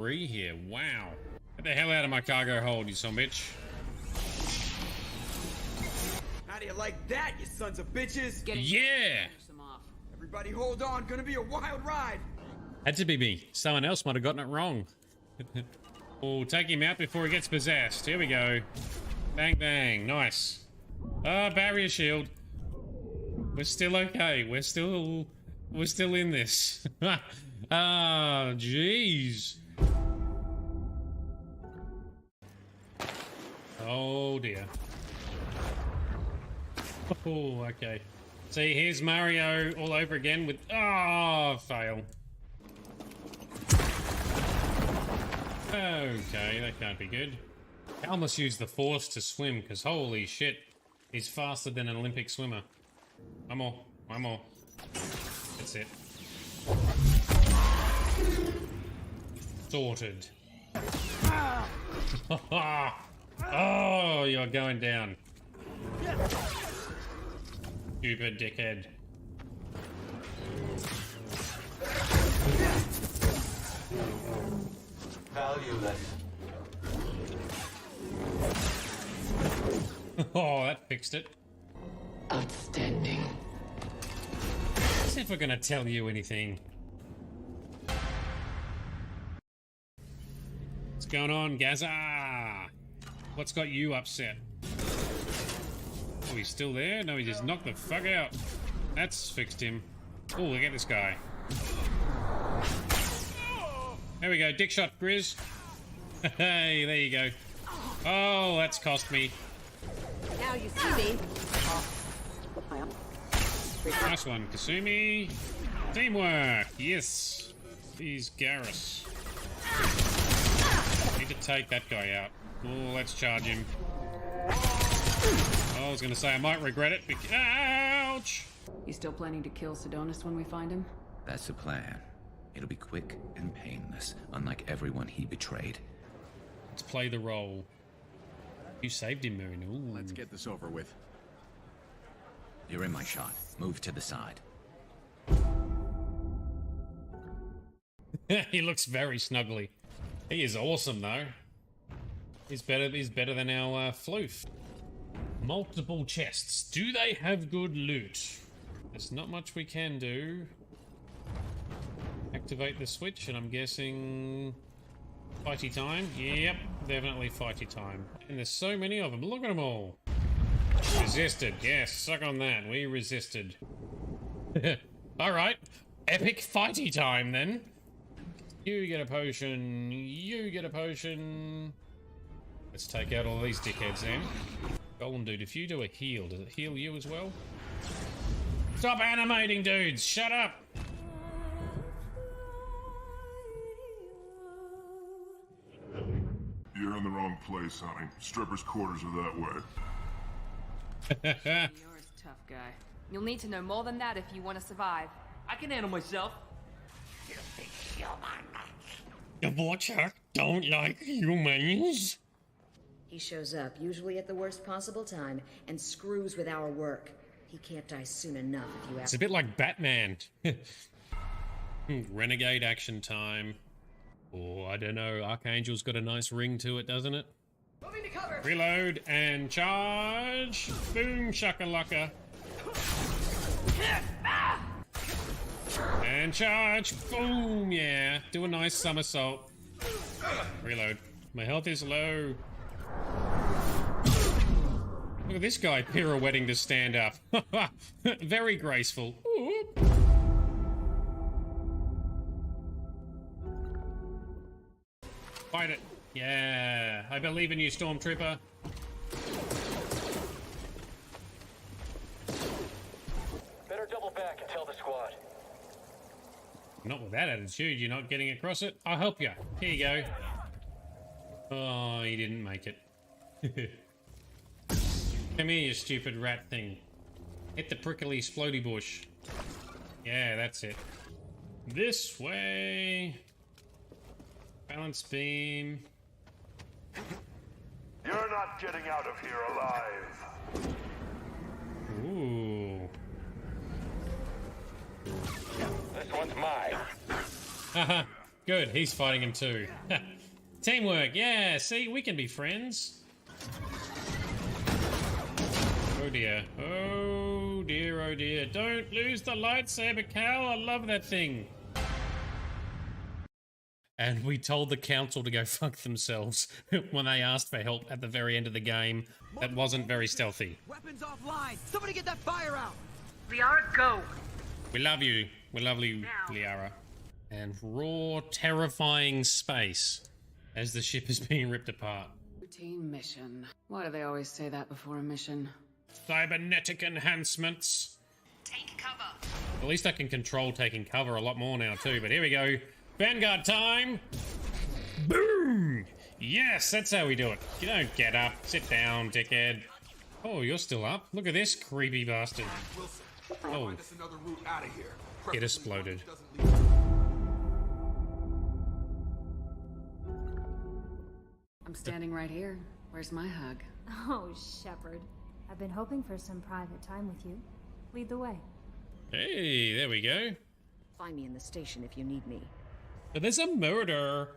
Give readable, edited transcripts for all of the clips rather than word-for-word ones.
Free here. Wow. Get the hell out of my cargo hold, you son of a bitch. How do you like that, you sons of bitches? Yeah! Everybody hold on, gonna be a wild ride. Had to be me. Someone else might have gotten it wrong. We'll take him out before he gets possessed. Here we go. Bang, bang. Nice. Barrier shield. We're still okay. We're still in this. Ah, jeez. Oh dear. Oh, okay. See, here's Mario all over again with... Oh, fail. Okay, that can't be good. Cal must use the force to swim, because holy shit, he's faster than an Olympic swimmer. One more, one more. That's it. Sorted. Oh, you're going down. Stupid dickhead. Valueless. Oh, that fixed it. Outstanding. As if we're gonna tell you anything. What's going on, Gaza? What's got you upset? Oh, he's still there? No, he just knocked the fuck out. That's fixed him. Oh, look at this guy. There we go, dick shot, Grizz. Hey, there you go. Oh, that's cost me. Now you see me. Nice one, Kasumi. Teamwork, yes. He's Garrus. Need to take that guy out. Oh, let's charge him. Oh, I was gonna say I might regret it. Ouch! You still planning to kill Sidonis when we find him? That's the plan. It'll be quick and painless, unlike everyone he betrayed. Let's play the role. You saved him, Moon. Ooh. Let's get this over with. You're in my shot. Move to the side. He looks very snuggly. He is awesome, though. He's better than our floof. Multiple chests. Do they have good loot? There's not much we can do. Activate the switch, and I'm guessing fighty time. Yep, definitely fighty time. And there's so many of them. Look at them all. Resisted. Yes, suck on that. We resisted. All right, epic fighty time then. You get a potion. You get a potion. Let's take out all these dickheads then. Golem dude, if you do a heal, does it heal you as well? Stop animating, dudes! Shut up! You're in the wrong place, honey. Strippers' quarters are that way. You're a tough guy. You'll need to know more than that if you want to survive. I can handle myself. The Watcher don't like humans. He shows up, usually at the worst possible time, and screws with our work. He can't die soon enough if you ask. It's a bit like Batman. Renegade action time. Oh, I don't know. Archangel's got a nice ring to it, doesn't it? Moving to cover. Reload and charge. Boom, shakalaka. And charge. Boom, yeah. Do a nice somersault. Reload. My health is low. Look at this guy pirouetting to stand up. Very graceful. Ooh. Fight it. Yeah, I believe in you, Stormtrooper. Better double back and tell the squad. Not with that attitude, you're not getting across it. I'll help you. Here you go. Oh, he didn't make it. Come here, you stupid rat thing. Hit the prickly splody bush. Yeah, that's it. This way. Balance beam. You're not getting out of here alive. Ooh. This one's mine. Haha. Good, he's fighting him too. Teamwork, yeah, see, we can be friends. Oh dear, oh dear, oh dear. Don't lose the lightsaber, Cal, I love that thing. And we told the council to go fuck themselves when they asked for help at the very end of the game. That wasn't very stealthy. Weapons offline! Somebody get that fire out! Liara, go! We love you. We love you, Liara. And raw, terrifying space as the ship is being ripped apart. Routine mission. Why do they always say that before a mission? Cybernetic enhancements. Take cover. At least I can control taking cover a lot more now too, but here we go. Vanguard time! Boom! Yes, that's how we do it. You don't get up. Sit down, dickhead. Oh, you're still up? Look at this creepy bastard. Oh. Find us another route out of here. It exploded. I'm standing right here. Where's my hug? Oh, Shepard. I've been hoping for some private time with you. Lead the way. Hey, there we go. Find me in the station if you need me. But there's a murder.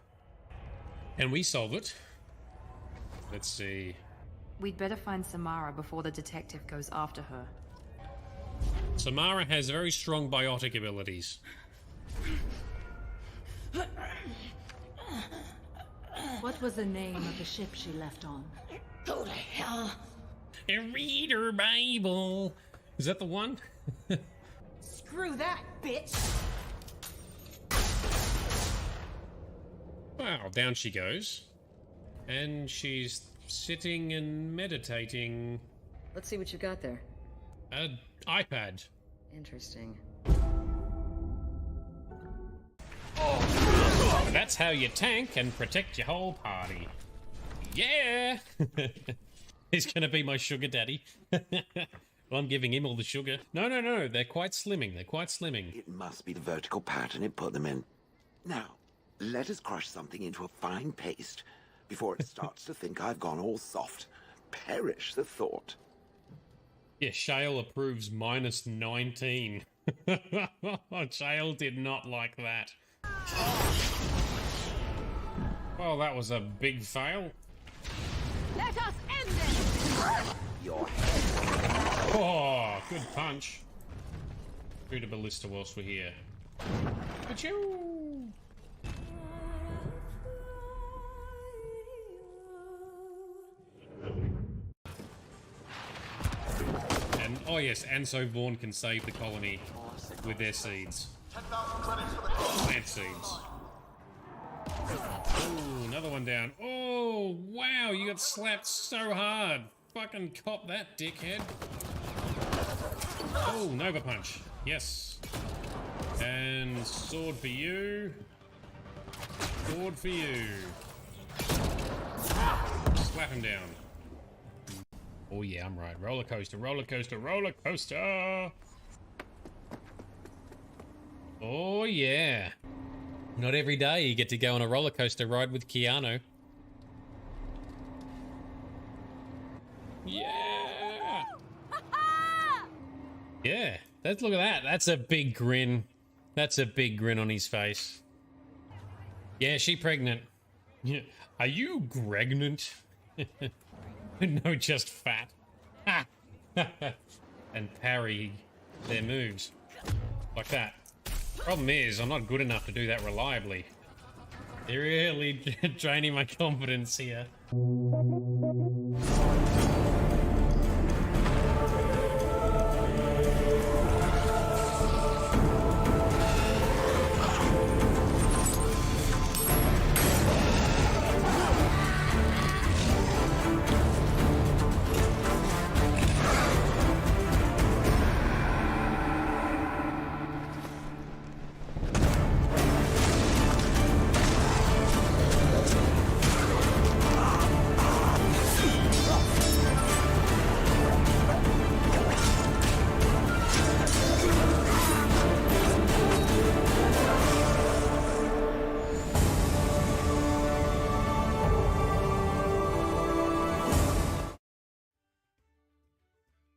Can we solve it? Let's see. We'd better find Samara before the detective goes after her. Samara has very strong biotic abilities. What was the name of the ship she left on? Who the hell? Read her Bible. Is that the one? Screw that, bitch! Wow, down she goes. And she's sitting and meditating. Let's see what you got there. An iPad. Interesting. That's how you tank and protect your whole party. Yeah! He's gonna be my sugar daddy. Well, I'm giving him all the sugar. No, no, no, they're quite slimming. They're quite slimming. It must be the vertical pattern it put them in. Now, let us crush something into a fine paste before it starts to think I've gone all soft. Perish the thought. Yeah, Shale approves minus 19. Shale did not like that. Well, that was a big fail. Let us end this! Your head. Oh, good punch. Through the ballista whilst we're here. Achoo! And, oh yes, and so Vaughn can save the colony with their seeds. Plant seeds. Ooh, another one down. Oh, wow, you got slapped so hard. Fucking cop that, dickhead. Oh, Nova Punch. Yes. And sword for you. Sword for you. Slap him down. Oh yeah, I'm right. Roller coaster, roller coaster, roller coaster. Oh yeah. Not every day you get to go on a roller coaster ride with Keanu. Yeah. Yeah. Look at that. That's a big grin. That's a big grin on his face. Yeah, she pregnant. Yeah. Are you pregnant? No, just fat. And parry their moves. Like that. Problem is, I'm not good enough to do that reliably. They're really draining my confidence here.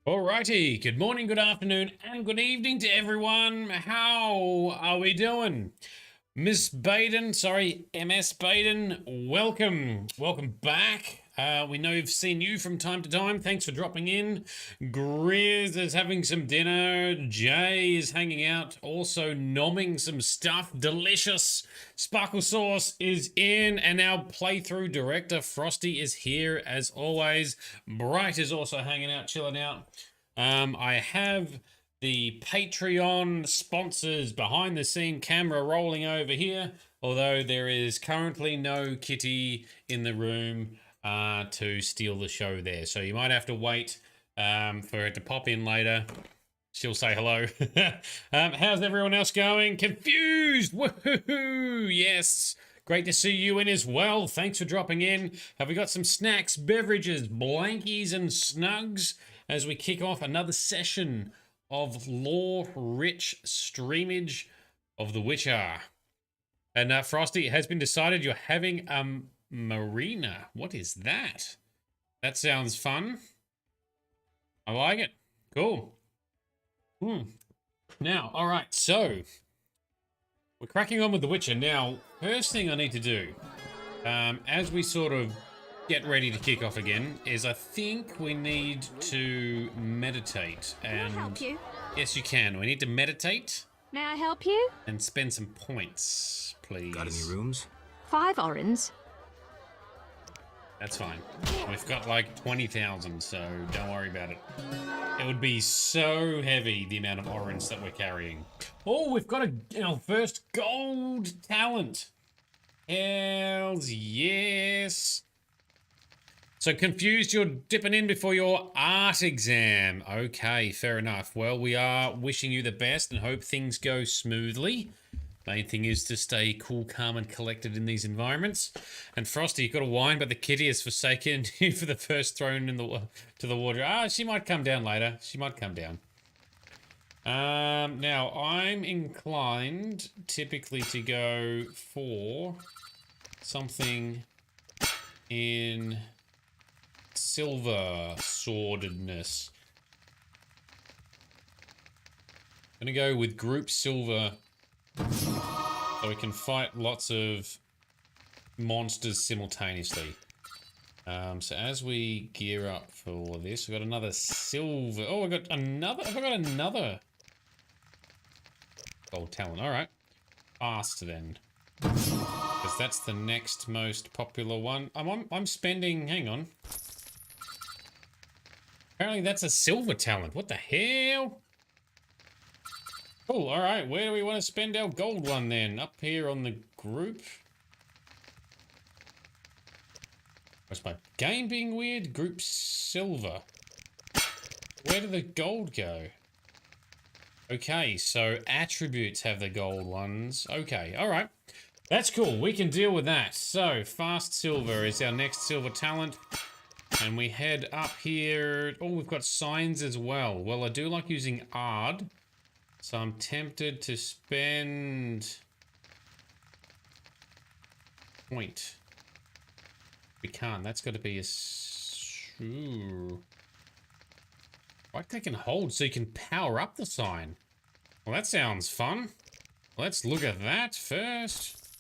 Alrighty, good morning, good afternoon, and good evening to everyone. How are we doing? Miss Baden, sorry, MS Baden, welcome. Welcome back. We know we've seen you from time to time. Thanks for dropping in. Grizz is having some dinner. Jay is hanging out, also nomming some stuff. Delicious. Sparkle Sauce is in, and our playthrough director, Frosty, is here as always. Bright is also hanging out, chilling out. I have the Patreon sponsors behind the scene camera rolling over here, although there is currently no Kitty in the room to steal the show there. So you might have to wait for her to pop in later. She'll say hello. How's everyone else going? Confused! Woohoo! Yes! Great to see you in as well. Thanks for dropping in. Have we got some snacks, beverages, blankies, and snugs as we kick off another session of lore-rich streamage of The Witcher? And Frosty, it has been decided you're having Marina. What is that? That sounds fun. I like it. Cool. Now, all right, so we're cracking on with The Witcher. Now, first thing I need to do, as we sort of get ready to kick off again, is I think we need to meditate. And Can I help you? Yes, you can. We need to meditate. May I help you? And spend some points, please. Got any rooms? 5 orens. That's fine. We've got like 20,000, so don't worry about it. It would be so heavy, the amount of orange that we're carrying. Oh, we've got our first gold talent. Hells yes. So confused, you're dipping in before your art exam. Okay, fair enough. Well, we are wishing you the best and hope things go smoothly. Main thing is to stay cool, calm, and collected in these environments. And Frosty, you've got to whine, but the kitty has forsaken you for the first thrown in to the water. Ah, she might come down later. She might come down. Now, I'm inclined typically to go for something in silver swordedness. I'm going to go with group silver, so we can fight lots of monsters simultaneously. So as we gear up for this, we've got another silver. Oh, I've got another. Have I got another gold talent? All right, fast then, because that's the next most popular one. I'm spending. Hang on. Apparently that's a silver talent. What the hell? Cool, alright, where do we want to spend our gold one then? Up here on the group? What's my game being weird? Group silver. Where did the gold go? Okay, so attributes have the gold ones. Okay, alright. That's cool, we can deal with that. So, fast silver is our next silver talent. And we head up here. Oh, we've got signs as well. Well, I do like using Ard. So I'm tempted to spend point. We can't. That's got to be a... Ooh. Right click and hold so you can power up the sign. Well, that sounds fun. Let's look at that first.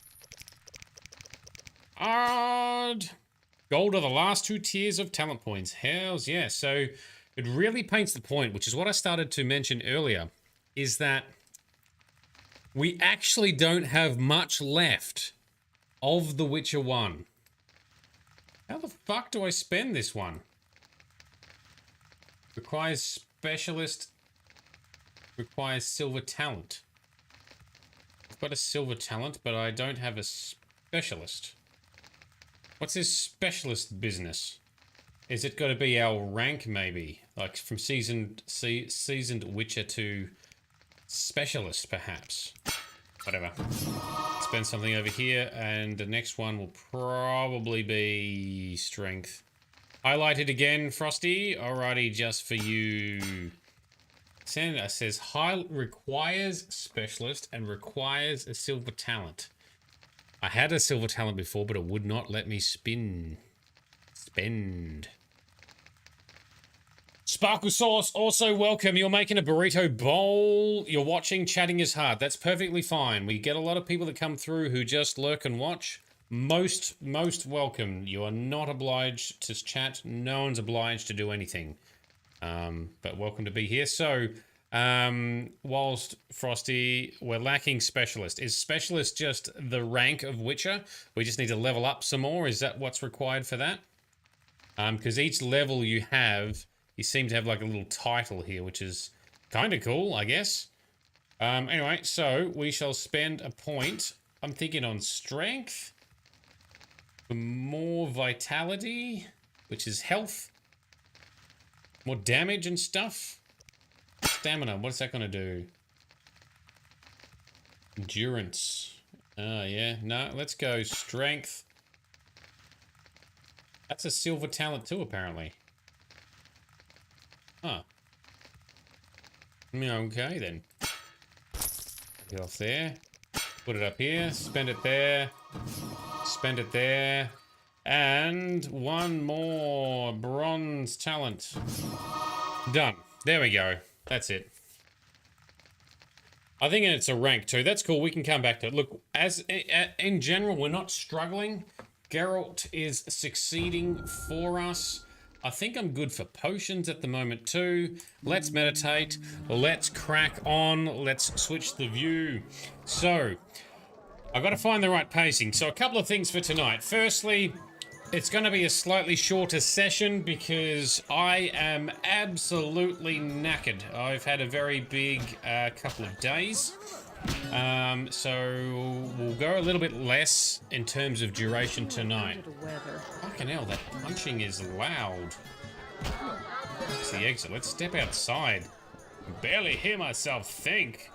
Ard. Gold are the last 2 tiers of talent points. Hells yeah. So it really paints the point, which is what I started to mention earlier, is that we actually don't have much left of The Witcher 1. How the fuck do I spend this one? Requires specialist. Requires silver talent. I've got a silver talent, but I don't have a specialist. What's this specialist business? Is it got to be our rank, maybe? Like from seasoned Witcher to specialist, perhaps? Whatever. Spend something over here, and the next one will probably be strength. Highlighted again, Frosty. Alrighty, just for you. Senator says, requires specialist and requires a silver talent. I had a silver talent before, but it would not let me spend. Sparkle Sauce, also welcome. You're making a burrito bowl. You're watching, chatting is hard. That's perfectly fine. We get a lot of people that come through who just lurk and watch. Most welcome. You are not obliged to chat. No one's obliged to do anything. But welcome to be here. So, whilst Frosty, we're lacking Specialist. Is Specialist just the rank of Witcher? We just need to level up some more? Is that what's required for that? Because each level you have... You seem to have like a little title here, which is kind of cool, I guess. Anyway, so we shall spend a point. I'm thinking on strength. For more vitality, which is health. More damage and stuff. Stamina, what's that going to do? Endurance. Yeah, no, let's go strength. That's a silver talent too, apparently. Huh. Okay, then. Get off there. Put it up here. Spend it there. Spend it there. And one more bronze talent. Done. There we go. That's it. I think it's a rank too. That's cool. We can come back to it. Look, as in general, we're not struggling. Geralt is succeeding for us. I think I'm good for potions at the moment too. Let's meditate. Let's crack on. Let's switch the view. So, I've got to find the right pacing. So a couple of things for tonight. Firstly, it's going to be a slightly shorter session because I am absolutely knackered. I've had a very big couple of days. So we'll go a little bit less in terms of duration tonight. Fucking hell, that punching is loud. It's the exit. Let's step outside. Barely hear myself think.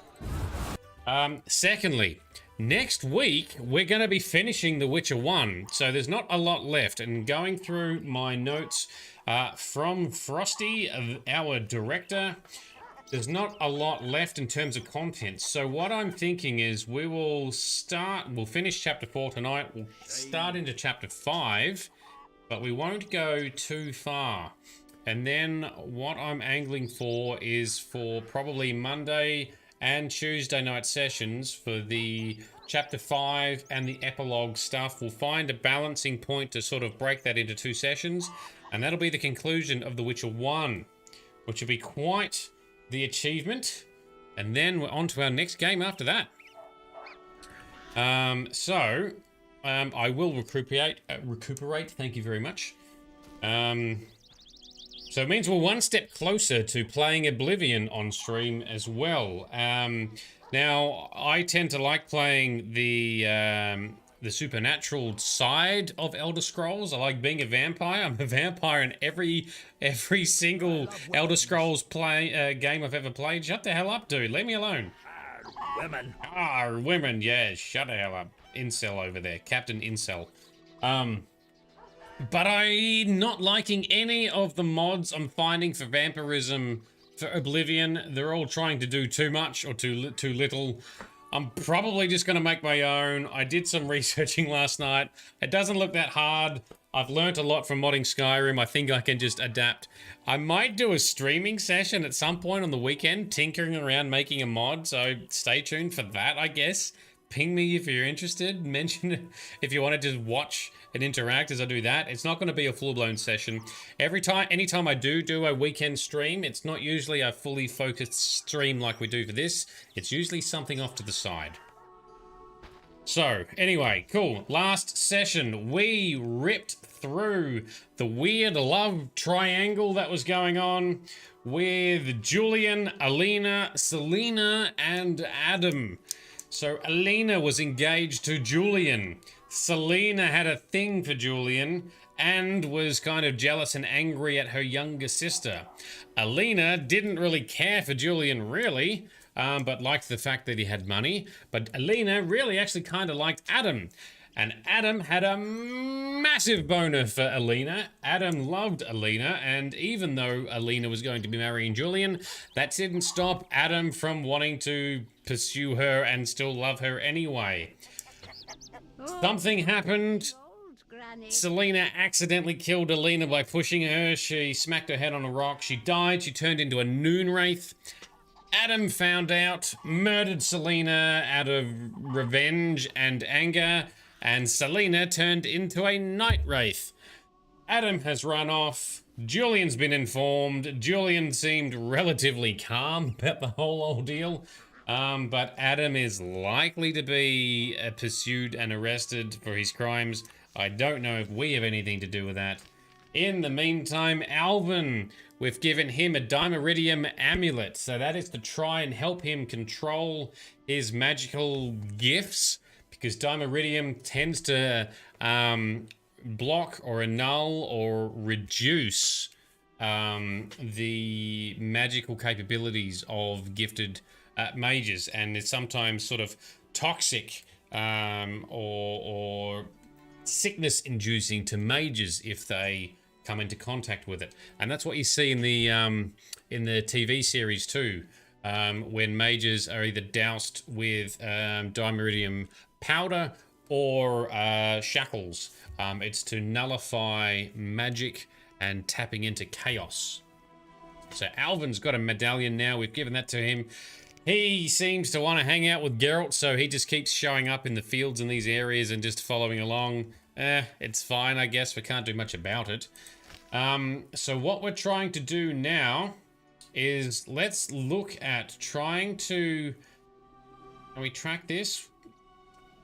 Secondly, next week we're going to be finishing The Witcher 1. So there's not a lot left. And going through my notes from Frosty, our director, there's not a lot left in terms of content. So what I'm thinking is we'll finish chapter 4 tonight. We'll start into chapter 5, but we won't go too far. And then what I'm angling for is for probably Monday and Tuesday night sessions for the chapter 5 and the epilogue stuff. We'll find a balancing point to sort of break that into 2 sessions. And that'll be the conclusion of The Witcher 1, which will be quite the achievement, and then we're on to our next game after that. I will recuperate. Thank you very much. So it means we're one step closer to playing Oblivion on stream as well. Now I tend to like playing the supernatural side of Elder Scrolls. I like being a vampire. I'm a vampire in every single Elder Scrolls game I've ever played. Shut the hell up, dude. Leave me alone. Women. Women. Yeah, shut the hell up. Incel over there. Captain Incel. But I'm not liking any of the mods I'm finding for vampirism for Oblivion. They're all trying to do too much or too little. I'm probably just going to make my own. I did some researching last night. It doesn't look that hard. I've learnt a lot from modding Skyrim. I think I can just adapt. I might do a streaming session at some point on the weekend, tinkering around making a mod, so stay tuned for that, I guess. Ping me if you're interested. Mention it if you want to just watch and interact as I do that. It's not going to be a full-blown session. Anytime I do a weekend stream, it's not usually a fully focused stream like we do for this. It's usually something off to the side. So, anyway, cool. Last session, we ripped through the weird love triangle that was going on with Julian, Alina, Selena, and Adam. So, Alina was engaged to Julian. Selena had a thing for Julian and was kind of jealous and angry at her younger sister. Alina didn't really care for Julian, really, but liked the fact that he had money. But Alina really actually kind of liked Adam. And Adam had a massive boner for Alina. Adam loved Alina, and even though Alina was going to be marrying Julian, that didn't stop Adam from wanting to pursue her and still love her anyway. Something happened Selena accidentally killed Alina by pushing her. She smacked her head on a rock. She died. She turned into a noon wraith. Adam found out, murdered Selena out of revenge and anger, and Selena turned into a night wraith. Adam has run off. Julian's been informed. Julian seemed relatively calm about the whole ordeal. But Adam is likely to be pursued and arrested for his crimes. I don't know if we have anything to do with that. In the meantime, Alvin, we've given him a Dimeridium amulet. So that is to try and help him control his magical gifts. Because Dimeridium tends to block or annul or reduce the magical capabilities of gifted mages, and it's sometimes sort of toxic or sickness-inducing to mages if they come into contact with it. And that's what you see in the TV series too, when mages are either doused with Dimeridium powder or shackles. It's to nullify magic and tapping into chaos. So Alvin's got a medallion now. We've given that to him. He seems to want to hang out with Geralt, so he just keeps showing up in the fields in these areas and just following along. It's fine, I guess. We can't do much about it. So what we're trying to do now is let's look at trying to... Can we track this?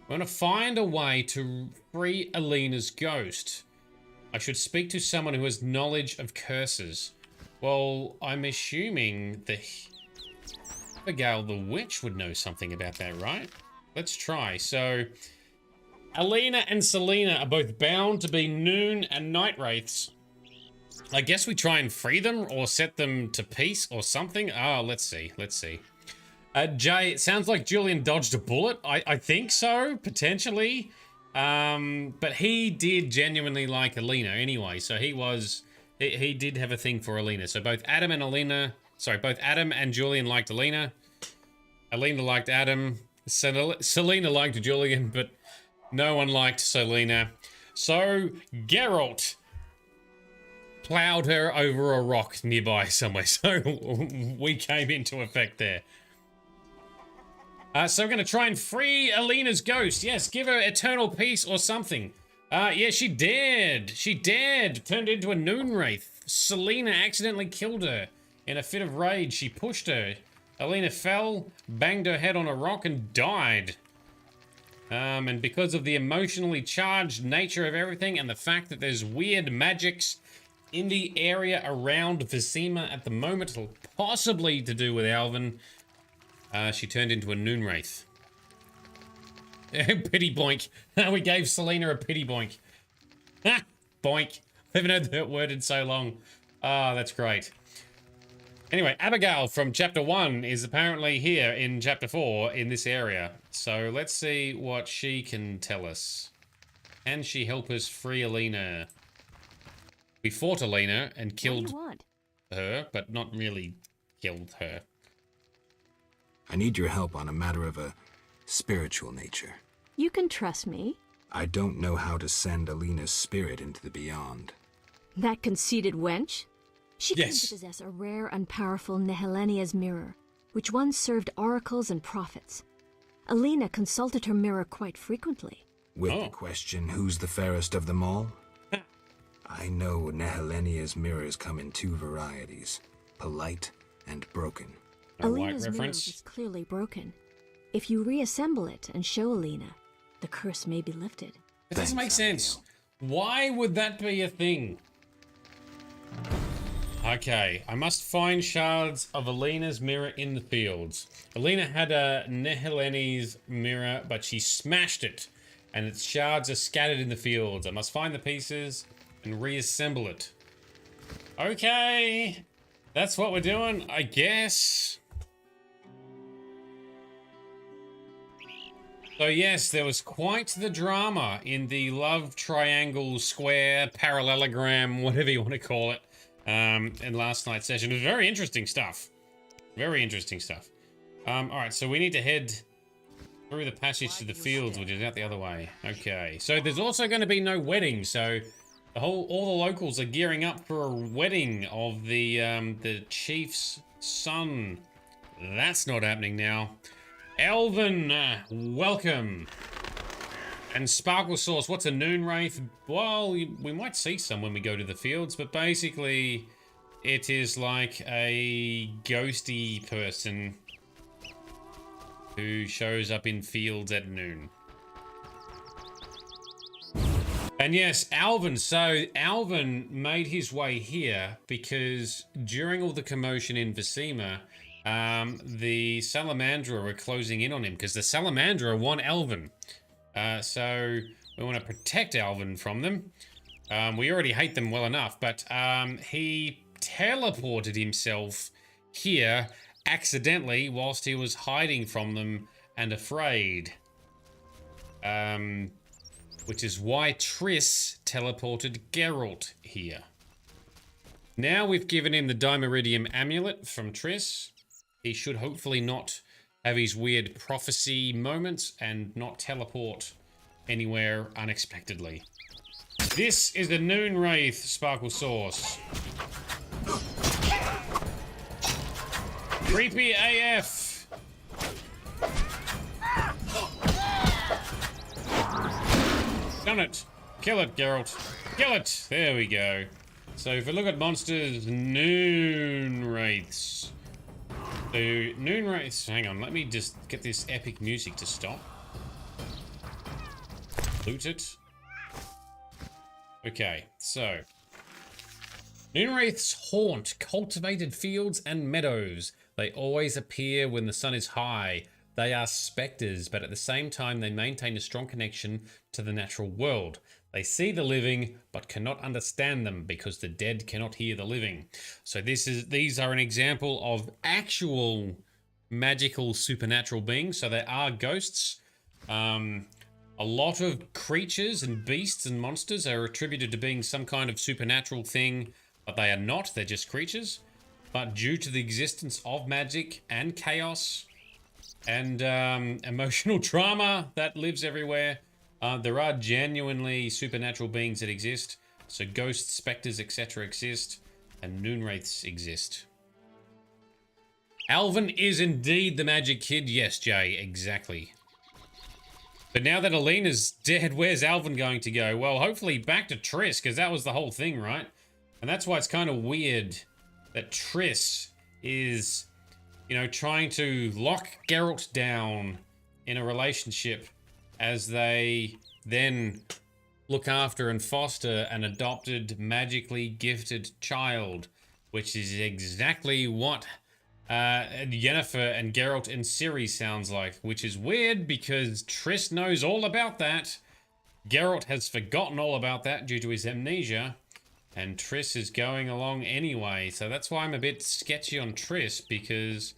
We're going to find a way to free Alina's ghost. I should speak to someone who has knowledge of curses. Well, I'm assuming the... Abigail the witch would know something about that, right? Let's try. So, Alina and Selena are both bound to be noon and night wraiths. I guess we try and free them or set them to peace or something. Oh, let's see. Let's see. Jay, it sounds like Julian dodged a bullet. I think so, potentially. But he did genuinely like Alina anyway. So he did have a thing for Alina. So both Adam and Julian liked Alina. Alina liked Adam. Selena liked Julian, but no one liked Selena. So Geralt plowed her over a rock nearby somewhere. So we came into effect there. So we're going to try and free Alina's ghost. Yes, give her eternal peace or something. Yeah, she did. She did. Turned into a noon wraith. Selena accidentally killed her. In a fit of rage, she pushed her. Alina fell, banged her head on a rock, and died. And because of the emotionally charged nature of everything and the fact that there's weird magics in the area around Vesemir at the moment, possibly to do with Alvin, she turned into a noon wraith. Pity boink. We gave Selena a pity boink. Ha! Boink. I haven't heard that word in so long. Ah, that's great. Anyway, Abigail from Chapter 1 is apparently here in Chapter 4 in this area. So let's see what she can tell us. Can she help us free Alina? We fought Alina and killed her, but not really killed her. I need your help on a matter of a spiritual nature. You can trust me. I don't know how to send Alina's spirit into the beyond. That conceited wench? She claimed to possess a rare and powerful Nehelenia's mirror, which once served oracles and prophets. Alina consulted her mirror quite frequently. With the question, who's the fairest of them all? I know Nehelenia's mirrors come in two varieties, polite and broken. Alina's mirror is clearly broken. If you reassemble it and show Alina, the curse may be lifted. It doesn't make sense. Why would that be a thing? Okay, I must find shards of Alina's mirror in the fields. Alina had a Neheleni's mirror, but she smashed it, and its shards are scattered in the fields. I must find the pieces and reassemble it. Okay, that's what we're doing, I guess. So yes, there was quite the drama in the love triangle, square, parallelogram, whatever you want to call it, in last night's session. It was very interesting stuff. Very interesting stuff. Alright, so we need to head Through the passage to the fields, which is out the other way. Okay, so there's also going to be no wedding, so all the locals are gearing up for a wedding of the chief's son. That's not happening now. Elven, welcome. And Sparkle Sauce, what's a Noon Wraith? Well, we might see some when we go to the fields, but basically it is like a ghosty person who shows up in fields at noon. And yes, Alvin. So Alvin made his way here because during all the commotion in Vesemir, the Salamandra were closing in on him because the Salamandra want Alvin. So we want to protect Alvin from them. We already hate them well enough, but he teleported himself here accidentally whilst he was hiding from them and afraid. Which is why Triss teleported Geralt here. Now we've given him the Dimeridium amulet from Triss. He should hopefully not have his weird prophecy moments and not teleport anywhere unexpectedly. This is the Noon Wraith Sparkle Sauce. Creepy AF. Done it. Kill it, Geralt. Kill it. There we go. So if we look at monsters, Noon Wraiths. So Noon Wraiths, hang on, let me just get this epic music to stop. Loot it. Okay, so Noon Wraiths haunt cultivated fields and meadows. They always appear when the sun is high. They are specters, but at the same time they maintain a strong connection to the natural world. They see the living, but cannot understand them because the dead cannot hear the living. So these are an example of actual magical supernatural beings. So they are ghosts. A lot of creatures and beasts and monsters are attributed to being some kind of supernatural thing, but they are not. They're just creatures. But due to the existence of magic and chaos and emotional trauma that lives everywhere, there are genuinely supernatural beings that exist. So ghosts, specters, etc. exist, and Noon Wraiths exist. Alvin is indeed the magic kid. Yes, Jay, exactly. But now that Alina's dead, where's Alvin going to go? Well, hopefully back to Triss, because that was the whole thing, right? And that's why it's kind of weird that Triss is, you know, trying to lock Geralt down in a relationship as they then look after and foster an adopted, magically gifted child, which is exactly what Yennefer and Geralt and Ciri sounds like, which is weird because Triss knows all about that. Geralt has forgotten all about that due to his amnesia, and Triss is going along anyway. So that's why I'm a bit sketchy on Triss, because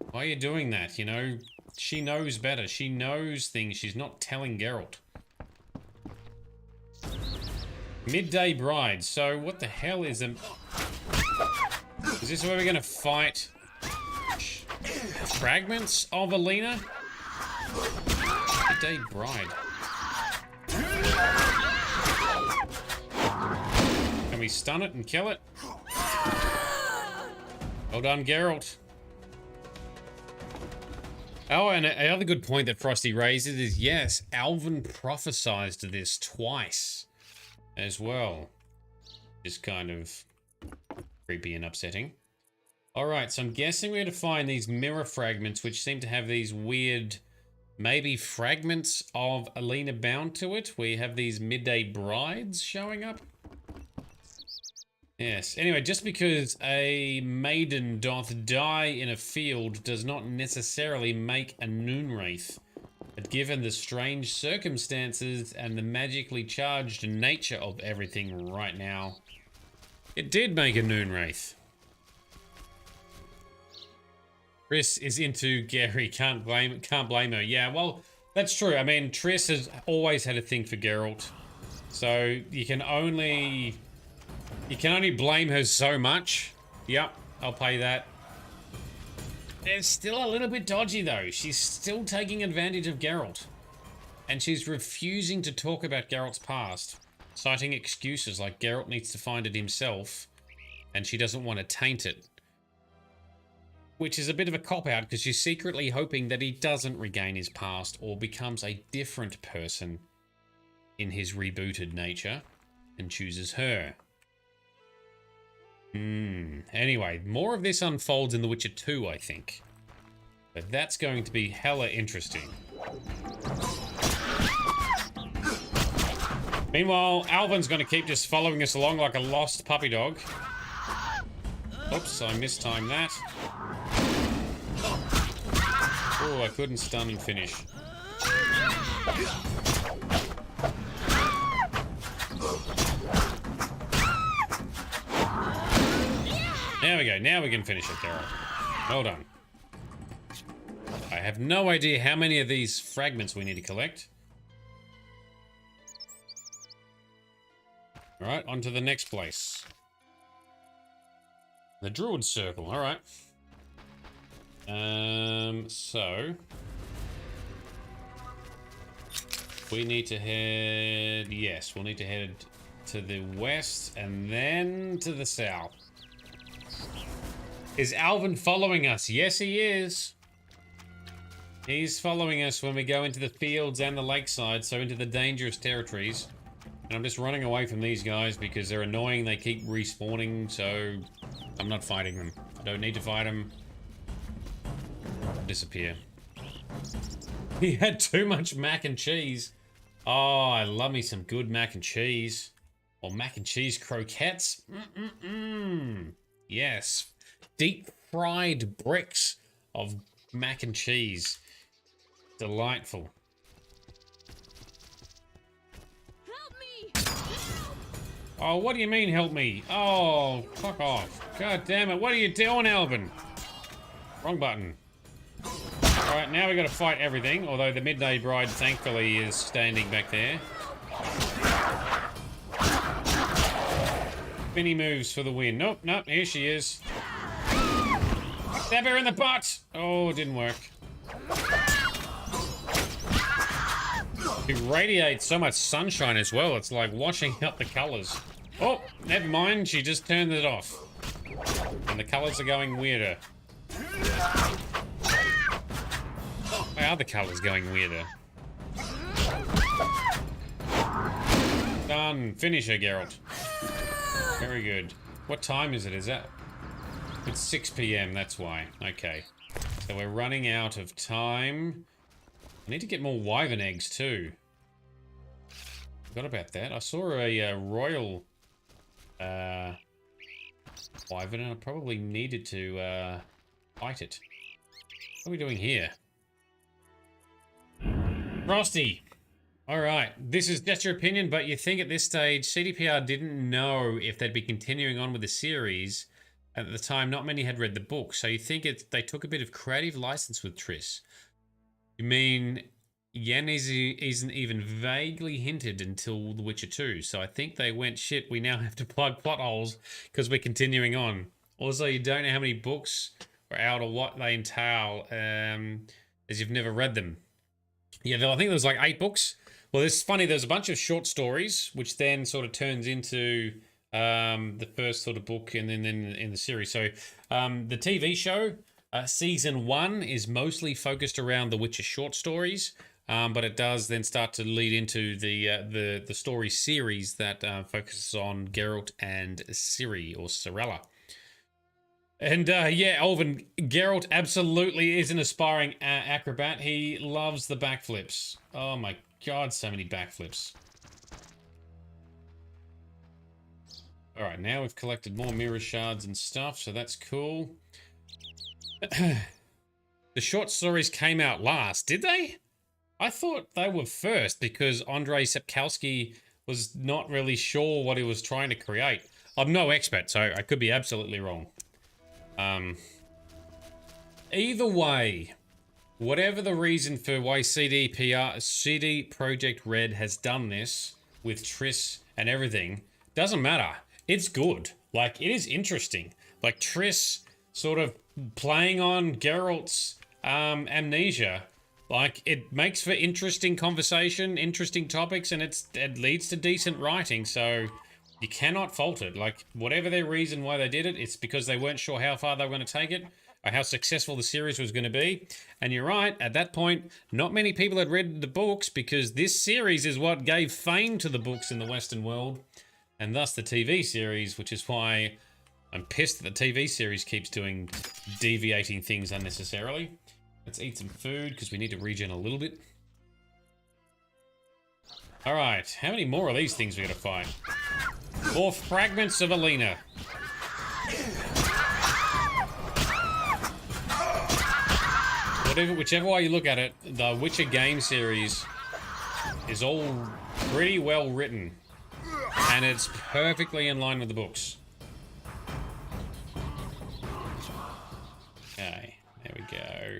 why are you doing that? You know, she knows better. She knows things. She's not telling Geralt. Midday Bride. So what the hell is a... Is this where we're going to fight fragments of Alina? Midday Bride. Can we stun it and kill it? Well done, Geralt. Oh, and another good point that Frosty raises is, yes, Alvin prophesized this twice as well. Just kind of creepy and upsetting. Alright, so I'm guessing we're going to find these mirror fragments, which seem to have these weird, maybe fragments of Alina bound to it. We have these midday brides showing up. Yes, anyway, just because a maiden doth die in a field does not necessarily make a Noon Wraith. But given the strange circumstances and the magically charged nature of everything right now, it did make a Noon Wraith. Triss is into Gary, can't blame her. Yeah, well, that's true. I mean, Triss has always had a thing for Geralt. So you can only blame her so much. Yep, I'll pay that. It's still a little bit dodgy, though. She's still taking advantage of Geralt. And she's refusing to talk about Geralt's past, citing excuses like Geralt needs to find it himself, and she doesn't want to taint it. Which is a bit of a cop-out, because she's secretly hoping that he doesn't regain his past or becomes a different person in his rebooted nature, and chooses her. Anyway, more of this unfolds in The Witcher 2, I think. But that's going to be hella interesting. Meanwhile, Alvin's going to keep just following us along like a lost puppy dog. Oops, I mistimed that. Oh, I couldn't stun and finish. There we go. Now we can finish it, Geralt. Well done. I have no idea how many of these fragments we need to collect. Alright, on to the next place. The Druid Circle, alright. So... we need to head... yes, we'll need to head to the west and then to the south. Is Alvin following us? Yes, he is. He's following us when we go into the fields and the lakeside, so into the dangerous territories. And I'm just running away from these guys because they're annoying. They keep respawning, so I'm not fighting them. I don't need to fight them. Disappear. He had too much mac and cheese. Oh, I love me some good mac and cheese. Or mac and cheese croquettes. Yes. Deep fried bricks of mac and cheese. Delightful. Help me! Oh, what do you mean, help me? Oh, fuck off. God damn it, what are you doing, Alvin? Wrong button. Alright, now we gotta fight everything, although the Midday Bride, thankfully, is standing back there. Spinny moves for the win. Nope, nope, here she is. Stab her in the butt! Oh, it didn't work. It radiates so much sunshine as well, it's like washing out the colors. Oh, never mind, she just turned it off. And the colors are going weirder. Why are the colors going weirder? Done. Finish her, Geralt. Very good. What time is it? Is that... it's 6 PM, that's why. Okay. So we're running out of time. I need to get more wyvern eggs too. Forgot about that. I saw a royal wyvern and I probably needed to fight it. What are we doing here? Frosty! Alright, this is just your opinion, but you think at this stage CDPR didn't know if they'd be continuing on with the series. At the time, not many had read the book, so you think they took a bit of creative license with Triss. You mean Yen isn't even vaguely hinted until The Witcher 2, so I think they went, shit, we now have to plug plot holes because we're continuing on. Also, you don't know how many books are out or what they entail, as you've never read them. Yeah, I think there was like 8 books. Well, it's funny, there's a bunch of short stories, which then sort of turns into the first sort of book and then in the series. So the TV show, season 1 is mostly focused around the Witcher short stories, but it does then start to lead into the story series that focuses on Geralt and Ciri, or Cirilla. And yeah, Alvin, Geralt absolutely is an aspiring acrobat. He loves the backflips. Oh my god, so many backflips. Alright, now we've collected more mirror shards and stuff, so that's cool. The short stories came out last, did they? I thought they were first because Andrzej Sapkowski was not really sure what he was trying to create. I'm no expert, so I could be absolutely wrong. Either way, whatever the reason for why CD Projekt Red has done this with Triss and everything, doesn't matter. It's good. Like, it is interesting. Like, Triss sort of playing on Geralt's amnesia. Like, it makes for interesting conversation, interesting topics, and it leads to decent writing, so you cannot fault it. Like, whatever their reason why they did it, it's because they weren't sure how far they were going to take it, or how successful the series was going to be. And you're right, at that point, not many people had read the books, because this series is what gave fame to the books in the Western world, and thus the TV series, which is why I'm pissed that the TV series keeps doing deviating things unnecessarily. Let's eat some food, because we need to regen a little bit. Alright, how many more of these things we gotta fight? 4 fragments of Alina. Whichever way you look at it, the Witcher game series is all pretty well written. And it's perfectly in line with the books. Okay, there we go.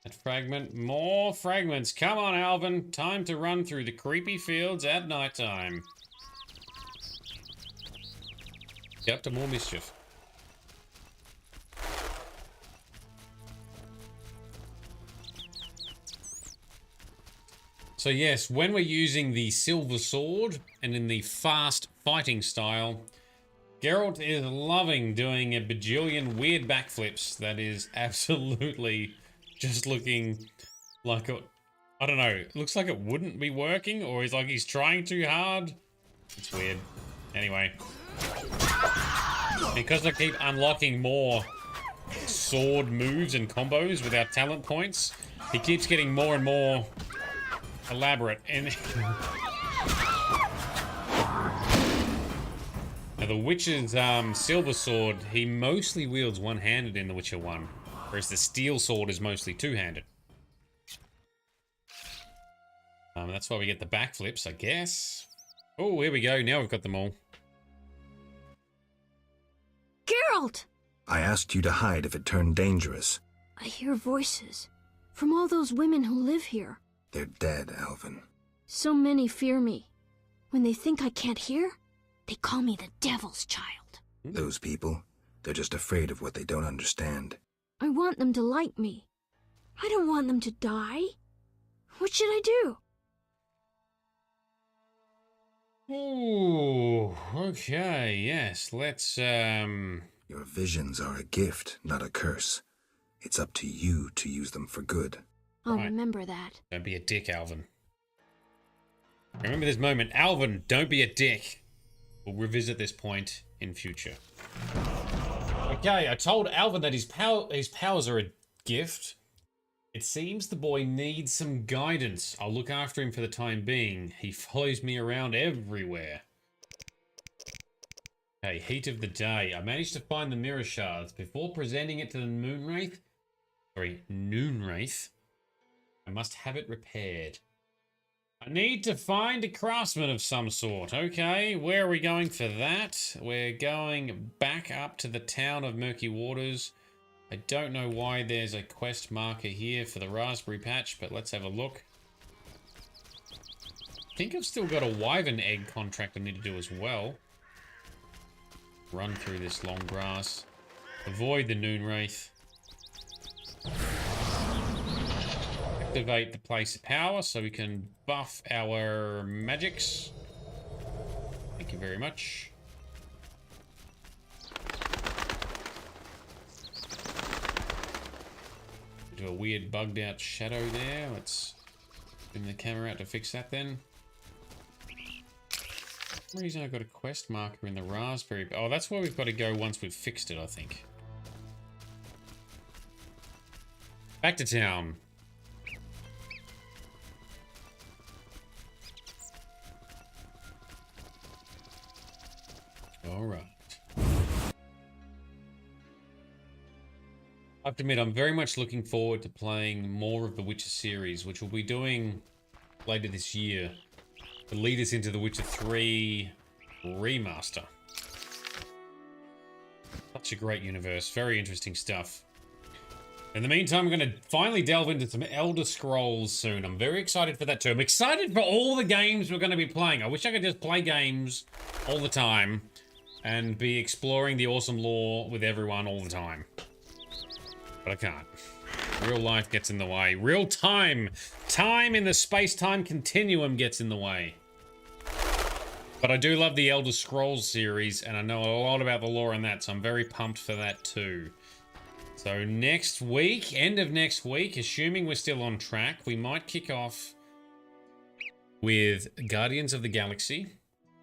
That fragment, more fragments. Come on, Alvin. Time to run through the creepy fields at nighttime. Get up to more mischief. So yes, when we're using the silver sword and in the fast fighting style, Geralt is loving doing a bajillion weird backflips that is absolutely just looking like a, I don't know, it looks like it wouldn't be working, or he's like he's trying too hard. It's weird. Anyway. Because I keep unlocking more sword moves and combos with our talent points, he keeps getting more and more elaborate. And now the Witcher's silver sword, he mostly wields one-handed in The Witcher 1. Whereas the steel sword is mostly two-handed. That's why we get the backflips, I guess. Oh, here we go. Now we've got them all. Geralt! I asked you to hide if it turned dangerous. I hear voices. From all those women who live here. They're dead, Alvin. So many fear me. When they think I can't hear, they call me the Devil's Child. Those people, they're just afraid of what they don't understand. I want them to like me. I don't want them to die. What should I do? Ooh, okay, yes, let's, Your visions are a gift, not a curse. It's up to you to use them for good. I'll remember that. Don't be a dick, Alvin. Remember this moment. Alvin, don't be a dick. We'll revisit this point in future. Okay, I told Alvin that his powers are a gift. It seems the boy needs some guidance. I'll look after him for the time being. He follows me around everywhere. Okay, heat of the day. I managed to find the mirror shards. Before presenting it to the Noonwraith, I must have it repaired. I need to find a craftsman of some sort. Okay, where are we going for that? We're going back up to the town of Murky Waters. I don't know why there's a quest marker here for the raspberry patch, but let's have a look. I think I've still got a wyvern egg contract I need to do as well. Run through this long grass. Avoid the Noonwraith. Activate the place of power so we can buff our magics. Thank you very much. Do a weird bugged out shadow there. Let's bring the camera out to fix that then. For some reason I've got a quest marker in the raspberry. Oh, that's where we've got to go once we've fixed it, I think. Back to town. Alright. I have to admit, I'm very much looking forward to playing more of the Witcher series, which we'll be doing later this year to lead us into the Witcher 3 remaster. Such a great universe. Very interesting stuff. In the meantime, I'm going to finally delve into some Elder Scrolls soon. I'm very excited for that too. I'm excited for all the games we're going to be playing. I wish I could just play games all the time. and be exploring the awesome lore with everyone all the time. But I can't. Real life gets in the way. Real time! Time in the space-time continuum gets in the way. But I do love the Elder Scrolls series, and I know a lot about the lore in that, so I'm very pumped for that too. So next week, end of next week, assuming we're still on track, we might kick off with Guardians of the Galaxy,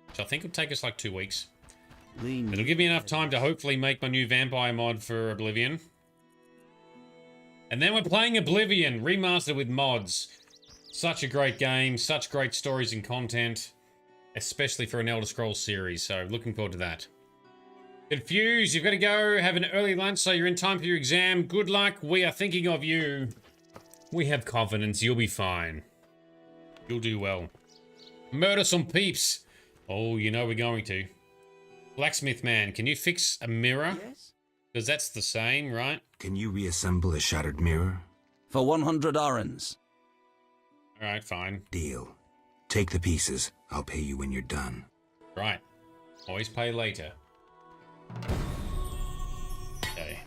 which I think will take us like 2 weeks. It'll give me enough time to hopefully make my new vampire mod for Oblivion. And then we're playing Oblivion, remastered with mods. Such a great game, such great stories and content, especially for an Elder Scrolls series, so looking forward to that. Confused, you've got to go have an early lunch so you're in time for your exam. Good luck, we are thinking of you. We have confidence, you'll be fine. You'll do well. Murder some peeps. Oh, you know we're going to. Blacksmith man, can you fix a mirror? Yes. Because that's the same, right? Can you reassemble a shattered mirror? For 100 orens. Alright, fine. Deal. Take the pieces. I'll pay you when you're done. Right. Always pay later. Okay.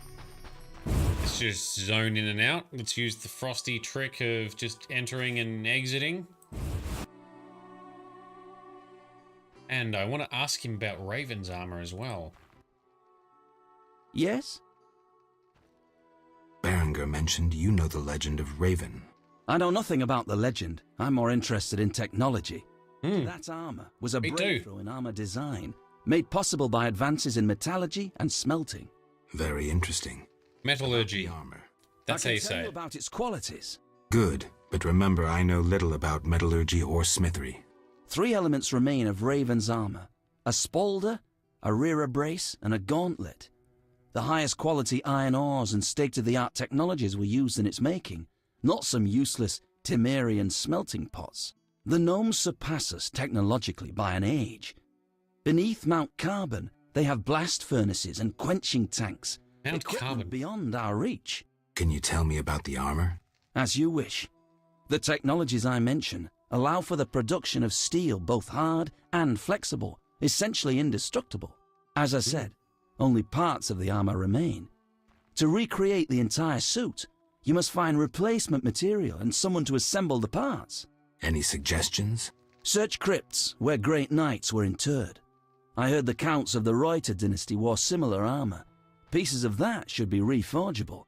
Let's just zone in and out. Let's use the frosty trick of just entering and exiting. And I want to ask him about Raven's armor as well. Yes? Berenger mentioned you know the legend of Raven. I know nothing about the legend. I'm more interested in technology. That armor was a breakthrough in armor design, made possible by advances in metallurgy and smelting. Very interesting. Metallurgy armor. That's how you say I can tell you it. about its qualities. Good, but remember I know little about metallurgy or smithery. 3 elements remain of Raven's armor: a spalder, a rear brace, and a gauntlet. The highest quality iron ores and state-of-the-art technologies were used in its making, not some useless Temerian smelting pots. The gnomes surpass us technologically by an age. Beneath Mount Carbon, they have blast furnaces and quenching tanks. Mount Carbon beyond our reach. Can you tell me about the armor? As you wish. The technologies I mention allow for the production of steel both hard and flexible, essentially indestructible. As I said, only parts of the armor remain. To recreate the entire suit, you must find replacement material and someone to assemble the parts. Any suggestions? Search crypts where great knights were interred. I heard the counts of the Reuter dynasty wore similar armor. Pieces of that should be reforgeable.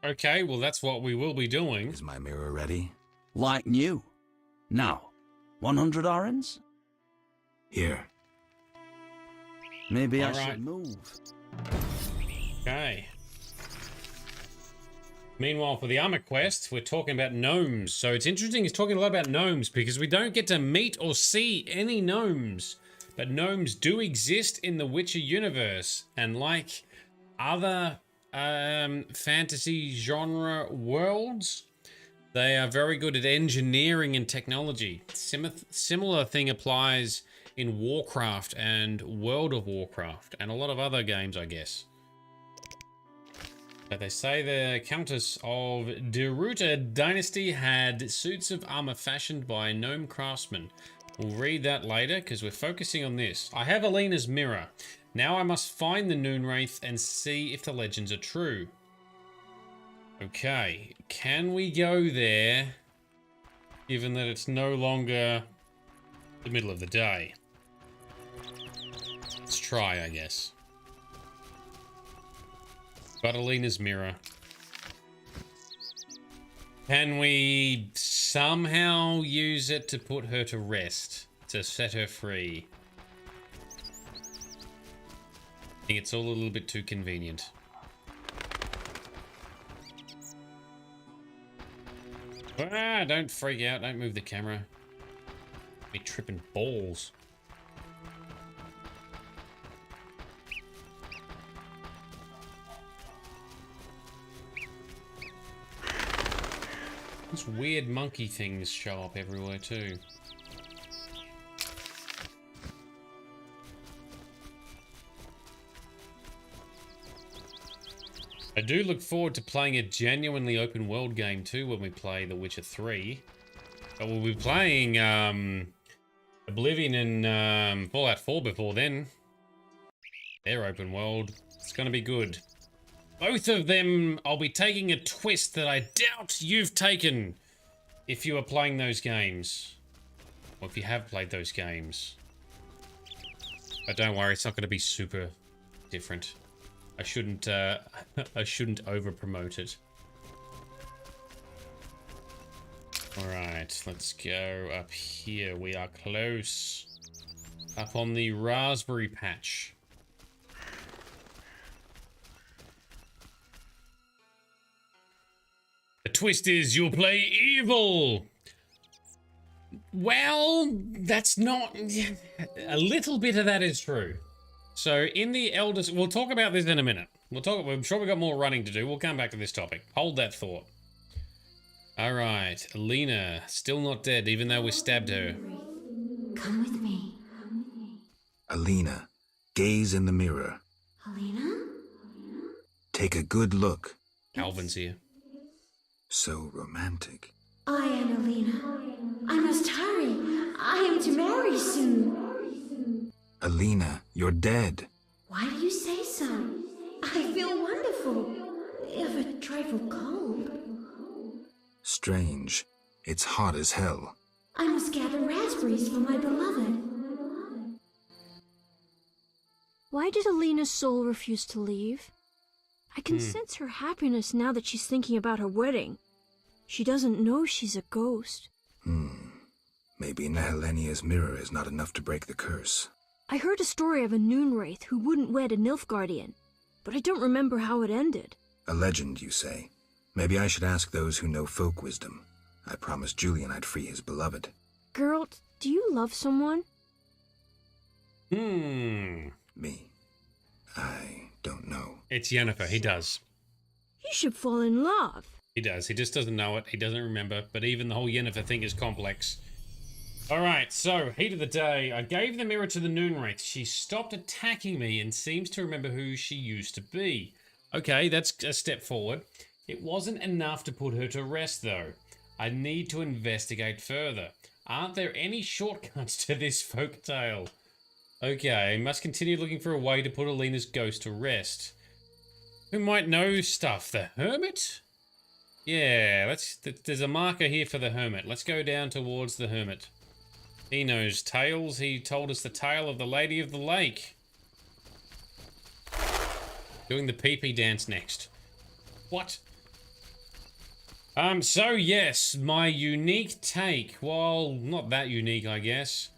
Okay, well that's what we will be doing. Is my mirror ready? Like new. Now, 100 orens? Here. Maybe I All right. should move. Okay. Meanwhile, for the armor quest, we're talking about gnomes. So it's interesting, he's talking a lot about gnomes because we don't get to meet or see any gnomes. But gnomes do exist in the Witcher universe. And like other fantasy genre worlds, they are very good at engineering and technology. Similar thing applies in Warcraft and World of Warcraft and a lot of other games, I guess. But they say the Countess of De Ruyter dynasty had suits of armor fashioned by gnome craftsmen. We'll read that later because we're focusing on this. I have Alina's mirror. Now I must find the Noonwraith and see if the legends are true. Okay, can we go there given that it's no longer the middle of the day? Let's try, I guess. Got Alina's mirror. Can we somehow use it to put her to rest? To set her free? I think it's all a little bit too convenient. Ah, don't freak out. Don't move the camera. Be tripping balls. These weird monkey things show up everywhere too. I do look forward to playing a genuinely open world game too when we play The Witcher 3. But we'll be playing Oblivion and Fallout 4 before then. They're open world. It's gonna be good. Both of them, I'll be taking a twist that I doubt you've taken if you are playing those games. Or if you have played those games. But don't worry, it's not going to be super different. I shouldn't over promote it. Alright, let's go up here. We are close. Up on the raspberry patch. The twist is you'll play evil! Well, that's not... A little bit of that is true. So, in the Elders... We'll talk about this in a minute. I'm sure we've got more running to do. We'll come back to this topic. Hold that thought. Alright, Alina. Still not dead, even though we stabbed her. Come with me. Alina, gaze in the mirror. Alina? Take a good look. Alvin's here. So romantic. I am Alina. I must hurry. I am to marry soon. Alina, you're dead. Why do you say so? I feel wonderful, if a trifle cold. Strange. It's hot as hell. I must gather raspberries for my beloved. Why did Alina's soul refuse to leave? I can sense her happiness now that she's thinking about her wedding. She doesn't know she's a ghost. Maybe Nehelenia's mirror is not enough to break the curse. I heard a story of a Noonwraith who wouldn't wed a Nilfgaardian, but I don't remember how it ended. A legend, you say? Maybe I should ask those who know folk wisdom. I promised Julian I'd free his beloved. Geralt, do you love someone? Me? I don't know. It's Yennefer, he does. You should fall in love. He does. He just doesn't know it. He doesn't remember. But even the whole Yennefer thing is complex. Alright, so, heat of the day. I gave the mirror to the Noonwraith. She stopped attacking me and seems to remember who she used to be. Okay, that's a step forward. It wasn't enough to put her to rest, though. I need to investigate further. Aren't there any shortcuts to this folk tale? Okay, I must continue looking for a way to put Alina's ghost to rest. Who might know stuff? The Hermit? Yeah, there's a marker here for the Hermit. Let's go down towards the Hermit. He knows tales. He told us the tale of the Lady of the Lake. Doing the pee-pee dance next. What? So yes, my unique take. Well, not that unique, I guess.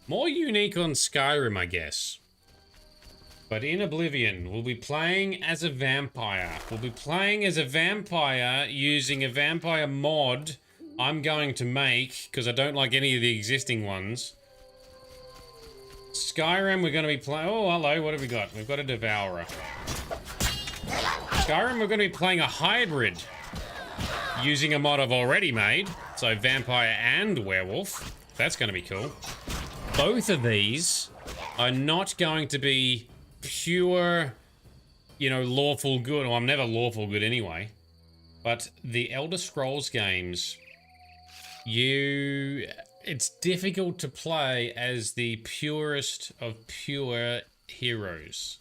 More unique on Skyrim, I guess. But in Oblivion, we'll be playing as a vampire. We'll be playing as a vampire using a vampire mod I'm going to make, because I don't like any of the existing ones. Skyrim, we're going to be playing... Oh, hello, what have we got? We've got a Devourer. Skyrim, we're going to be playing a hybrid. Using a mod I've already made. So, vampire and werewolf. That's going to be cool. Both of these are not going to be pure, you know, lawful good. Well, I'm never lawful good anyway. But the Elder Scrolls games, it's difficult to play as the purest of pure heroes.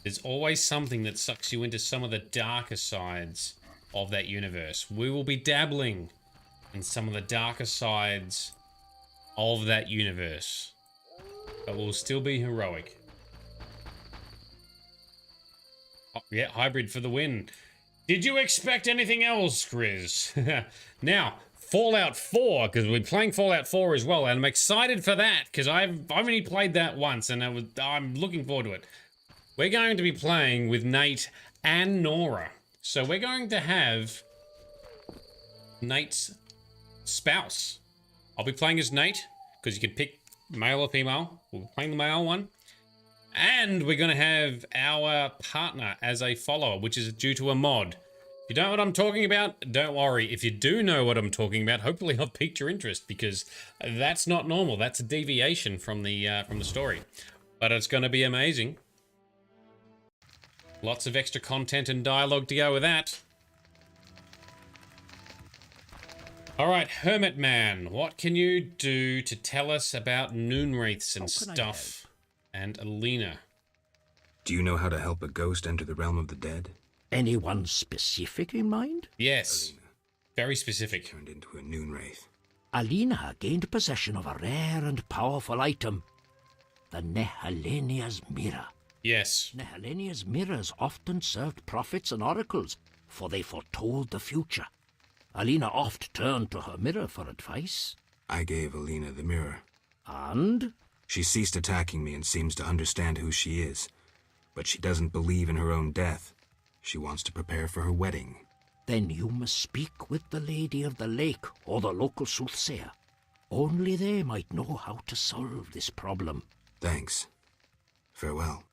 There's always something that sucks you into some of the darker sides of that universe. We will be dabbling in some of the darker sides of that universe, but we'll still be heroic. Oh, yeah, hybrid for the win. Did you expect anything else, Grizz? Now, Fallout 4, because we're playing Fallout 4 as well, and I'm excited for that, because I've only played that once, and I'm looking forward to it. We're going to be playing with Nate and Nora. So we're going to have Nate's spouse. I'll be playing as Nate, because you can pick male or female. We'll be playing the male one. And we're going to have our partner as a follower, which is due to a mod. If you don't know what I'm talking about, don't worry. If you do know what I'm talking about, hopefully I've piqued your interest, because that's not normal. That's a deviation from the story. But it's going to be amazing. Lots of extra content and dialogue to go with that. Alright, Hermit Man, what can you do to tell us about Noonwraiths and stuff? And Alina. Do you know how to help a ghost enter the realm of the dead? Anyone specific in mind? Yes. Very specific. Turned into a noon wraith. Alina gained possession of a rare and powerful item, the Nehelenia's Mirror. Yes. Nehelenia's mirrors often served prophets and oracles, for they foretold the future. Alina oft turned to her mirror for advice. I gave Alina the mirror. And? She ceased attacking me and seems to understand who she is. But she doesn't believe in her own death. She wants to prepare for her wedding. Then you must speak with the Lady of the Lake or the local soothsayer. Only they might know how to solve this problem. Thanks. Farewell.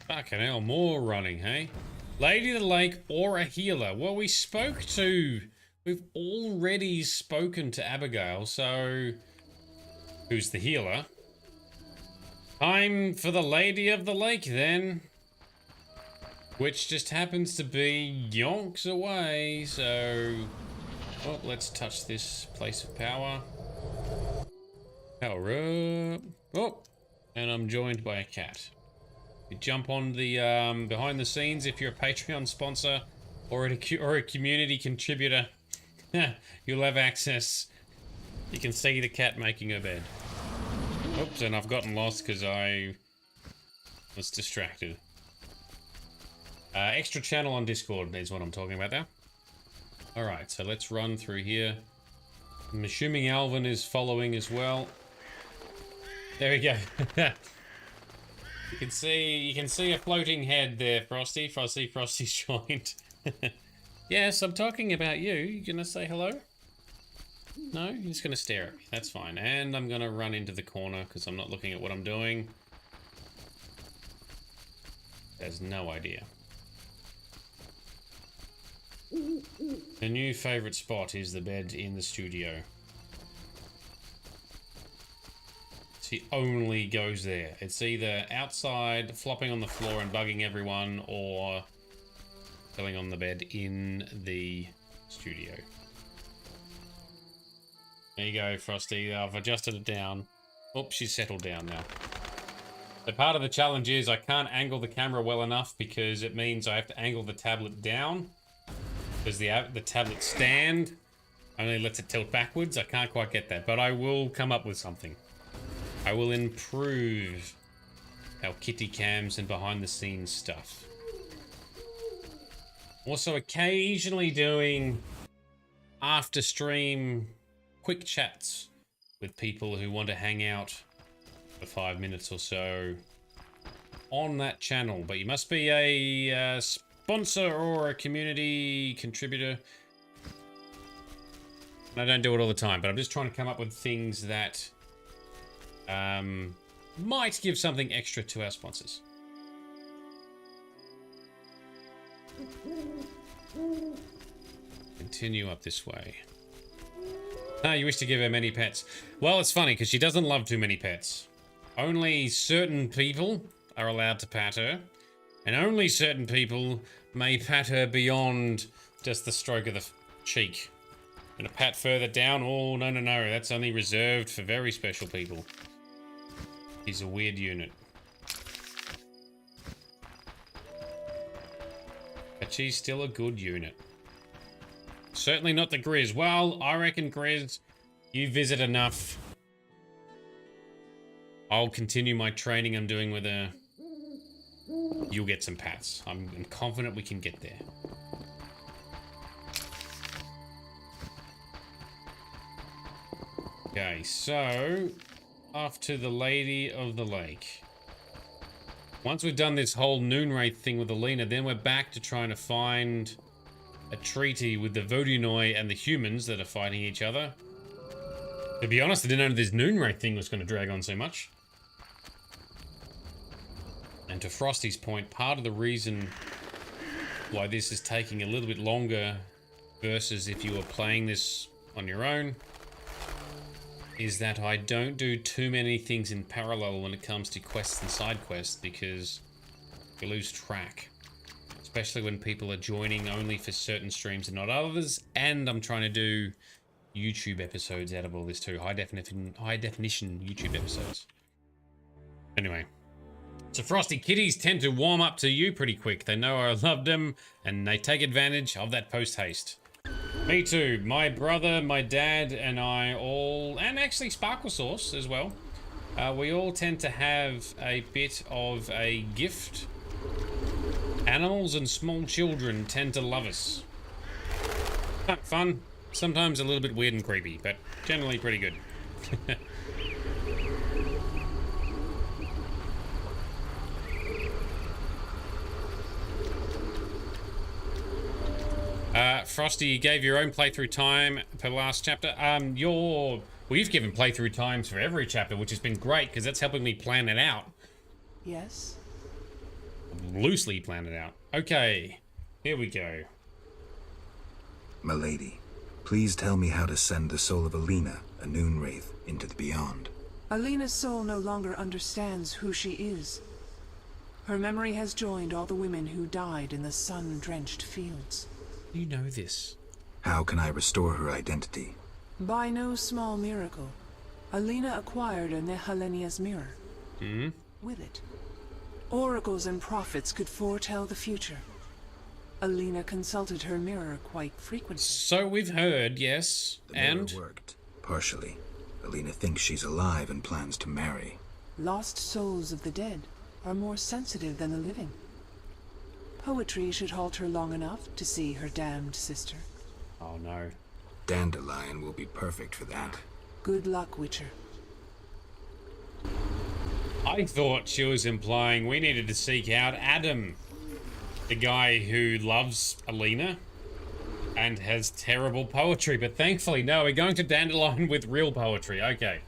Fucking hell, more running, hey? Lady of the Lake or a healer? Well, we've already spoken to Abigail, so... Who's the healer? Time for the Lady of the Lake, then. Which just happens to be yonks away, so... Oh, let's touch this place of power. Power up. Oh, and I'm joined by a cat. You jump on the behind the scenes if you're a Patreon sponsor or a community contributor. You'll have access. You can see the cat making her bed. Oops, and I've gotten lost because I was distracted. Extra channel on Discord is what I'm talking about now. Alright, so let's run through here. I'm assuming Alvin is following as well. There we go. You can see a floating head there, Frosty. Frosty's joined. Yes, I'm talking about you. You gonna say hello? No, you're just gonna stare at me. That's fine. And I'm gonna run into the corner because I'm not looking at what I'm doing. There's no idea. The new favorite spot is the bed in the studio. He only goes there. It's either outside, flopping on the floor and bugging everyone, or chilling on the bed in the studio. There you go, Frosty. I've adjusted it down. Oops, she's settled down now. So part of the challenge is I can't angle the camera well enough because it means I have to angle the tablet down. Because the tablet stand only lets it tilt backwards. I can't quite get that, but I will come up with something. I will improve our kitty cams and behind the scenes stuff. Also occasionally doing after stream quick chats with people who want to hang out for 5 minutes or so on that channel. But you must be a sponsor or a community contributor. And I don't do it all the time, but I'm just trying to come up with things that might give something extra to our sponsors. Continue up this way. Ah, you wish to give her many pets. Well, it's funny because she doesn't love too many pets. Only certain people are allowed to pat her, and only certain people may pat her beyond just the stroke of the cheek. And a pat further down, oh, no, that's only reserved for very special people. He's a weird unit. But she's still a good unit. Certainly not the Grizz. Well, I reckon, Grizz, you visit enough. I'll continue my training I'm doing with her. You'll get some pats. I'm confident we can get there. Okay, so off to the Lady of the Lake. Once we've done this whole noon wraith thing with Alina, then we're back to trying to find a treaty with the Vodunoi and the humans that are fighting each other. To be honest, I didn't know this noon wraith thing was going to drag on so much. And to Frosty's point, part of the reason why this is taking a little bit longer versus if you were playing this on your own is that I don't do too many things in parallel when it comes to quests and side quests because you lose track. Especially when people are joining only for certain streams and not others. And I'm trying to do YouTube episodes out of all this too. High definition YouTube episodes. Anyway, So frosty kitties tend to warm up to you pretty quick. They know I loved them, and they take advantage of that post-haste. Me too. My brother, my dad, and I all, and actually Sparkle Sauce as well, we all tend to have a bit of a gift. Animals and small children tend to love us. Fun. Sometimes a little bit weird and creepy, but generally pretty good. Frosty, you gave your own playthrough time per last chapter. We've given playthrough times for every chapter, which has been great because that's helping me plan it out. Yes. Loosely plan it out. Okay, here we go. Milady, please tell me how to send the soul of Alina, a Noon Wraith, into the beyond. Alina's soul no longer understands who she is. Her memory has joined all the women who died in the sun-drenched fields. You know this. How can I restore her identity? By no small miracle, Alina acquired a Nehelenia's mirror. With it, oracles and prophets could foretell the future. Alina consulted her mirror quite frequently. So we've heard, yes, and mirror worked. Partially. Alina thinks she's alive and plans to marry. Lost souls of the dead are more sensitive than the living. Poetry should halt her long enough to see her damned sister. Oh no. Dandelion will be perfect for that. Good luck, Witcher. I thought she was implying we needed to seek out Adam, the guy who loves Alina and has terrible poetry, but thankfully, no, we're going to Dandelion with real poetry. Okay.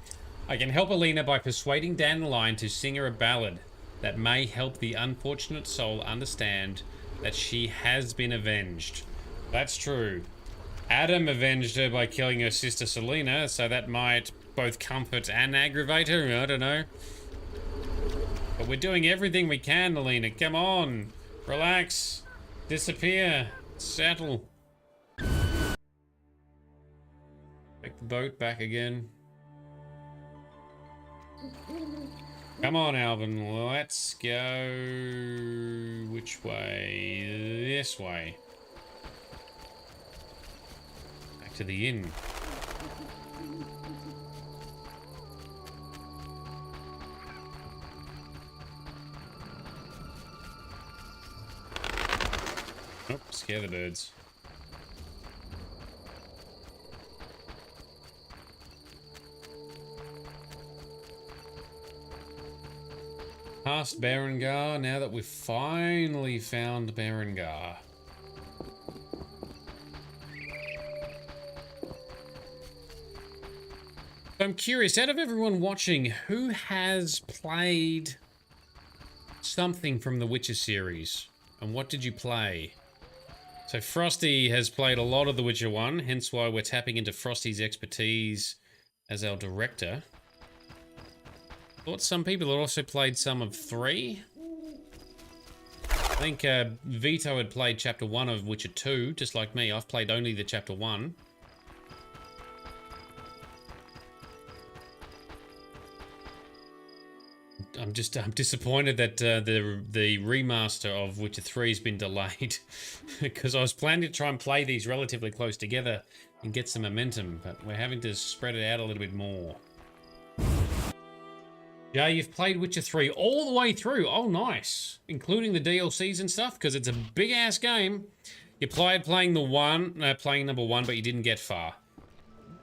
I can help Alina by persuading Dandelion to sing her a ballad that may help the unfortunate soul understand that she has been avenged. That's true. Adam avenged her by killing her sister Selena, so that might both comfort and aggravate her, I don't know. But we're doing everything we can, Alina. Come on. Relax. Disappear. Settle. Take the boat back again. Come on, Alvin. Let's go... Which way? This way. Back to the inn. Nope, scare the birds. Past Berengar, now that we've finally found Berengar. I'm curious, out of everyone watching, who has played something from the Witcher series? And what did you play? So Frosty has played a lot of The Witcher 1, hence why we're tapping into Frosty's expertise as our director. Thought some people had also played some of 3. I think Vito had played Chapter 1 of Witcher 2, just like me. I've played only the Chapter 1. I'm disappointed that the remaster of Witcher 3 has been delayed because I was planning to try and play these relatively close together and get some momentum, but we're having to spread it out a little bit more. Yeah, you've played Witcher 3 all the way through. Oh, nice. Including the DLCs and stuff, because it's a big-ass game. You playing number 1, but you didn't get far.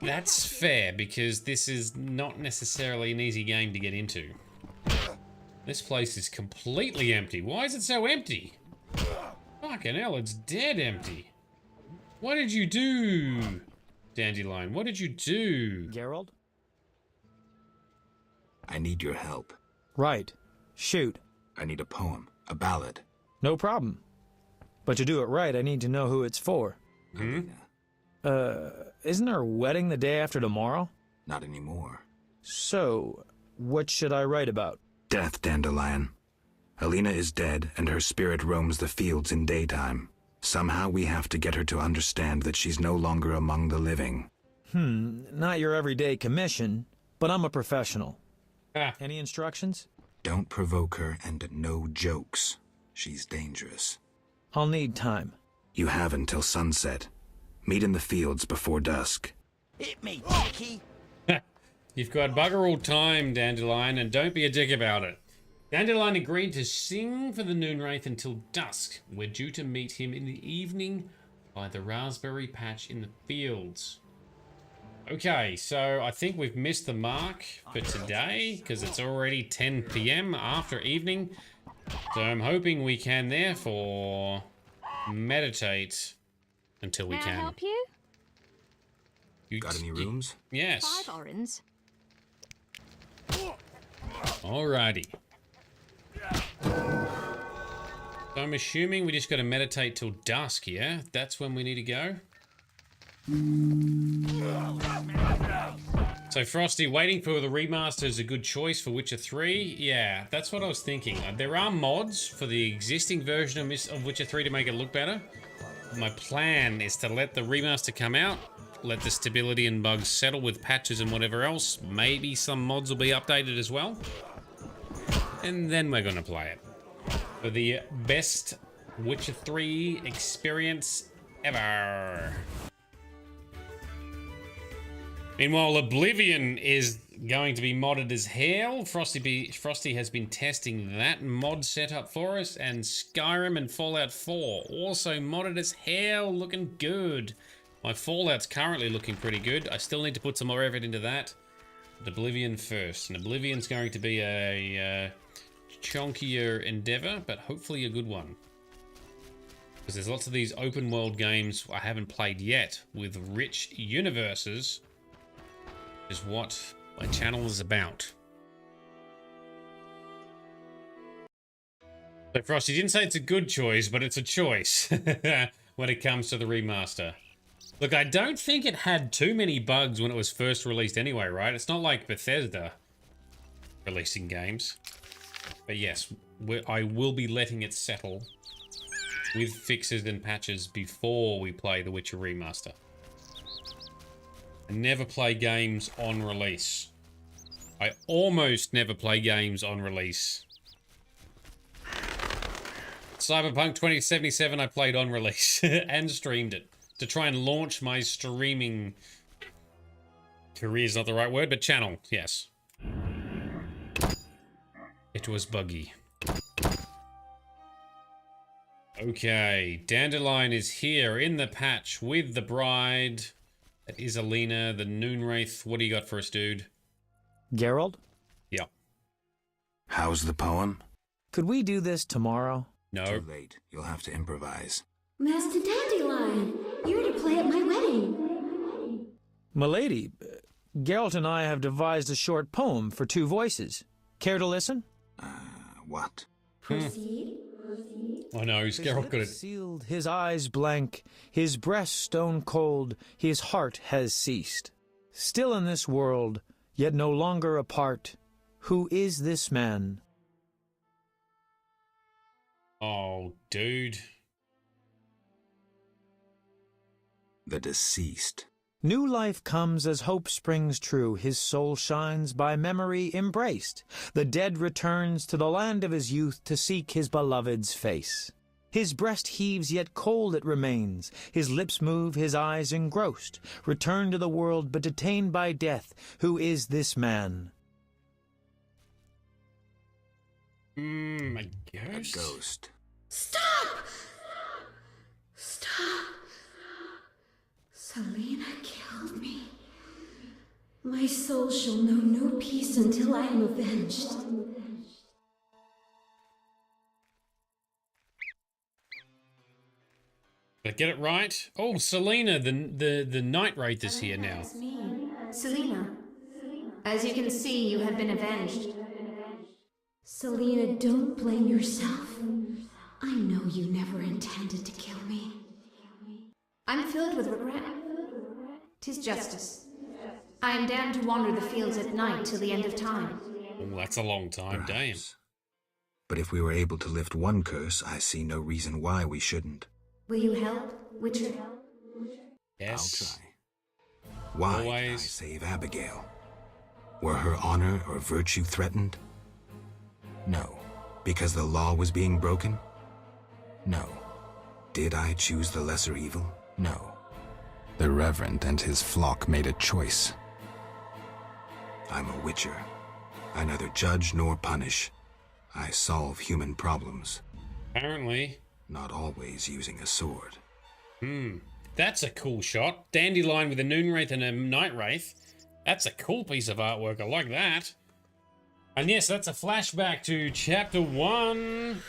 That's fair, because this is not necessarily an easy game to get into. This place is completely empty. Why is it so empty? Fucking hell, it's dead empty. What did you do, Dandelion? What did you do? Geralt? I need your help. Right. Shoot. I need a poem, a ballad. No problem. But to do it right, I need to know who it's for. Isn't our wedding the day after tomorrow? Not anymore. So, what should I write about? Death, Dandelion. Alina is dead, and her spirit roams the fields in daytime. Somehow we have to get her to understand that she's no longer among the living. Not your everyday commission, but I'm a professional. Any instructions? Don't provoke her, and no jokes. She's dangerous. I'll need time. You have until sunset. Meet in the fields before dusk. Hit me, Dickie! You've got bugger all time, Dandelion, and don't be a dick about it. Dandelion agreed to sing for the Noonwraith until dusk. We're due to meet him in the evening by the raspberry patch in the fields. Okay, so I think we've missed the mark for today because it's already 10 PM after evening. So I'm hoping we can therefore meditate until we May can. I help you? Got any rooms? Yes. 5 orens. Alrighty. So I'm assuming we just got to meditate till dusk, yeah? That's when we need to go? So Frosty, waiting for the remaster is a good choice for Witcher 3? Yeah, that's what I was thinking. There are mods for the existing version of Witcher 3 to make it look better. My plan is to let the remaster come out, let the stability and bugs settle with patches and whatever else. Maybe some mods will be updated as well. And then we're going to play it. For the best Witcher 3 experience ever. Meanwhile, Oblivion is going to be modded as hell. Frosty has been testing that mod setup for us, and Skyrim and Fallout 4 also modded as hell, looking good. My Fallout's currently looking pretty good. I still need to put some more effort into that. But Oblivion first, and Oblivion's going to be a chunkier endeavor, but hopefully a good one. Because there's lots of these open world games I haven't played yet with rich universes. Is what my channel is about. So Frosty didn't say it's a good choice, but it's a choice when it comes to the remaster. Look, I don't think it had too many bugs when it was first released anyway, right? It's not like Bethesda releasing games. But yes, I will be letting it settle with fixes and patches before we play the Witcher remaster. I never play games on release. I almost never play games on release. Cyberpunk 2077 I played on release and streamed it to try and launch my streaming career is not the right word, but channel, yes. It was buggy. Okay, Dandelion is here in the patch with the bride. That is Alina, the Noonwraith. What do you got for us, dude? Geralt? Yeah. How's the poem? Could we do this tomorrow? No. Too late. You'll have to improvise. Master Dandelion, you're to play at my wedding. Milady, Geralt and I have devised a short poem for 2 voices. Care to listen? What? Proceed. I know, Geralt got it. Sealed, his eyes blank, his breast stone cold, his heart has ceased. Still in this world, yet no longer apart. Who is this man? Oh, dude. The deceased. New life comes as hope springs true. His soul shines by memory embraced. The dead returns to the land of his youth to seek his beloved's face. His breast heaves, yet cold it remains. His lips move, his eyes engrossed. Returned to the world, but detained by death. Who is this man? A ghost? A ghost. Stop! Stop! Selena killed me. My soul shall know no peace until I am avenged. Did I get it right? Oh, Selena, the Night Wraith is here now. It's me, Selena. As you can see, you have been avenged. Selena, don't blame yourself. I know you never intended to kill me. I'm filled with regret. 'Tis justice. I am damned to wander the fields at night till the end of time. Oh, that's a long time, Perhaps. But if we were able to lift one curse, I see no reason why we shouldn't. Will you help, Witcher? Yes. I'll try. Why did I save Abigail? Were her honor or virtue threatened? No. Because the law was being broken? No. Did I choose the lesser evil? No. The Reverend and his flock made a choice. I'm a witcher. I neither judge nor punish. I solve human problems. Apparently. Not always using a sword. That's a cool shot. Dandelion with a Noon Wraith and a Night Wraith. That's a cool piece of artwork. I like that. And yes, that's a flashback to Chapter 1.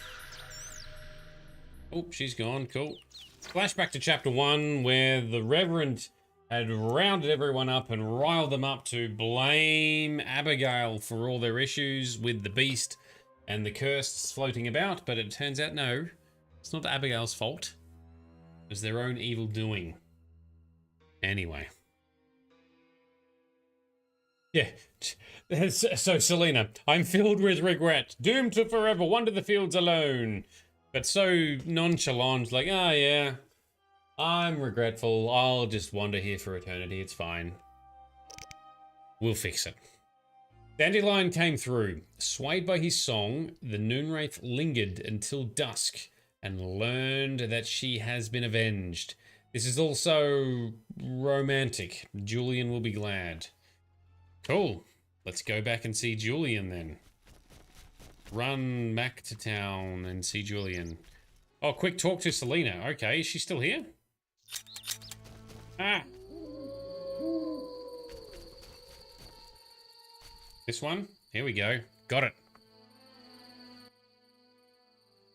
Oh, she's gone. Cool. Flashback to Chapter 1, where the Reverend had rounded everyone up and riled them up to blame Abigail for all their issues with the beast and the curse floating about. But it turns out, no, it's not Abigail's fault. It was their own evil doing. Anyway. Yeah. So, Selena, I'm filled with regret. Doomed to forever wander the fields alone. But so nonchalant, like, oh yeah, I'm regretful. I'll just wander here for eternity. It's fine. We'll fix it. Dandelion came through. Swayed by his song, the Noonwraith lingered until dusk and learned that she has been avenged. This is also romantic. Julian will be glad. Cool. Let's go back and see Julian then. Run back to town and see Julian. Oh, quick talk to Selena. Okay, is she still here? Ah. This one? Here we go. Got it.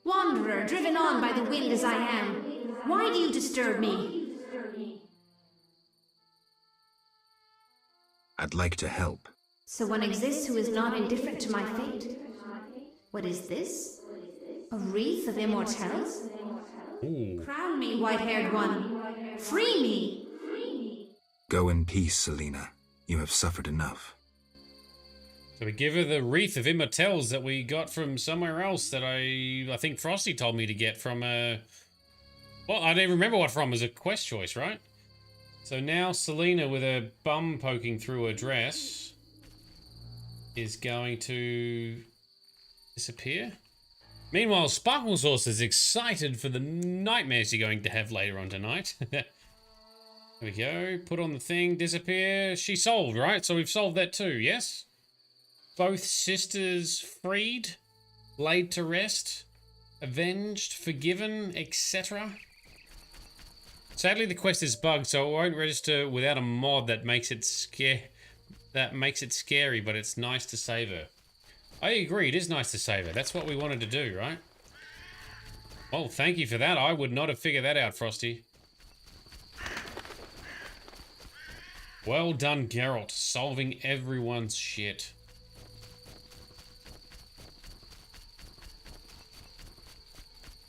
Wanderer, driven on by the wind as I am, why do you disturb me? I'd like to help. So one exists who is not indifferent to my fate. What is this? A wreath of immortelles? Ooh. Crown me, white-haired one. Free me! Go in peace, Selena. You have suffered enough. So we give her the wreath of immortelles that we got from somewhere else that I think Frosty told me to get from a... Well, I don't even remember what from. It was a quest choice, right? So now Selena, with her bum poking through her dress, is going to disappear. Meanwhile, Sparkle Sauce is excited for the nightmares you're going to have later on tonight. There we go. Put on the thing, disappear. She solved, right? So we've solved that too, yes? Both sisters freed, laid to rest, avenged, forgiven, etc. Sadly, the quest is bugged, so it won't register without a mod that makes it scary, but it's nice to save her. I agree, it is nice to save her. That's what we wanted to do, right? Well, thank you for that. I would not have figured that out, Frosty. Well done, Geralt, solving everyone's shit.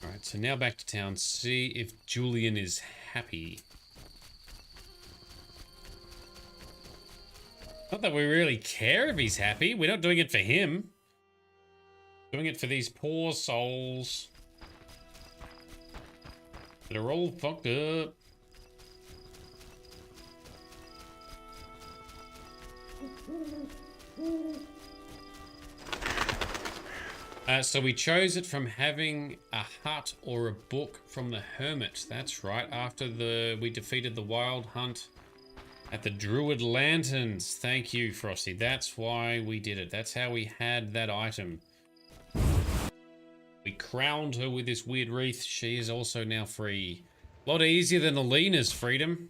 Alright, so now back to town. See if Julian is happy. Not that we really care if he's happy. We're not doing it for him. Doing it for these poor souls that are all fucked up. So we chose it from having a hut or a book from the hermit. That's right, after we defeated the wild hunt at the Druid Lanterns. Thank you, Frosty. That's why we did it. That's how we had that item. We crowned her with this weird wreath. She is also now free. A lot easier than Alina's freedom.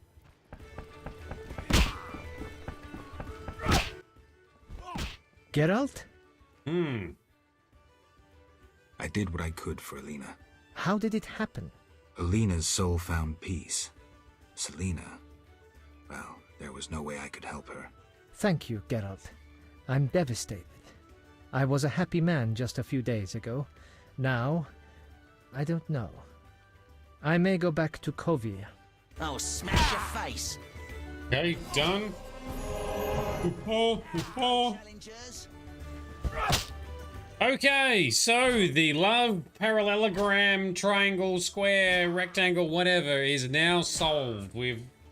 Geralt? I did what I could for Alina. How did it happen? Alina's soul found peace. Selena, well, there was no way I could help her. Thank you, Geralt. I'm devastated. I was a happy man just a few days ago. Now, I don't know. I may go back to Kovia. I'll smash your face. Okay, done. Okay, so the love parallelogram, triangle, square, rectangle, whatever is now solved.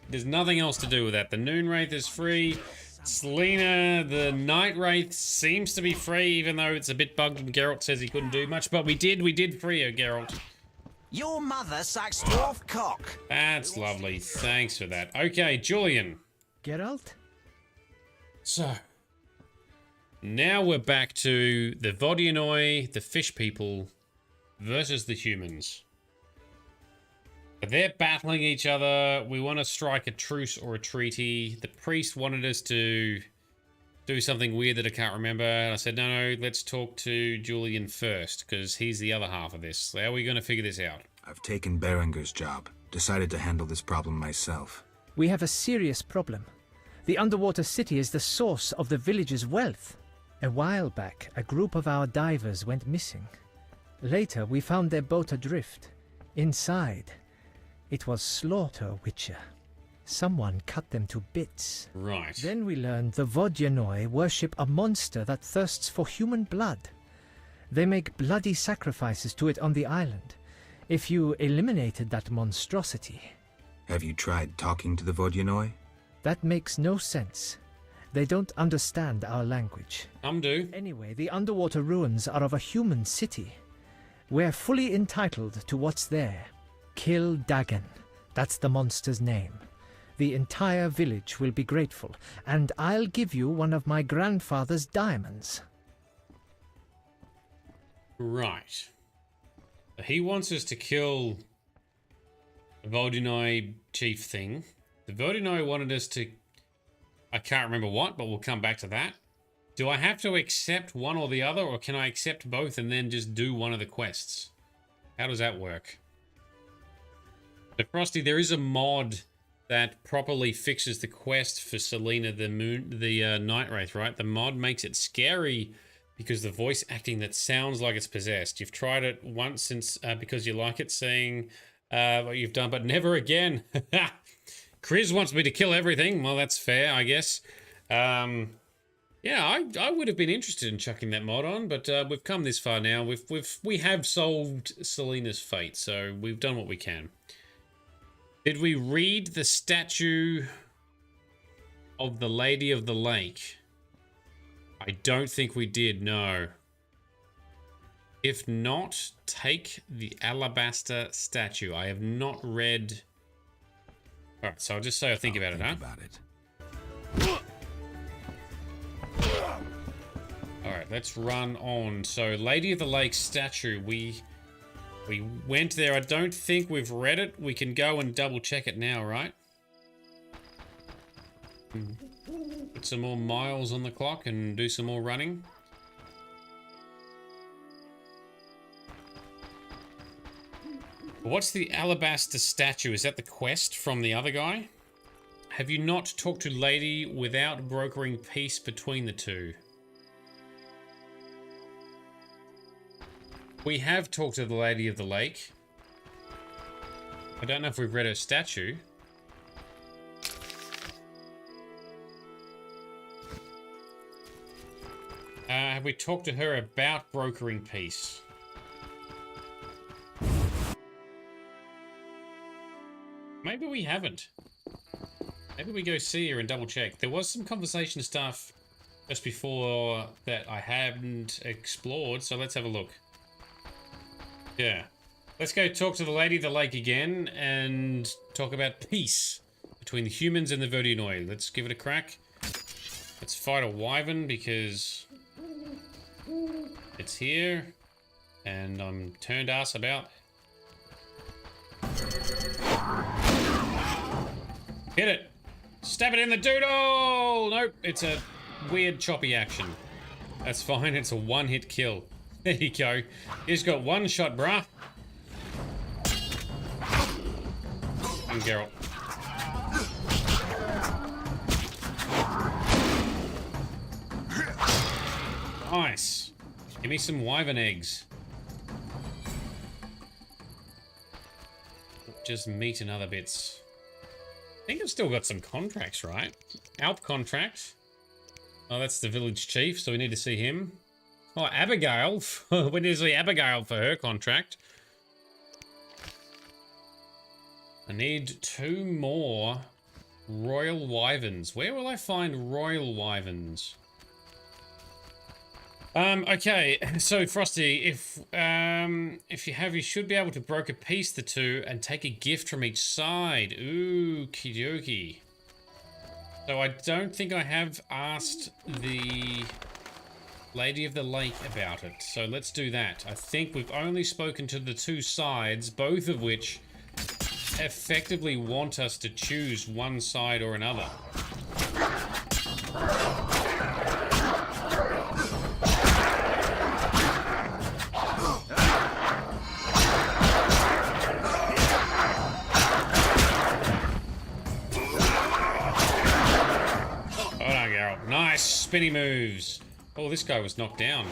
There's nothing else to do with that. The Noon Wraith is free. Selena, the Night Wraith, seems to be free, even though it's a bit bugged and Geralt says he couldn't do much. But we did free her, Geralt. Your mother sucks dwarf cock. That's lovely. Thanks for that. Okay, Julian. Geralt? So, now we're back to the Vodyanoi, the fish people, versus the humans. They're battling each other. We want to strike a truce or a treaty. The priest wanted us to do something weird that I can't remember. And I said, no, let's talk to Julian first, because he's the other half of this. How are we going to figure this out? I've taken Berenger's job. Decided to handle this problem myself. We have a serious problem. The underwater city is the source of the village's wealth. A while back, a group of our divers went missing. Later, we found their boat adrift. Inside, it was Slaughter Witcher. Someone cut them to bits. Right. Then we learned the Vodyanoi worship a monster that thirsts for human blood. They make bloody sacrifices to it on the island. If you eliminated that monstrosity... Have you tried talking to the Vodyanoi? That makes no sense. They don't understand our language. Do. Anyway, the underwater ruins are of a human city. We're fully entitled to what's there. Kill Dagon. That's the monster's name. The entire village will be grateful, and I'll give you one of my grandfather's diamonds. Right. He wants us to kill the Vodyanoi chief thing. The Vodyanoi wanted us to... I can't remember what, but we'll come back to that. Do I have to accept one or the other, or can I accept both and then just do one of the quests? How does that work? So, Frosty, there is a mod that properly fixes the quest for Selena the Night Wraith, right? The mod makes it scary because the voice acting that sounds like it's possessed. You've tried it once since because you like it, saying what you've done, but never again. Chris wants me to kill everything. Well, that's fair, I guess. Yeah, I would have been interested in chucking that mod on, but we've come this far now. We have solved Selena's fate, so we've done what we can. Did we read the statue of the Lady of the Lake? I don't think we did, no. If not, take the Alabaster Statue. I have not read... Alright, so I'll just say I'll think about it, huh? Alright, let's run on. So, Lady of the Lake statue. We went there. I don't think we've read it. We can go and double check it now, right? Put some more miles on the clock and do some more running. What's the Alabaster Statue? Is that the quest from the other guy? Have you not talked to Lady without brokering peace between the two? We have talked to the Lady of the Lake. I don't know if we've read her statue. Have we talked to her about brokering peace? Maybe we haven't. Maybe we go see her and double check. There was some conversation stuff just before that I hadn't explored, so let's have a look. Yeah. Let's go talk to the Lady of the Lake again and talk about peace between the humans and the Vodyanoi. Let's give it a crack. Let's fight a wyvern because it's here and I'm turned ass about. Hit it. Stab it in the doodle. Nope, it's a weird choppy action. That's fine, it's a one-hit kill. There you go. He's got one shot, bruh. And Geralt. Nice. Give me some wyvern eggs. Just meat and other bits. I think I've still got some contracts, right? Alp contract. Oh, that's the village chief, so we need to see him. Oh, Abigail. We need to see Abigail for her contract. I need 2 more Royal wyverns. Where will I find royal wyverns? Okay, so Frosty, if you should be able to broker piece the two and take a gift from each side. Ooh, kidoki. So I don't think I have asked the Lady of the Lake about it. So let's do that. I think we've only spoken to the two sides, both of which effectively want us to choose one side or another. Nice spinny moves. Oh, this guy was knocked down.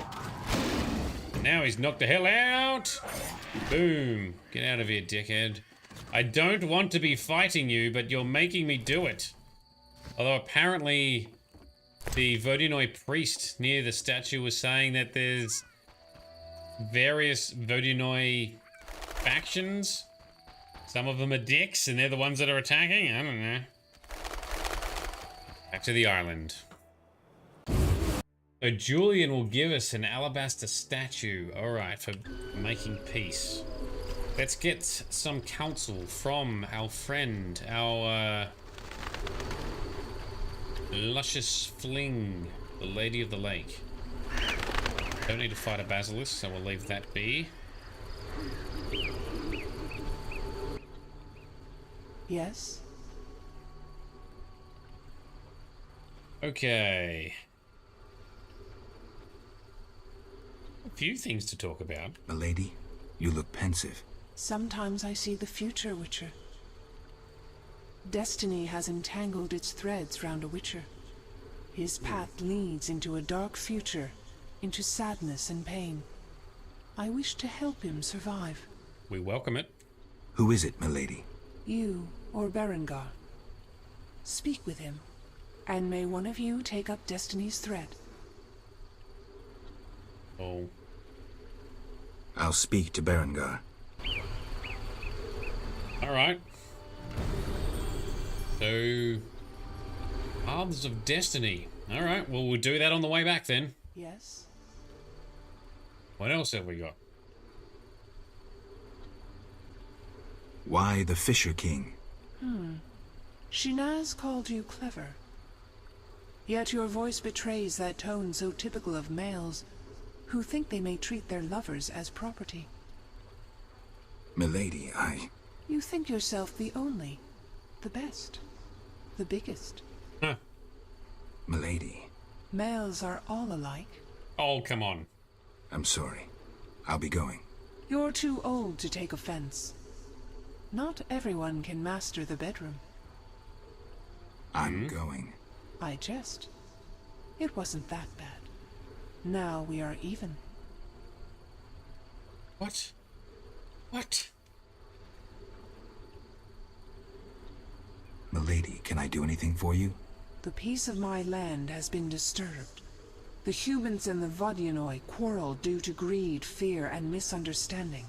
Now he's knocked the hell out. Boom. Get out of here, dickhead. I don't want to be fighting you, but you're making me do it. Although apparently the Vodunoi priest near the statue was saying that there's various Vodunoi factions. Some of them are dicks and they're the ones that are attacking. I don't know. Back to the island. So Julian will give us an alabaster statue. Alright, for making peace. Let's get some counsel from our friend, our luscious fling, the Lady of the Lake. Don't need to fight a basilisk, so we'll leave that be. Yes? Okay. A few things to talk about. Milady, you look pensive. Sometimes I see the future, Witcher. Destiny has entangled its threads round a Witcher. His path leads into a dark future, into sadness and pain. I wish to help him survive. We welcome it. Who is it, milady? You or Berengar. Speak with him, and may one of you take up Destiny's thread. Oh. I'll speak to Berengar. Alright. So... Paths of Destiny. Alright, well we'll do that on the way back then. Yes? What else have we got? Why the Fisher King? Shinaz called you clever. Yet your voice betrays that tone so typical of males who think they may treat their lovers as property. Milady, You think yourself the only, the best, the biggest. Huh. Milady. Males are all alike. Oh, come on. I'm sorry. I'll be going. You're too old to take offense. Not everyone can master the bedroom. I'm going. I jest. It wasn't that bad. Now we are even. What? What? Milady, can I do anything for you? The peace of my land has been disturbed. The humans and the Vodunoi quarrel due to greed, fear, and misunderstanding.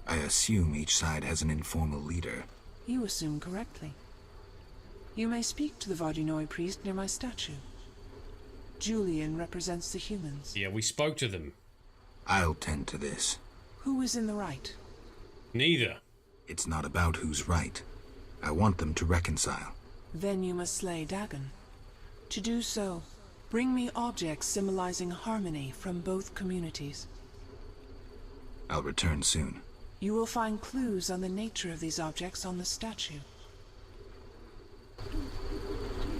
I assume each side has an informal leader. You assume correctly. You may speak to the Vodunoi priest near my statue. Julian represents the humans. Yeah, we spoke to them. I'll tend to this. Who is in the right? Neither. It's not about who's right. I want them to reconcile. Then you must slay Dagon. To do so, bring me objects symbolizing harmony from both communities. I'll return soon. You will find clues on the nature of these objects on the statue.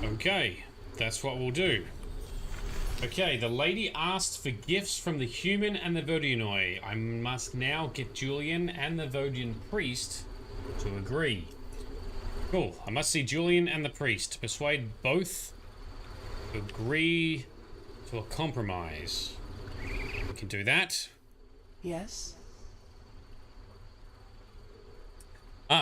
Okay, that's what we'll do. Okay, the lady asked for gifts from the human and the Vodunoi. I must now get Julian and the Vodian priest to agree. Cool, I must see Julian and the priest. Persuade both to agree to a compromise. We can do that. Yes?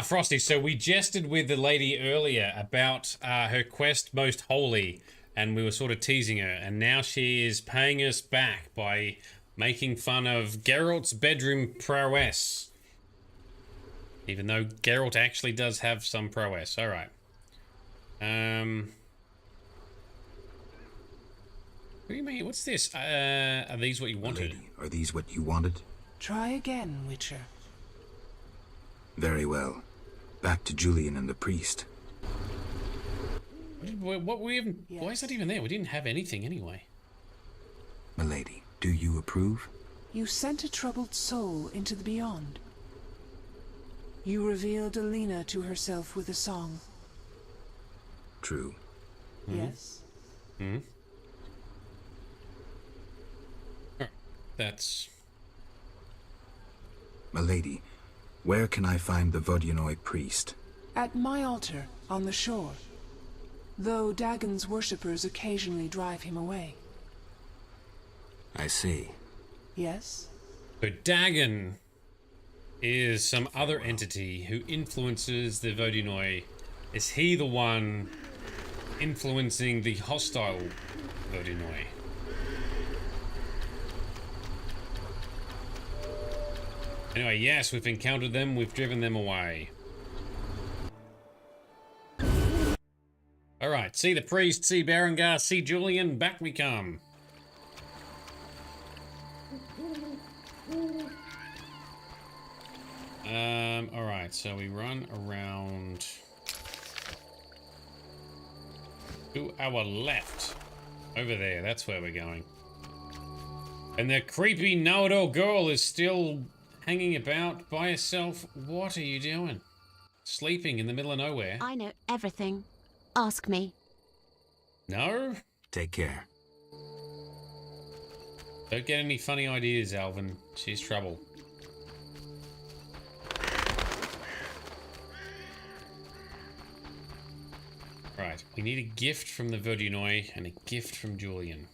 Frosty, so we jested with the lady earlier about her quest most holy, and we were sort of teasing her, and now she is paying us back by making fun of Geralt's bedroom prowess. Even though Geralt actually does have some prowess. Alright. What do you mean? What's this? Are these what you wanted? Lady, are these what you wanted? Try again, Witcher. Very well. Back to Julian and the priest. What we even? Yes. Why is that even there? We didn't have anything anyway. Milady, do you approve? You sent a troubled soul into the beyond. You revealed Alina to herself with a song. True. Yes. Hmm. That's... Milady, where can I find the Vodyanoi priest? At my altar, on the shore. Though Dagon's worshippers occasionally drive him away. I see. Yes? So Dagon is some other entity who influences the Vodyanoi. Is he the one influencing the hostile Vodyanoi? Anyway, yes, we've encountered them, we've driven them away. Alright, see the priest, see Berengar, see Julian, back we come. Alright, so we run around to our left. Over there, that's where we're going. And the creepy know-it-all girl is still hanging about by herself. What are you doing? Sleeping in the middle of nowhere. I know everything. Ask me. No? Take care. Don't get any funny ideas, Alvin. She's trouble. Right, we need a gift from the Vodyanoi and a gift from Julian.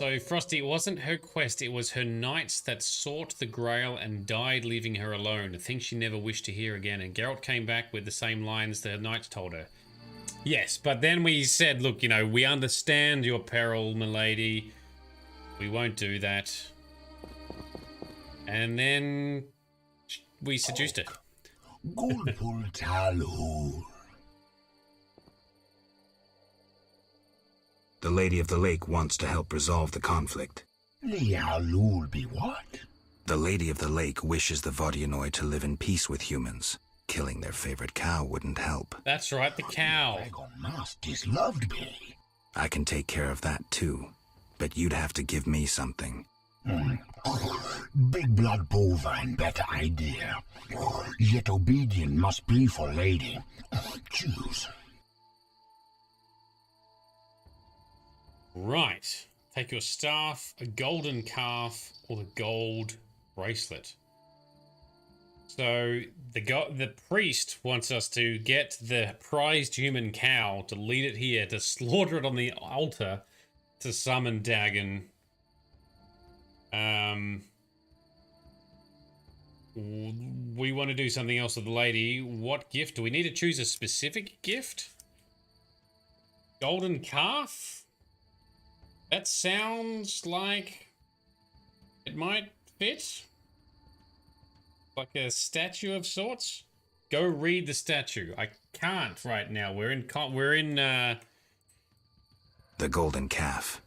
So, Frosty, it wasn't her quest, it was her knights that sought the Grail and died leaving her alone, a thing she never wished to hear again, and Geralt came back with the same lines the knights told her. Yes, but then we said, look, you know, we understand your peril, milady. We won't do that. And then we seduced her. The Lady of the Lake wants to help resolve the conflict. Be what? The Lady of the Lake wishes the Vodyanoi to live in peace with humans. Killing their favorite cow wouldn't help. That's right, the cow. Loved me. I can take care of that too, but you'd have to give me something. Big blood bovine, better idea. Yet obedient must be for lady. Choose. Right. Take your staff, a golden calf, or the gold bracelet. So the priest wants us to get the prized human cow, to lead it here, to slaughter it on the altar, to summon Dagon. We want to do something else with the lady. What gift? Do we need to choose a specific gift? Golden calf? That sounds like it might fit. Like a statue of sorts. Go read the statue. I can't right now. We're in The golden calf.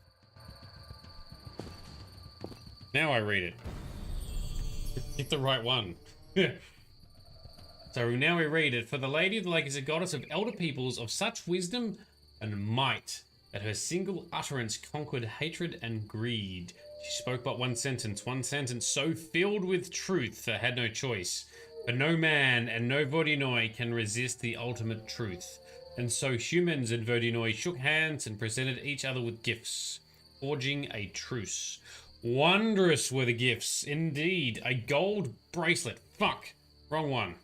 Now I read it. Get the right one. So now we read it. For the Lady of the Lake is a goddess of elder peoples of such wisdom and might that her single utterance conquered hatred and greed. She spoke but one sentence so filled with truth that had no choice. But no man and no Vodyanoi can resist the ultimate truth. And so humans and Vodyanoi shook hands and presented each other with gifts, forging a truce. Wondrous were the gifts, indeed. A gold bracelet. Fuck. Wrong one.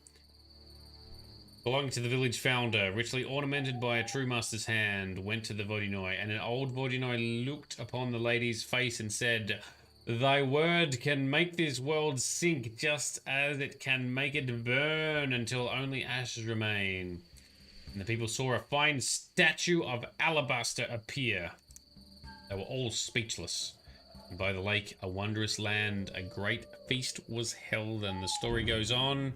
Belonging to the village founder, richly ornamented by a true master's hand, went to the Vodyanoi, and an old Vodyanoi looked upon the lady's face and said, "Thy word can make this world sink just as it can make it burn until only ashes remain." And the people saw a fine statue of alabaster appear. They were all speechless. And by the lake, a wondrous land, a great feast was held, and the story goes on.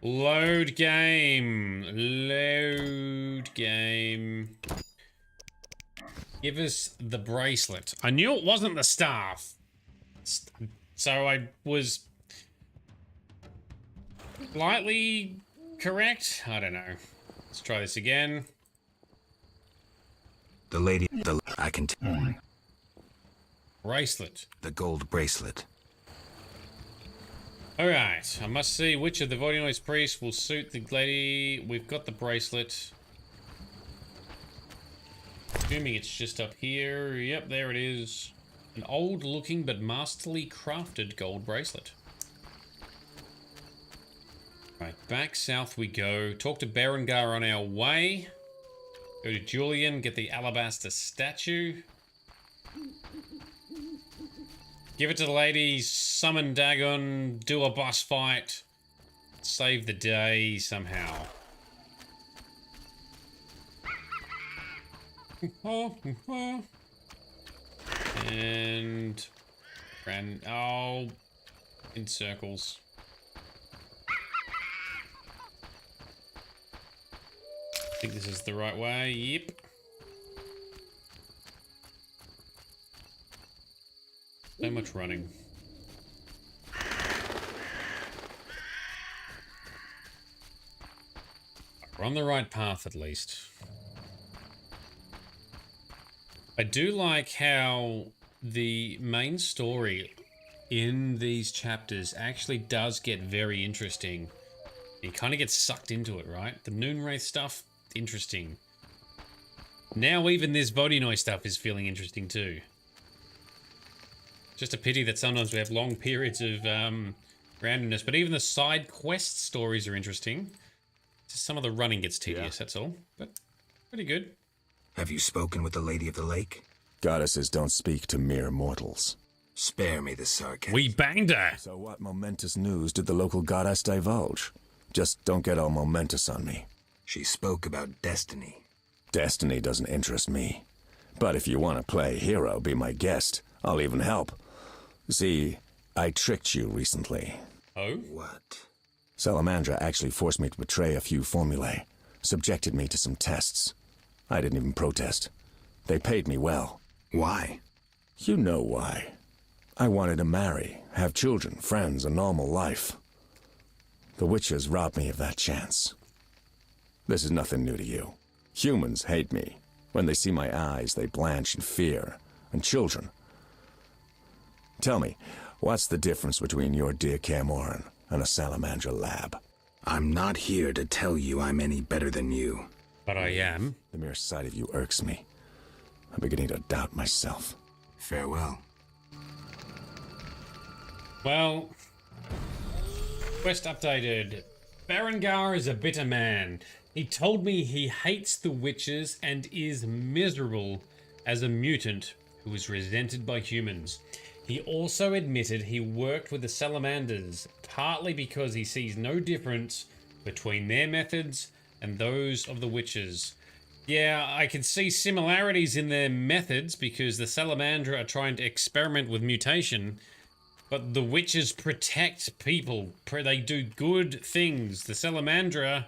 Load game. Load game. Give us the bracelet. I knew it wasn't the staff. So I was slightly correct? I don't know. Let's try this again. The lady, I can bracelet. The gold bracelet. Alright, I must see which of the Voidnoise priests will suit the lady. We've got the bracelet. Assuming it's just up here. Yep, there it is. An old looking but masterly crafted gold bracelet. Right, back south we go. Talk to Berengar on our way. Go to Julian, get the Alabaster Statue. Give it to the lady, summon Dagon, do a boss fight. Save the day somehow. And ran in circles. I think this is the right way. Yep. So much running. We're on the right path at least. I do like how the main story in these chapters actually does get very interesting. You kind of get sucked into it, right? The Noonwraith stuff, interesting. Now even this Voidnoise stuff is feeling interesting too. Just a pity that sometimes we have long periods of randomness, but even the side quest stories are interesting. Just some of the running gets tedious, that's all. But pretty good. Have you spoken with the Lady of the Lake? Goddesses don't speak to mere mortals. Spare me the sarcasm. We banged her! So what momentous news did the local goddess divulge? Just don't get all momentous on me. She spoke about destiny. Destiny doesn't interest me. But if you want to play hero, be my guest. I'll even help. See, I tricked you recently. Oh? What? Salamandra actually forced me to betray a few formulae. Subjected me to some tests. I didn't even protest. They paid me well. Why? You know why. I wanted to marry, have children, friends, a normal life. The witches robbed me of that chance. This is nothing new to you. Humans hate me. When they see my eyes, they blanch in fear. And children. Tell me, what's the difference between your dear Camoran and a Salamandra lab? I'm not here to tell you I'm any better than you. But I am. The mere sight of you irks me. I'm beginning to doubt myself. Farewell. Well, quest updated. Berengar is a bitter man. He told me he hates the witches and is miserable as a mutant who is resented by humans. He also admitted he worked with the salamanders, partly because he sees no difference between their methods and those of the witches. Yeah, I can see similarities in their methods because the Salamandra are trying to experiment with mutation, but the witches protect people. They do good things. The Salamandra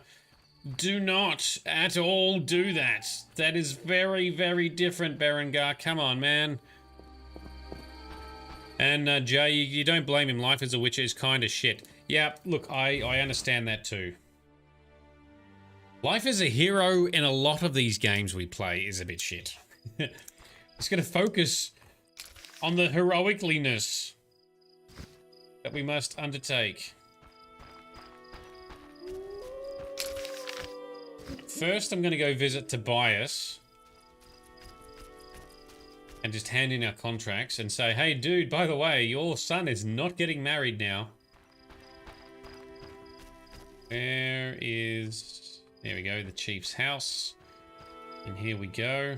do not at all do that. That is very, very different, Berengar. Come on, man. And Jay, you don't blame him. Life as a witch is kind of shit. Yeah, look, I understand that too. Life as a hero in a lot of these games we play is a bit shit. It's going to focus on the heroicliness that we must undertake. First, I'm going to go visit Tobias and just hand in our contracts and say, hey, dude, by the way, your son is not getting married now. There we go, the chief's house. And here we go.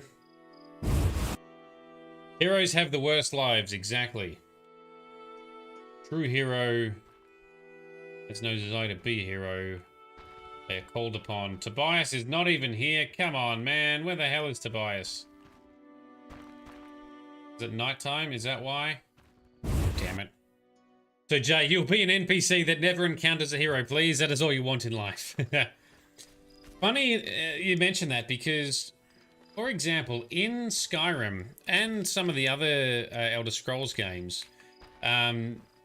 Heroes have the worst lives, exactly. True hero has no desire to be a hero. They are called upon. Tobias is not even here. Come on, man. Where the hell is Tobias? Is it nighttime? Is that why? Damn it. So, Jay, you'll be an NPC that never encounters a hero, please. That is all you want in life. Funny you mention that because, for example, in Skyrim and some of the other Elder Scrolls games,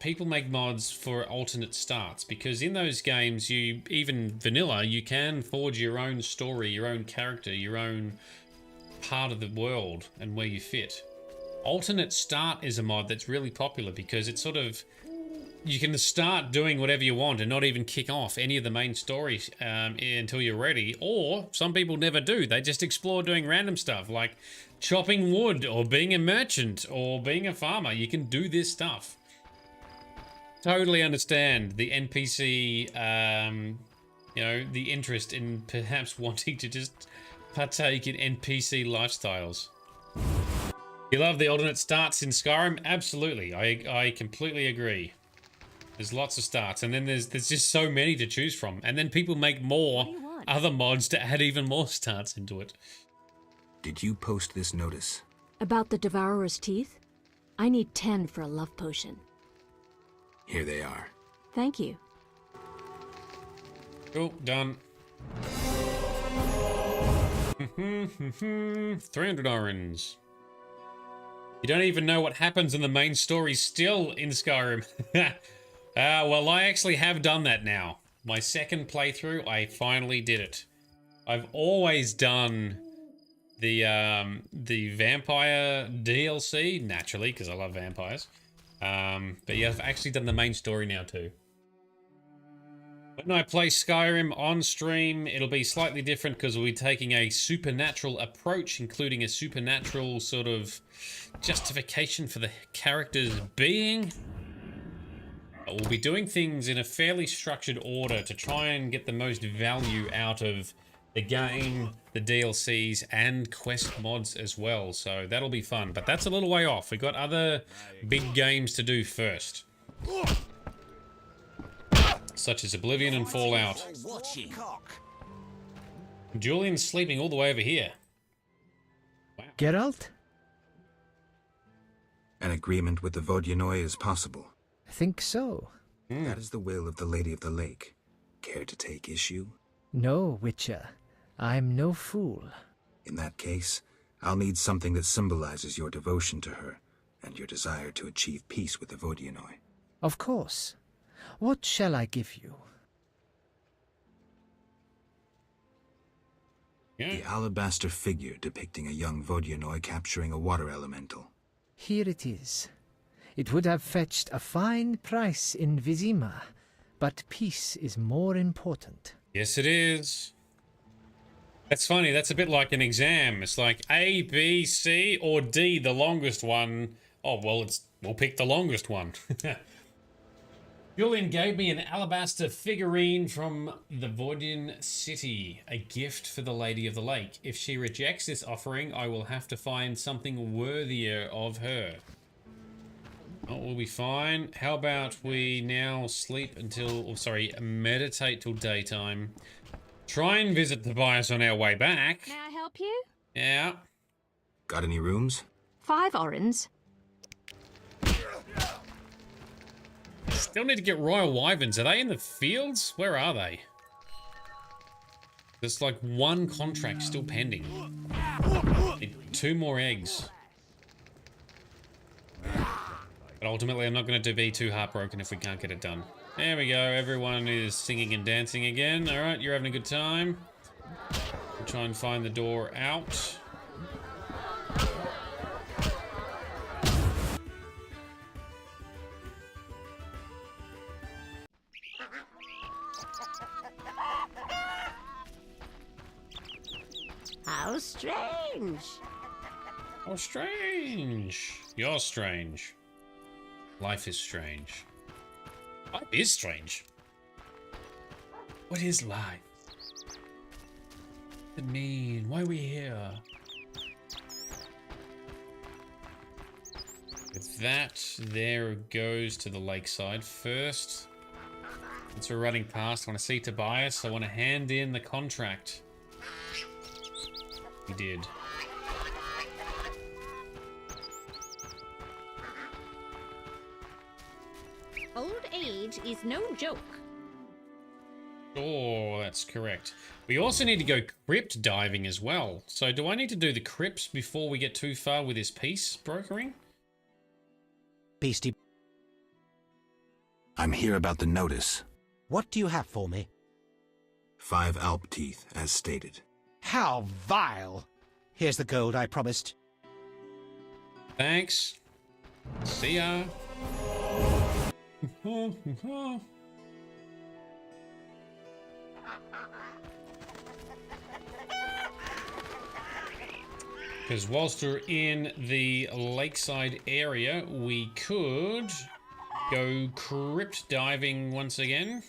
people make mods for alternate starts because in those games, even vanilla, you can forge your own story, your own character, your own part of the world and where you fit. Alternate start is a mod that's really popular because it's sort of, you can start doing whatever you want and not even kick off any of the main stories until you're ready. Or some people never do. They just explore doing random stuff like chopping wood or being a merchant or being a farmer. You can do this stuff. Totally understand the NPC, you know, the interest in perhaps wanting to just partake in NPC lifestyles. You love the alternate starts in Skyrim? Absolutely. I completely agree. There's lots of starts, and then there's just so many to choose from. And then people make more other mods to add even more starts into it. Did you post this notice? About the Devourer's Teeth? I need 10 for a love potion. Here they are. Thank you. Cool, done. 300 orange. You don't even know what happens in the main story still in Skyrim. Well, I actually have done that now. My second playthrough, I finally did it. I've always done the vampire DLC, naturally, because I love vampires. But yeah, I've actually done the main story now too. When I play Skyrim on stream, it'll be slightly different because we'll be taking a supernatural approach, including a supernatural sort of justification for the character's being. But we'll be doing things in a fairly structured order to try and get the most value out of the game, the DLCs, and quest mods as well. So that'll be fun, but that's a little way off. We've got other big games to do first, such as Oblivion and Fallout. Julian's sleeping all the way over here. Wow. Geralt? An agreement with the Vodyanoi is possible. I think so. That is the will of the Lady of the Lake. Care to take issue? No, Witcher. I'm no fool. In that case, I'll need something that symbolizes your devotion to her and your desire to achieve peace with the Vodyanoi. Of course. What shall I give you? The alabaster figure depicting a young Vodyanoi capturing a water elemental. Here it is. It would have fetched a fine price in Vesemir, but peace is more important. Yes, it is. That's funny. That's a bit like an exam. It's like A, B, C, or D, the longest one. Oh, well, we'll pick the longest one. Julian gave me an alabaster figurine from the Vodian city, a gift for the Lady of the Lake. If she rejects this offering, I will have to find something worthier of her. Oh, we'll be fine. How about we now sleep until, or sorry, meditate till daytime. Try and visit Tobias on our way back. May I help you? Yeah. Got any rooms? 5 orens. Still need to get royal wyverns. Are they in the fields? Where are they? There's like one contract still pending. Need 2 more eggs. But ultimately, I'm not going to be too heartbroken if we can't get it done. There we go. Everyone is singing and dancing again. All right, you're having a good time. We'll try and find the door out. How strange. How strange. You're strange. Life is strange. Life is strange. What is life? What does it mean? Why are we here? With that, there goes to the lakeside first. Since we're running past, I want to see Tobias. I want to hand in the contract. We did. Old age is no joke. Oh, that's correct. We also need to go crypt diving as well. So do I need to do the crypts before we get too far with this peace brokering? Beastie. I'm here about the notice. What do you have for me? 5 Alp teeth, as stated. How vile! Here's the gold I promised. Thanks. See ya. Because whilst we're in the lakeside area, we could go crypt diving once again.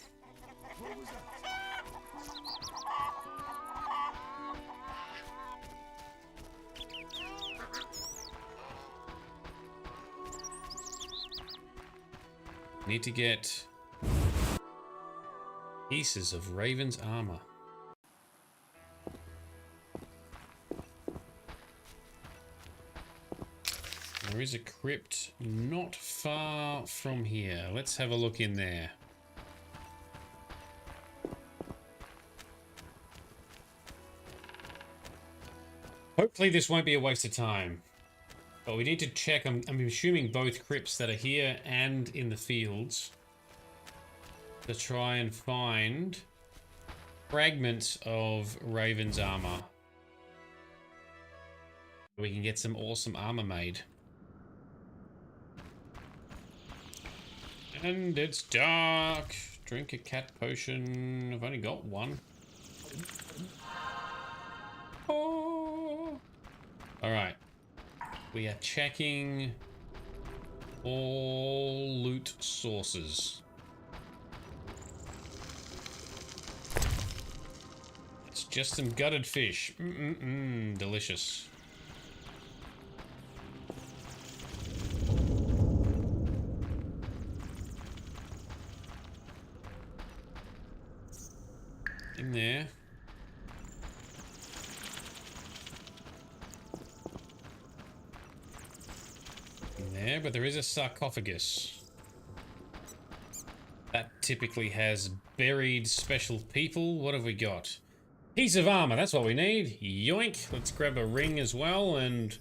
Need to get pieces of Raven's armor. There is a crypt not far from here. Let's have a look in there. Hopefully this won't be a waste of time. But we need to check, I'm assuming both crypts that are here and in the fields, to try and find fragments of Raven's armor. We can get some awesome armor made. And it's dark. Drink a cat potion. I've only got one. Oh. Alright. We are checking all loot sources. It's just some gutted fish. Delicious. In there. There, but there is a sarcophagus. That typically has buried special people. What have we got? Piece of armor, that's what we need. Yoink. Let's grab a ring as well and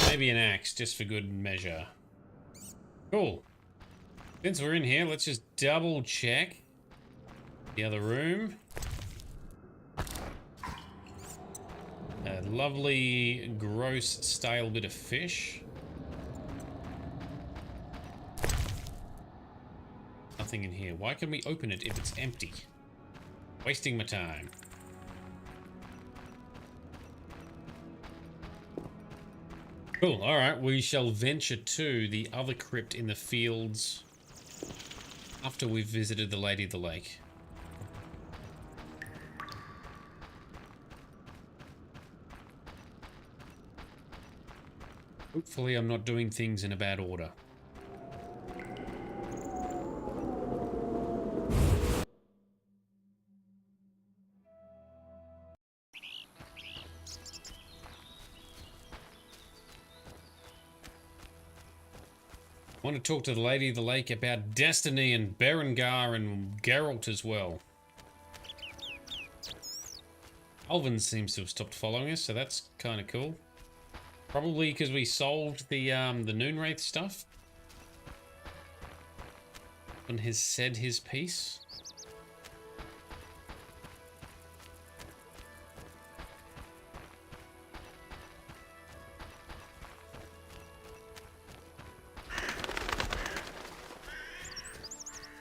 maybe an axe just for good measure. Cool. Since we're in here, let's just double check the other room. A lovely, gross, stale bit of fish. Nothing in here. Why can we open it if it's empty? Wasting my time. Cool. Alright, we shall venture to the other crypt in the fields after we've visited the Lady of the Lake. Hopefully I'm not doing things in a bad order. I want to talk to the Lady of the Lake about Destiny and Berengar and Geralt as well. Alvin seems to have stopped following us, so that's kind of cool. Probably because we solved the Noonwraith stuff. And has said his piece.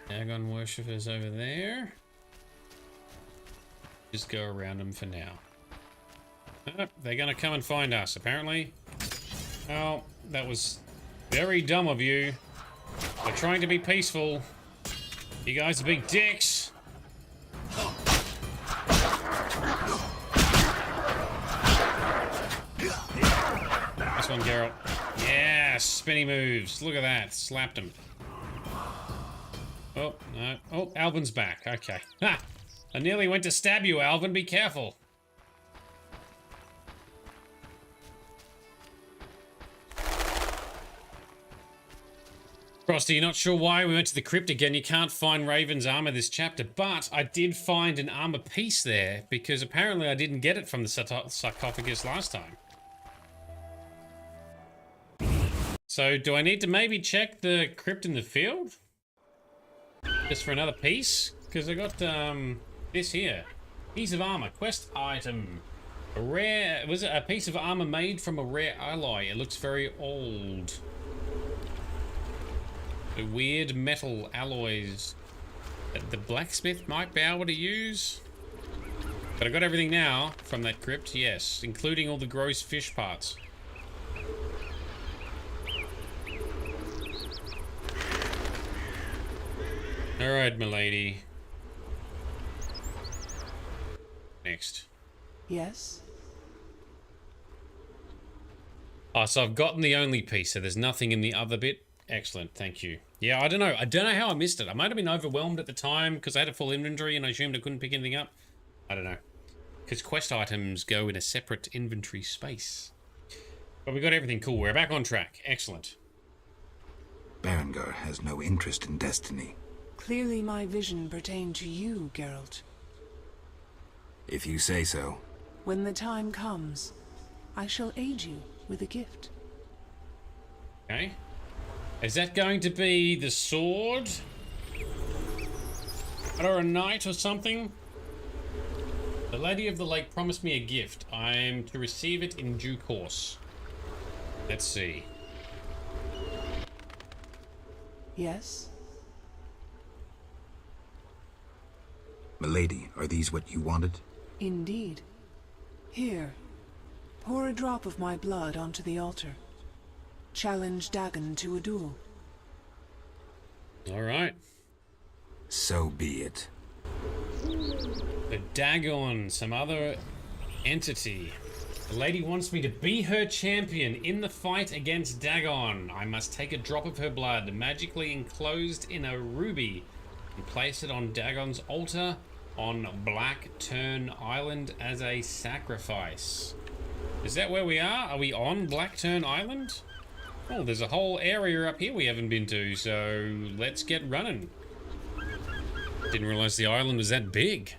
Dagon worshippers over there. Just go around them for now. Oh, they're gonna come and find us, apparently. Oh, that was very dumb of you. We're trying to be peaceful. You guys are big dicks. Nice one, Geralt. Yeah, spinny moves. Look at that. Slapped him. Oh, no. Oh, Alvin's back. Okay. Ha! I nearly went to stab you, Alvin. Be careful. Frosty, not sure why we went to the crypt again. You can't find Raven's armor this chapter, but I did find an armor piece there because apparently I didn't get it from the sarcophagus last time. So do I need to maybe check the crypt in the field? Just for another piece? Because I got this here. Piece of armor, quest item. A rare, was it a piece of armor made from a rare alloy? It looks very old. The weird metal alloys that the blacksmith might be able to use. But I got everything now from that crypt, yes, including all the gross fish parts. Alright, milady. Next. Yes? Oh, so I've gotten the only piece, so there's nothing in the other bit. Excellent, thank you. Yeah, I don't know. I don't know how I missed it. I might have been overwhelmed at the time because I had a full inventory and I assumed I couldn't pick anything up. I don't know. Because quest items go in a separate inventory space. But we got everything cool. We're back on track. Excellent. Berengar has no interest in destiny. Clearly my vision pertained to you, Geralt. If you say so. When the time comes, I shall aid you with a gift. Okay. Is that going to be the sword? Or a knight or something? The Lady of the Lake promised me a gift. I'm to receive it in due course. Let's see. Yes? Milady, are these what you wanted? Indeed. Here, pour a drop of my blood onto the altar. Challenge Dagon to a duel. All right. So be it. The Dagon, some other entity. The lady wants me to be her champion in the fight against Dagon. I must take a drop of her blood, magically enclosed in a ruby, and place it on Dagon's altar on Blackturn Island as a sacrifice. Is that where we are? Are we on Blackturn Island? Oh, there's a whole area up here we haven't been to, so let's get running. Didn't realize the island was that big.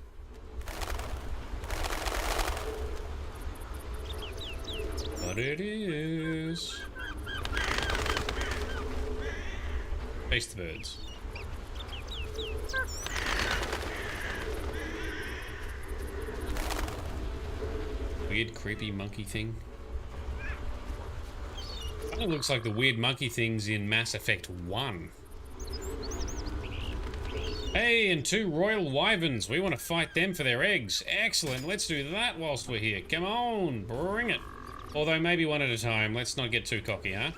But it is. Face the birds. Weird, creepy monkey thing. Kind of looks like the weird monkey things in Mass Effect 1. Hey, and 2 royal wyverns. We want to fight them for their eggs. Excellent. Let's do that whilst we're here. Come on, bring it. Although maybe one at a time. Let's not get too cocky, huh?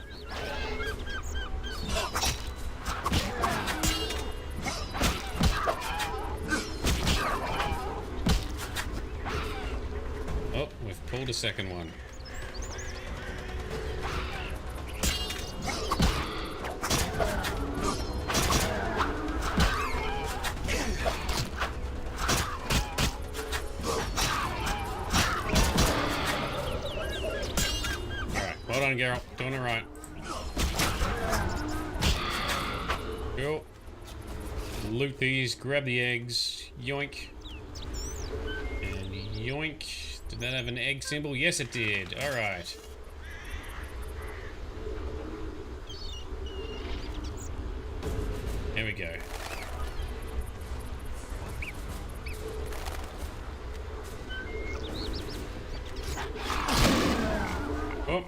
Oh, we've pulled a second one. Well done, Geralt. Doing it right. Cool. Loot these. Grab the eggs. Yoink. And yoink. Did that have an egg symbol? Yes, it did. Alright. There we go. Oh.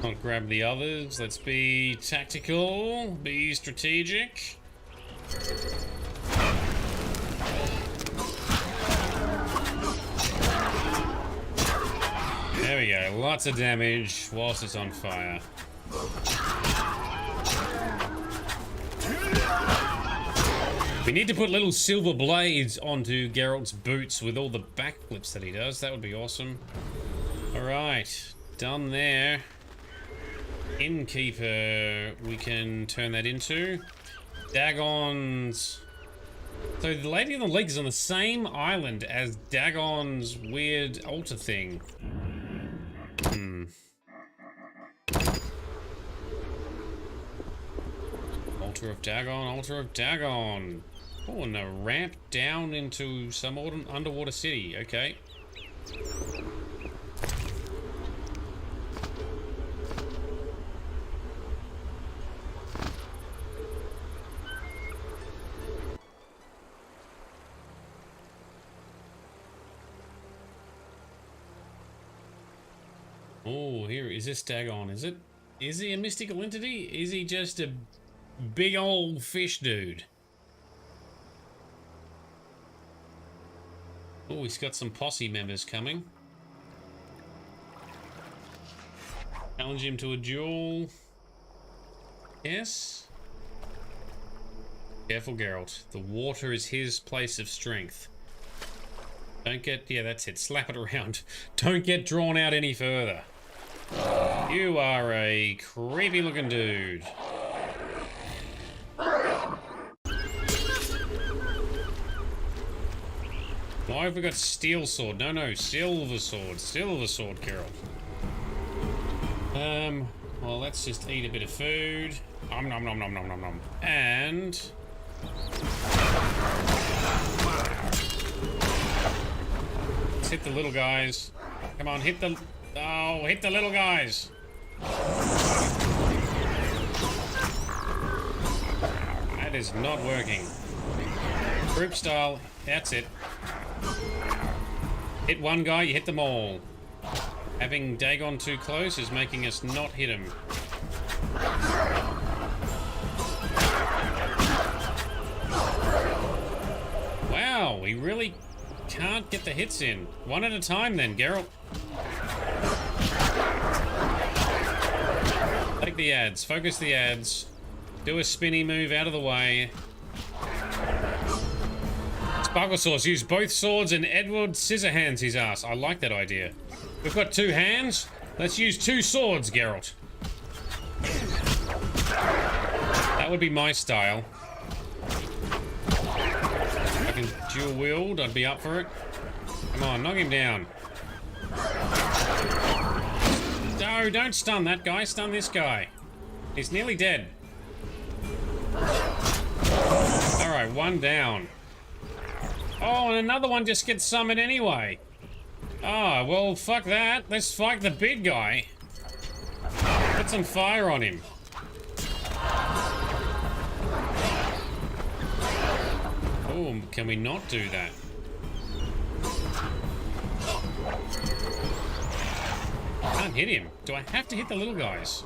I'll grab the others. Let's be tactical, be strategic. There we go. Lots of damage whilst it's on fire. We need to put little silver blades onto Geralt's boots with all the backflips that he does. That would be awesome. Alright. Done there. Innkeeper, we can turn that into. Dagon's So the Lady in the Lake is on the same island as Dagon's weird altar thing. Altar of Dagon, Altar of Dagon. Oh, and a ramp down into some underwater city. Okay. Oh, here, is this Dagon? Is he a mystical entity? Is he just a big old fish dude? Oh, he's got some posse members coming. Challenge him to a duel. Yes. Careful, Geralt. The water is his place of strength. Don't get... yeah, that's it. Slap it around. Don't get drawn out any further. You are a creepy looking dude. Why have we got steel sword? No, silver sword. Silver sword, Geralt. Well, let's just eat a bit of food. Nom nom nom nom nom nom nom. And... let's hit the little guys. Come on, hit the... oh, hit the little guys. That is not working. Group style, that's it. Hit one guy, you hit them all. Having Dagon too close is making us not hit him. Wow, we really can't get the hits in. One at a time then, Geralt. Take the ads, focus the ads. Do a spinny move out of the way. Sparkle Sauce, use both swords and Edward Scissorhands his ass. I like that idea. We've got two hands. Let's use two swords, Geralt. That would be my style. If I can dual wield, I'd be up for it. Come on, knock him down. No, don't stun that guy. Stun this guy. He's nearly dead. Alright, one down. Oh, and another one just gets summoned anyway. Ah, well, fuck that. Let's fight the big guy. Put some fire on him. Oh, can we not do that? Can't hit him. Do I have to hit the little guys?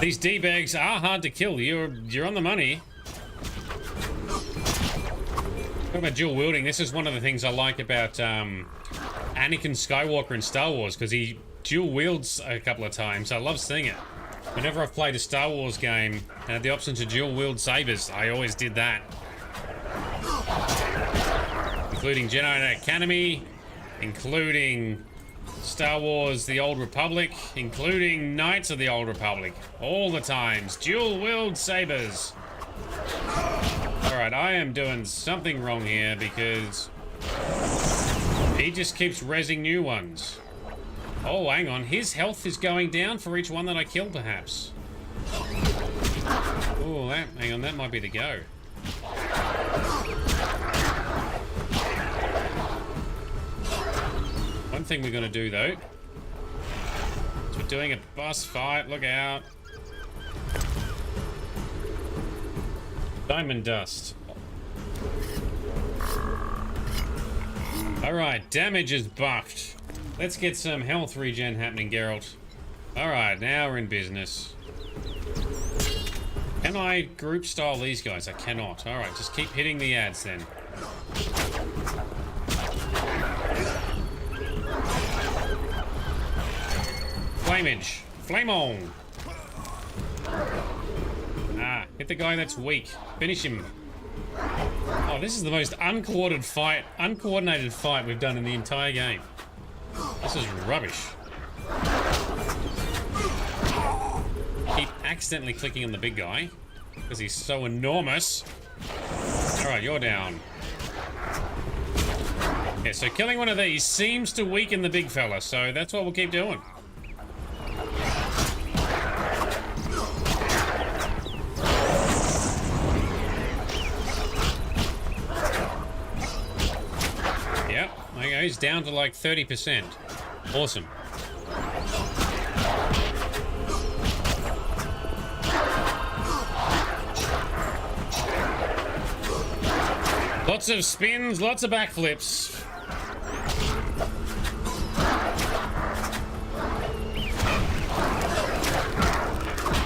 These D-bags are hard to kill. You're on the money. Talking about dual wielding, this is one of the things I like about Anakin Skywalker in Star Wars, because he dual wields a couple of times. I love seeing it. Whenever I've played a Star Wars game and had the option to dual wield sabers, I always did that. Including Jedi Academy, including Star Wars The Old Republic, including Knights of the Old Republic. All the times. Dual wield sabers. Alright, I am doing something wrong here because he just keeps rezzing new ones. Oh, hang on. His health is going down for each one that I kill, perhaps. Oh, hang on. That might be the go. One thing we're going to do, though, is we're doing a boss fight. Look out. Diamond dust. Alright, damage is buffed. Let's get some health regen happening, Geralt. Alright, now we're in business. Can I group style these guys? I cannot. Alright, just keep hitting the ads then. Flamage. Flame on. Ah, hit the guy that's weak. Finish him. Oh, this is the most uncoordinated fight we've done in the entire game. This is rubbish. Keep accidentally clicking on the big guy. Because he's so enormous. Alright, you're down. Yeah, so killing one of these seems to weaken the big fella, so that's what we'll keep doing. Yep, okay, he's down to like 30%. Awesome. Lots of spins, lots of backflips.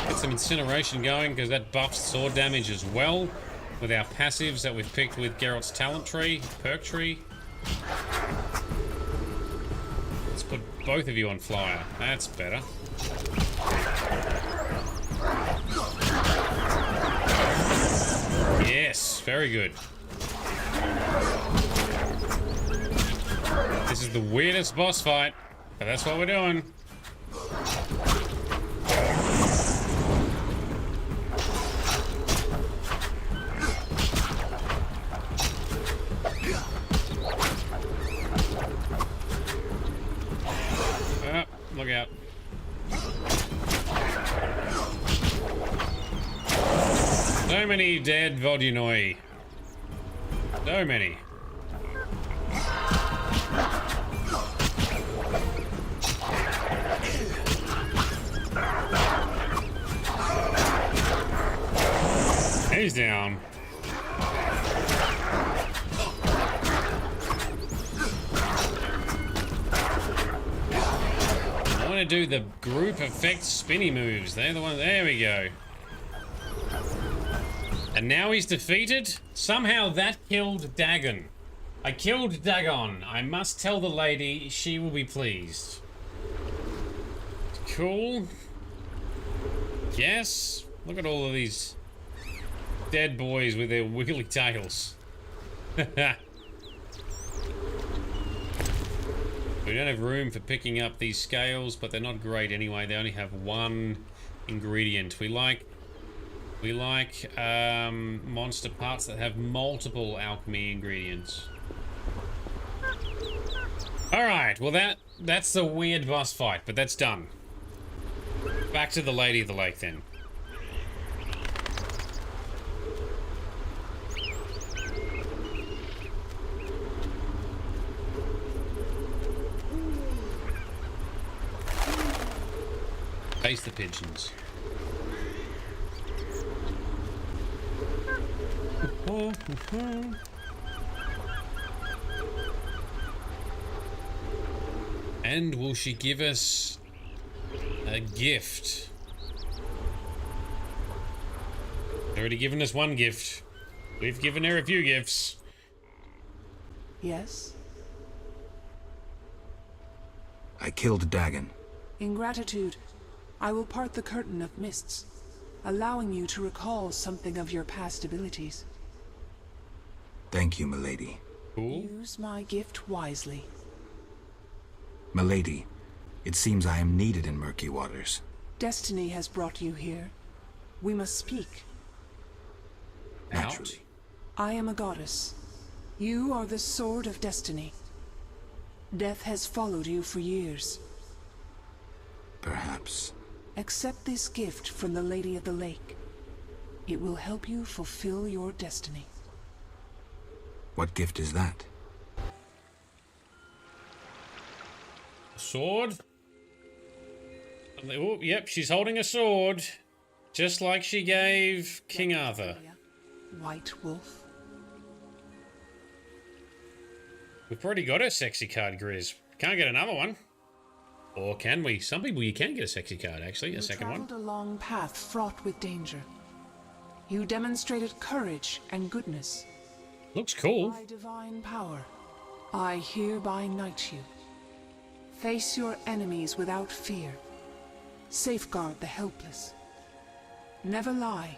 Get some incineration going because that buffs sword damage as well with our passives that we've picked with Geralt's talent tree, perk tree. Let's put both of you on flyer. That's better. Yes, very good. This is the weirdest boss fight, but that's what we're doing. Oh, look out. So many dead Vodunoi. So many. He's down. I want to do the group effect spinny moves. They're the ones. There we go. And now he's defeated. Somehow that killed Dagon. I killed Dagon. I must tell the lady. She will be pleased. Cool. Yes. Look at all of these dead boys with their wiggly tails. We don't have room for picking up these scales, but they're not great anyway. They only have one ingredient. We like monster parts that have multiple alchemy ingredients. Alright, well that's the weird boss fight, but that's done. Back to the Lady of the Lake then. Face the pigeons. And will she give us a gift? Already given us one gift. We've given her a few gifts. Yes? I killed Dagon. In gratitude, I will part the curtain of mists, allowing you to recall something of your past abilities. Thank you, milady. Cool. Use my gift wisely. Milady, it seems I am needed in murky waters. Destiny has brought you here. We must speak. Naturally. I am a goddess. You are the sword of destiny. Death has followed you for years. Perhaps. Accept this gift from the Lady of the Lake. It will help you fulfill your destiny. What gift is that? A sword? Oh, yep, she's holding a sword. Just like she gave King Arthur. White Wolf. We've already got a sexy card, Grizz. Can't get another one. Or can we? Some people you can get a sexy card, actually. A second one. You traveled a long path fraught with danger. You demonstrated courage and goodness. Looks cool. By divine power, I hereby knight you. Face your enemies without fear. Safeguard the helpless. Never lie,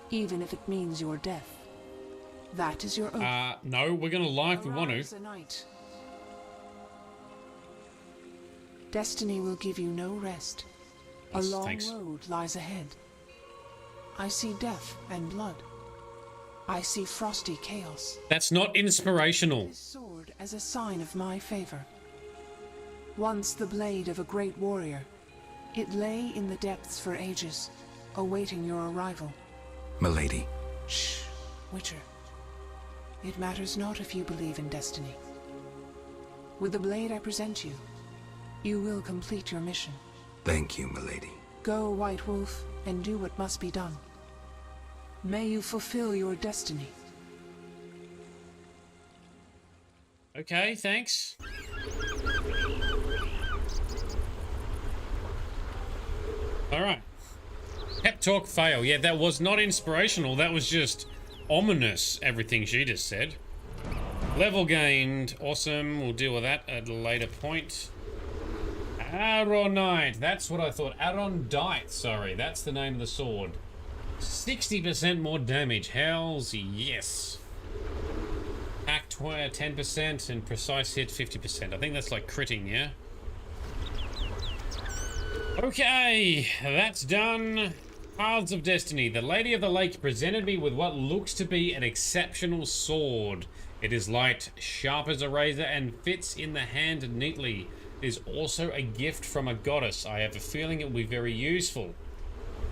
even if it means your death. That is your oath. No, we're gonna lie if we want Arise to. a knight. Destiny will give you no rest. Yes, a long thanks. road lies ahead. I see death and blood. I see frosty chaos. That's not inspirational. This sword as a sign of my favor. Once the blade of a great warrior, it lay in the depths for ages, awaiting your arrival. Milady. Shh, Witcher. It matters not if you believe in destiny. With the blade I present you, you will complete your mission. Thank you, milady. Go, White Wolf, and do what must be done. May you fulfill your destiny. Okay, thanks. Alright. Pep talk fail. Yeah, that was not inspirational. That was just ominous, everything she just said. Level gained. Awesome. We'll deal with that at a later point. Aronite. That's what I thought. Arondite. Sorry, that's the name of the sword. 60% more damage. Hells yes. Attack 10% and precise hit 50%. I think that's like critting, yeah? Okay, that's done. Paths of Destiny. The Lady of the Lake presented me with what looks to be an exceptional sword. It is light, sharp as a razor, and fits in the hand neatly. It is also a gift from a goddess. I have a feeling it will be very useful.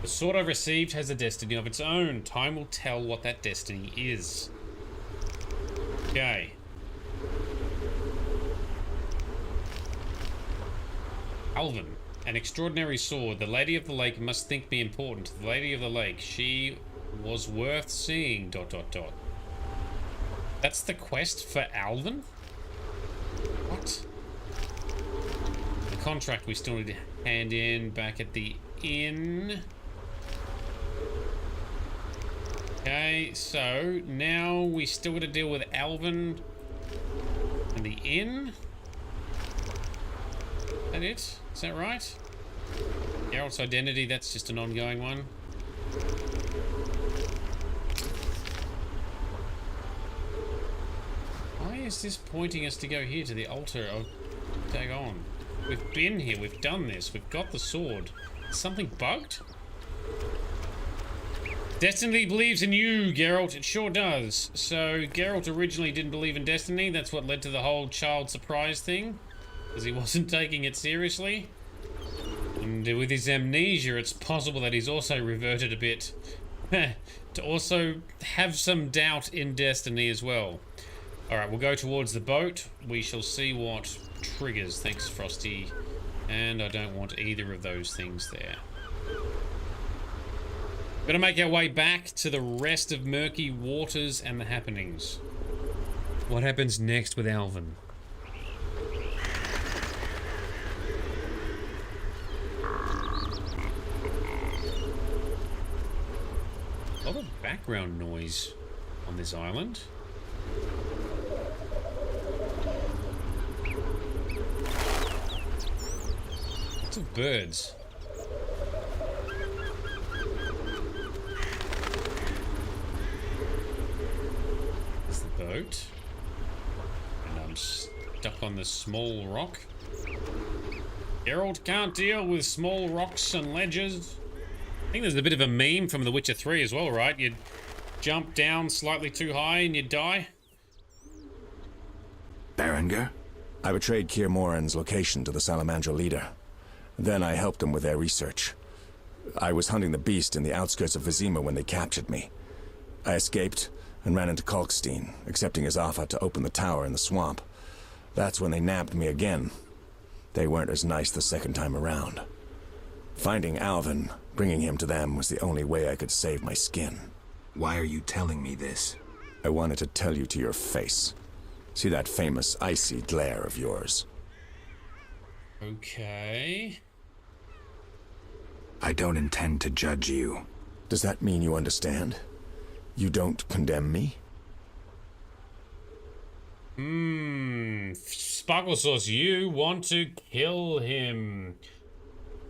The sword I've received has a destiny of its own. Time will tell what that destiny is. Okay. Alvin. An extraordinary sword. The Lady of the Lake must think me important. The Lady of the Lake. She was worth seeing... ... That's the quest for Alvin? What? The contract we still need to hand in back at the inn. Okay, so now we still got to deal with Alvin and the inn. Is that it? Is that right? Geralt's identity, that's just an ongoing one. Why is this pointing us to go here to the altar of Dagon? We've been here, we've done this, we've got the sword. Is something bugged? Destiny believes in you, Geralt. It sure does. So, Geralt originally didn't believe in Destiny. That's what led to the whole child surprise thing. Because he wasn't taking it seriously. And with his amnesia, it's possible that he's also reverted a bit to also have some doubt in Destiny as well. Alright, we'll go towards the boat. We shall see what triggers. Thanks, Frosty. And I don't want either of those things there. We're gonna make our way back to the rest of Murky Waters and the happenings. What happens next with Alvin? A lot of background noise on this island. Lots of birds. There's the boat. And I'm stuck on this small rock. Geralt can't deal with small rocks and ledges. I think there's a bit of a meme from The Witcher 3 as well, right? You'd jump down slightly too high and you'd die. Berenger? I betrayed Keir Moran's location to the Salamandra leader. Then I helped them with their research. I was hunting the beast in the outskirts of Vesemir when they captured me. I escaped and ran into Kalkstein, accepting his offer to open the tower in the swamp. That's when they nabbed me again. They weren't as nice the second time around. Finding Alvin, bringing him to them, was the only way I could save my skin. Why are you telling me this? I wanted to tell you to your face. See that famous icy glare of yours? Okay. I don't intend to judge you. Does that mean you understand? You don't condemn me? Sparkle Sauce, you want to kill him.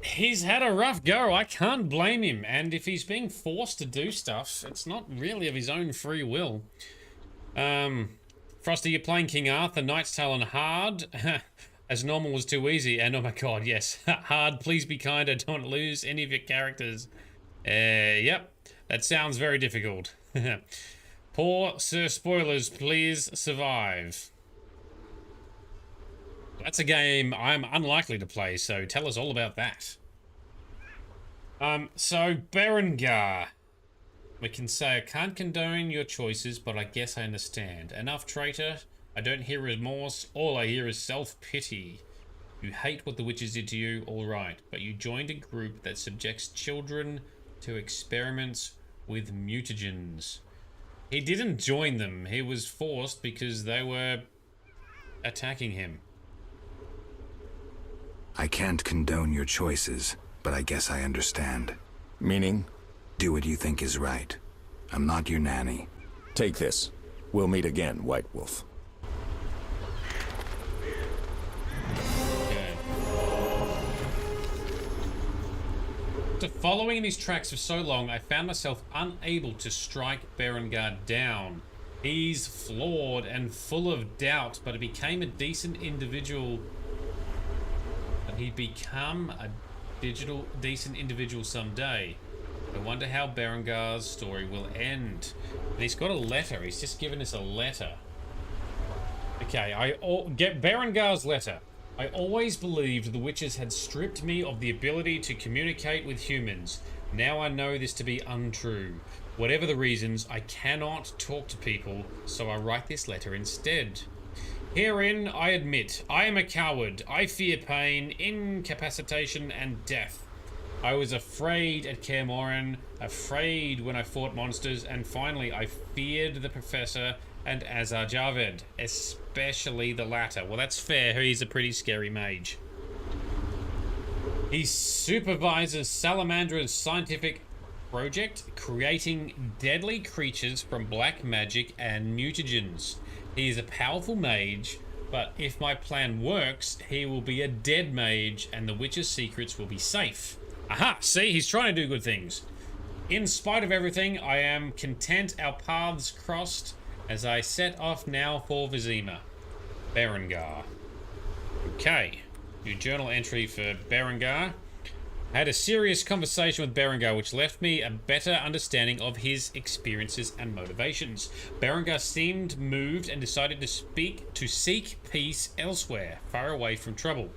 He's had a rough go. I can't blame him. And if he's being forced to do stuff, it's not really of his own free will. Frosty, you're playing King Arthur, Knight's Tale on hard. As normal was too easy. And oh my god, yes. Hard, please be kind. I don't lose any of your characters. Yep. That sounds very difficult. Poor Sir Spoilers, please survive. That's a game I'm unlikely to play, so tell us all about that. So Berengar. We can say, I can't condone your choices, but I guess I understand. Enough, traitor. I don't hear remorse. All I hear is self-pity. You hate what the witches did to you, all right, but you joined a group that subjects children to experiments with mutagens. He didn't join them. He was forced because they were attacking him. I can't condone your choices, but I guess I understand. Meaning? Do what you think is right. I'm not your nanny. Take this. We'll meet again, White Wolf. Okay. After following in his tracks for so long, I found myself unable to strike Berengar down. He's flawed and full of doubt, but he became a decent individual. He'd become a decent individual someday. I wonder how Berengar's story will end. And he's got a letter. He's just given us a letter. Okay, get Berengar's letter. I always believed the witches had stripped me of the ability to communicate with humans. Now I know this to be untrue. Whatever the reasons, I cannot talk to people, so I write this letter instead. Herein, I admit, I am a coward. I fear pain, incapacitation, and death. I was afraid at Kaer Morhen, afraid when I fought monsters, and finally I feared the Professor and Azar Javed, especially the latter. Well, that's fair. He's a pretty scary mage. He supervises Salamandra's scientific project, creating deadly creatures from black magic and mutagens. He is a powerful mage, but if my plan works, he will be a dead mage and the witch's secrets will be safe. Aha! See, he's trying to do good things. In spite of everything, I am content our paths crossed as I set off now for Vesemir. Berengar. Okay. New journal entry for Berengar. I had a serious conversation with Berengar which left me a better understanding of his experiences and motivations. Berengar seemed moved and decided to seek peace elsewhere, far away from trouble.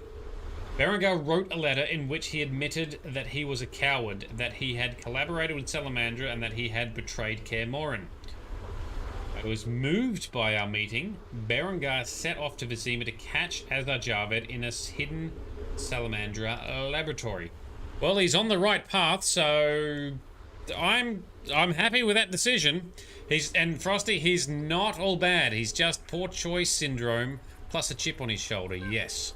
Berengar wrote a letter in which he admitted that he was a coward, that he had collaborated with Salamandra, and that he had betrayed Kaer Morhen. I was moved by our meeting. Berengar set off to Vesemir to catch Azar Javed in a hidden Salamandra laboratory. Well, he's on the right path, so I'm happy with that decision. And Frosty, he's not all bad. He's just poor choice syndrome plus a chip on his shoulder. Yes.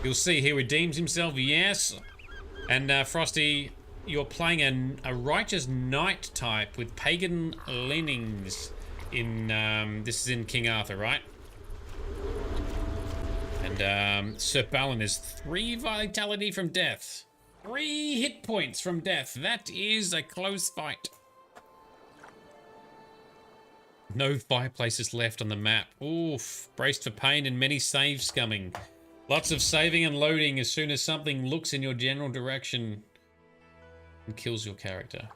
You'll see he redeems himself, yes. And Frosty, you're playing a righteous knight type with pagan leanings in, this is in King Arthur, right? And Sir Balin is 3 vitality from death. 3 hit points from death. That is a close fight. No fireplaces left on the map. Oof. Braced for pain and many saves coming. Lots of saving and loading as soon as something looks in your general direction and kills your character.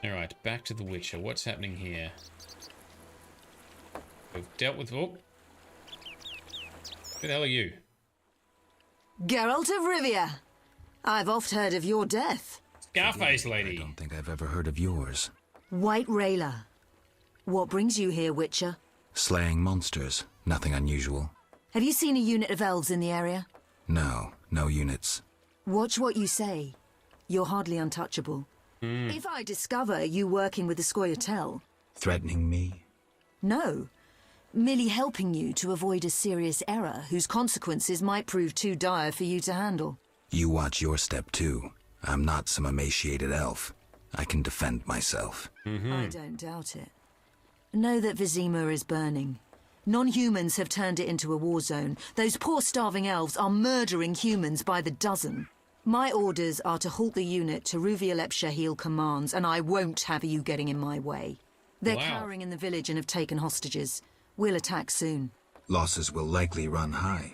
Alright, back to the Witcher. What's happening here? We've dealt with... Oh. Who the hell are you? Geralt of Rivia. I've oft heard of your death. Scarface lady. I don't think I've ever heard of yours. White Rayla. What brings you here, Witcher? Slaying monsters. Nothing unusual. Have you seen a unit of elves in the area? No, no units. Watch what you say. You're hardly untouchable. If I discover you working with the Scoia'tael... Threatening me? No. Merely helping you to avoid a serious error whose consequences might prove too dire for you to handle. You watch your step too. I'm not some emaciated elf. I can defend myself. I don't doubt it. Know that Vesemir is burning. Non-humans have turned it into a war zone. Those poor starving elves are murdering humans by the dozen. My orders are to halt the unit to Ruvialep Shahil commands, and I won't have you getting in my way. They're cowering in the village and have taken hostages. We'll attack soon. Losses will likely run high.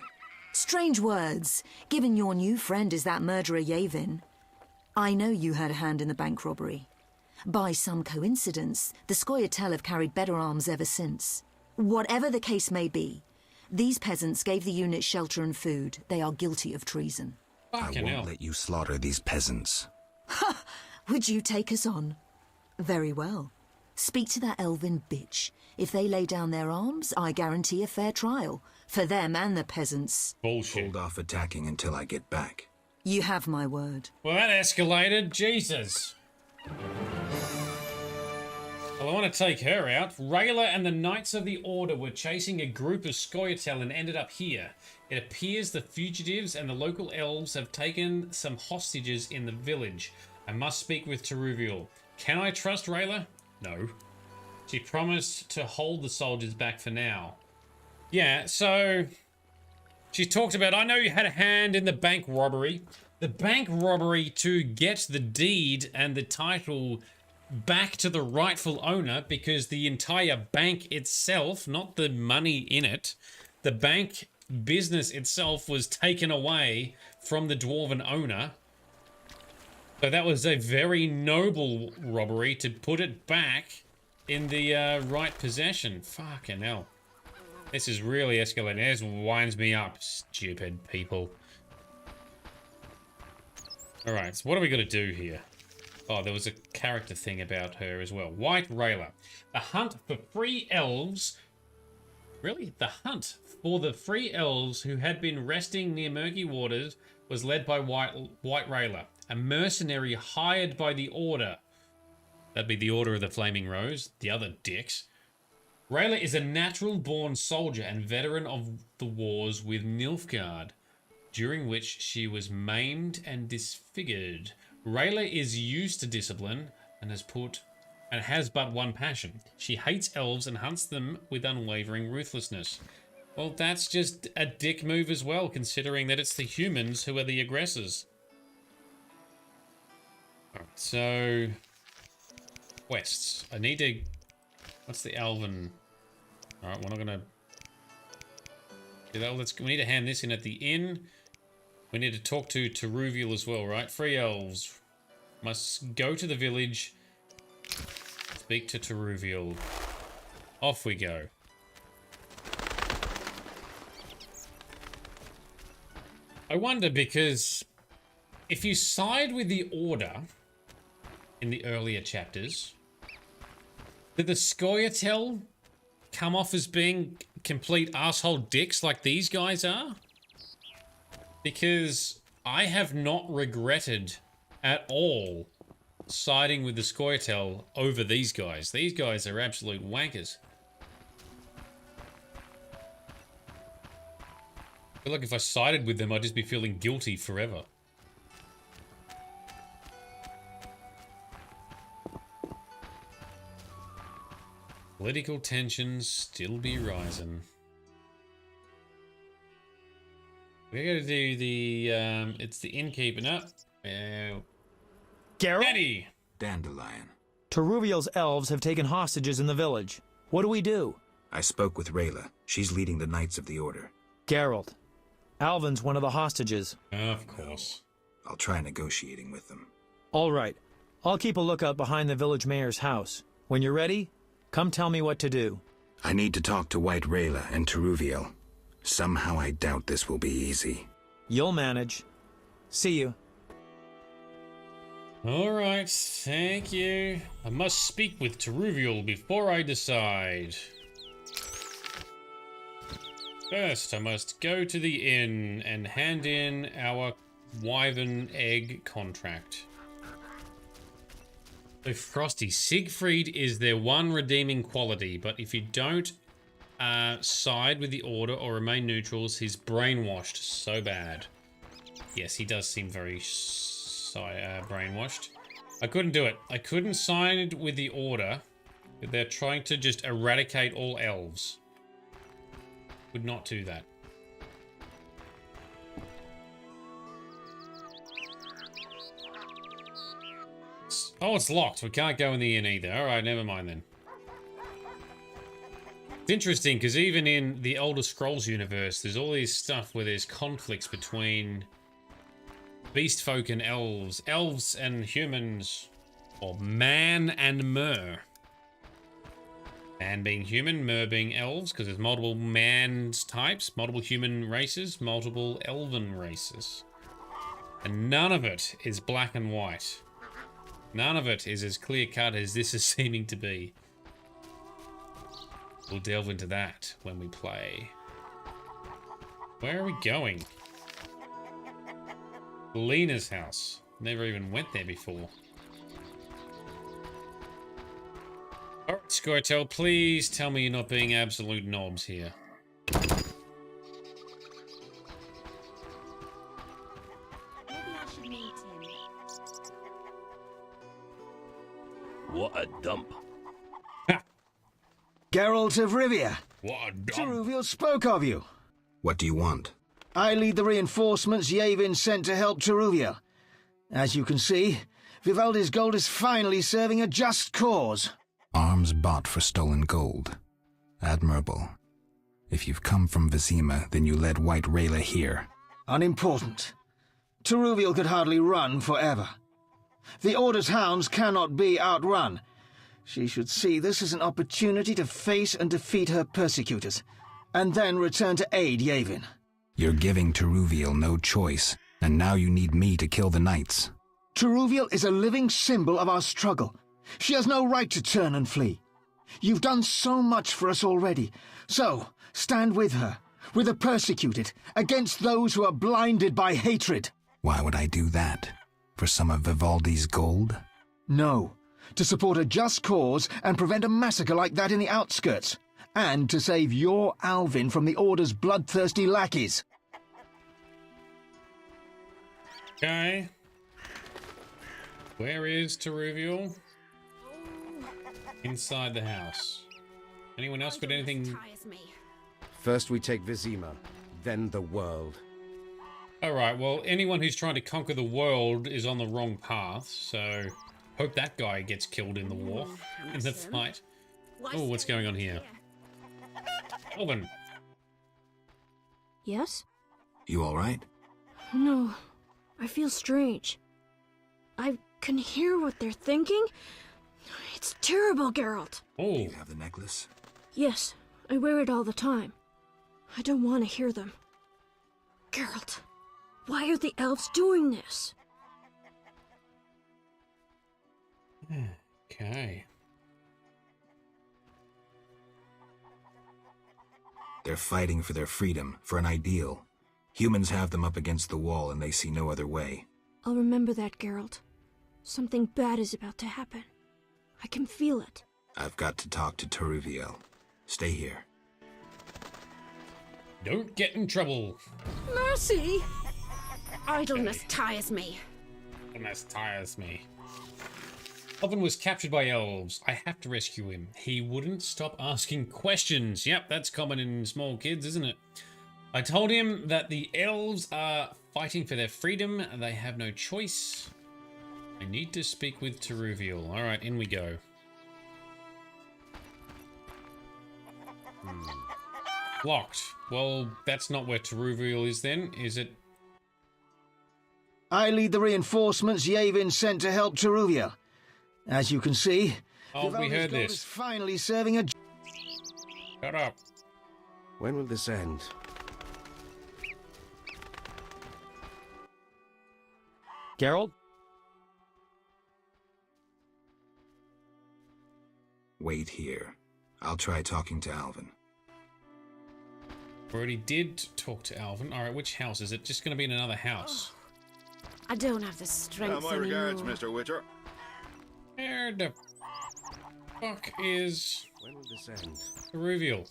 Strange words, given your new friend is that murderer Yavin. I know you had a hand in the bank robbery. By some coincidence, the Scoia'tael have carried better arms ever since. Whatever the case may be, these peasants gave the unit shelter and food. They are guilty of treason. I won't let you slaughter these peasants. Ha! Would you take us on? Very well. Speak to that elven bitch. If they lay down their arms, I guarantee a fair trial. For them and the peasants. Bullshit. Hold off attacking until I get back. You have my word. Well, that escalated. Jesus. Well, I want to take her out. Rayla and the Knights of the Order were chasing a group of Scoia'tael and ended up here. It appears the fugitives and the local elves have taken some hostages in the village. I must speak with Teruviel. Can I trust Rayla? No. She promised to hold the soldiers back for now. Yeah, so she talked about, I know you had a hand in the bank robbery. The bank robbery to get the deed and the title back to the rightful owner, because the entire bank itself, not the money in it, the bank business itself was taken away from the dwarven owner. So that was a very noble robbery to put it back in the right possession. Fucking hell. This is really escalating. This winds me up, stupid people. Alright, so what are we going to do here? Oh, there was a character thing about her as well. White Rayla. The hunt for free elves. Really? The hunt for the free elves who had been resting near murky waters was led by White Rayla, a mercenary hired by the Order. That'd be the Order of the Flaming Rose, the other dicks. Rayla is a natural-born soldier and veteran of the wars with Nilfgaard, during which she was maimed and disfigured. Rayla is used to discipline and has but one passion. She hates elves and hunts them with unwavering ruthlessness. Well, that's just a dick move as well, considering that it's the humans who are the aggressors. Alright, so quests. I need to... What's the elven? Alright, we're not gonna do that. We need to hand this in at the inn. We need to talk to Teruviel as well, right? Free elves must go to the village. Speak to Teruviel. Off we go. I wonder, because if you side with the Order in the earlier chapters, did the Scoia'tael come off as being complete asshole dicks like these guys are? Because I have not regretted at all siding with the Scoia'tael over these guys. These guys are absolute wankers. I feel like if I sided with them, I'd just be feeling guilty forever. Political tensions still be rising. We're gonna do the, it's the innkeeper. No. Geralt? Eddie! Dandelion. Teruviel's elves have taken hostages in the village. What do we do? I spoke with Rayla. She's leading the Knights of the Order. Geralt. Alvin's one of the hostages. Of course. I'll try negotiating with them. All right. I'll keep a lookout behind the village mayor's house. When you're ready, come tell me what to do. I need to talk to White Rayla and Teruviel. Somehow I doubt this will be easy. You'll manage. See you. Alright, thank you. I must speak with Teruviel before I decide. First, I must go to the inn and hand in our wyvern egg contract. So Frosty, Siegfried is their one redeeming quality, but if you don't side with the Order or remain neutrals, he's brainwashed so bad. Yes, he does seem very brainwashed. I couldn't do it. I couldn't side with the Order. They're trying to just eradicate all elves. Would not do that. Oh, it's locked. We can't go in the inn either. Alright, never mind then. It's interesting, because even in the Elder Scrolls universe, there's all this stuff where there's conflicts between Beast folk and elves. Elves and humans. Or man and mer. Man being human, mer being elves, because there's multiple man's types, multiple human races, multiple elven races. And none of it is black and white. None of it is as clear-cut as this is seeming to be. We'll delve into that when we play. Where are we going? Lena's house. Never even went there before. Alright, Squirtle, please tell me you're not being absolute knobs here. What a dump. Geralt of Rivia. What a dump. Teruviel spoke of you. What do you want? I lead the reinforcements Yavin sent to help Teruviel. As you can see, Vivaldi's gold is finally serving a just cause. Arms bought for stolen gold. Admirable. If you've come from Vesemir, then you led White Rayla here. Unimportant. Teruviel could hardly run forever. The Order's hounds cannot be outrun. She should see this as an opportunity to face and defeat her persecutors, and then return to aid Yavin. You're giving Teruviel no choice, and now you need me to kill the knights. Teruviel is a living symbol of our struggle. She has no right to turn and flee. You've done so much for us already, so stand with her, with the persecuted, against those who are blinded by hatred. Why would I do that? For some of Vivaldi's gold? No. To support a just cause and prevent a massacre like that in the outskirts. And to save your Alvin from the Order's bloodthirsty lackeys. Okay. Where is Teruviel? Inside the house. Anyone else got anything? First we take Vesemir, then the world. Alright, well, anyone who's trying to conquer the world is on the wrong path, so hope that guy gets killed in the war, in the fight. Oh, what's going on here? Alvin. Yes? You alright? No, I feel strange. I can hear what they're thinking. It's terrible, Geralt. Oh. Do you have the necklace? Yes, I wear it all the time. I don't want to hear them. Geralt, why are the elves doing this? Okay. They're fighting for their freedom, for an ideal. Humans have them up against the wall and they see no other way. I'll remember that, Geralt. Something bad is about to happen. I can feel it. I've got to talk to Teruviel. Stay here. Don't get in trouble. Mercy! Idleness tires me. Idleness tires me. Alvin was captured by elves. I have to rescue him. He wouldn't stop asking questions. Yep, that's common in small kids, isn't it? I told him that the elves are fighting for their freedom. They have no choice. I need to speak with Teruviel. Alright, in we go. Locked. Well, that's not where Teruviel is then, is it? I lead the reinforcements Yavin sent to help Teruviel. As you can see, oh, we heard this. Is finally serving a... Shut up. When will this end? Geralt? Wait here. I'll try talking to Alvin. Already did talk to Alvin. Alright, which house? Is it just going to be in another house? I don't have the strength my anymore. regards, Mr. Witcher. Where the fuck is... When will this end? Teruviel?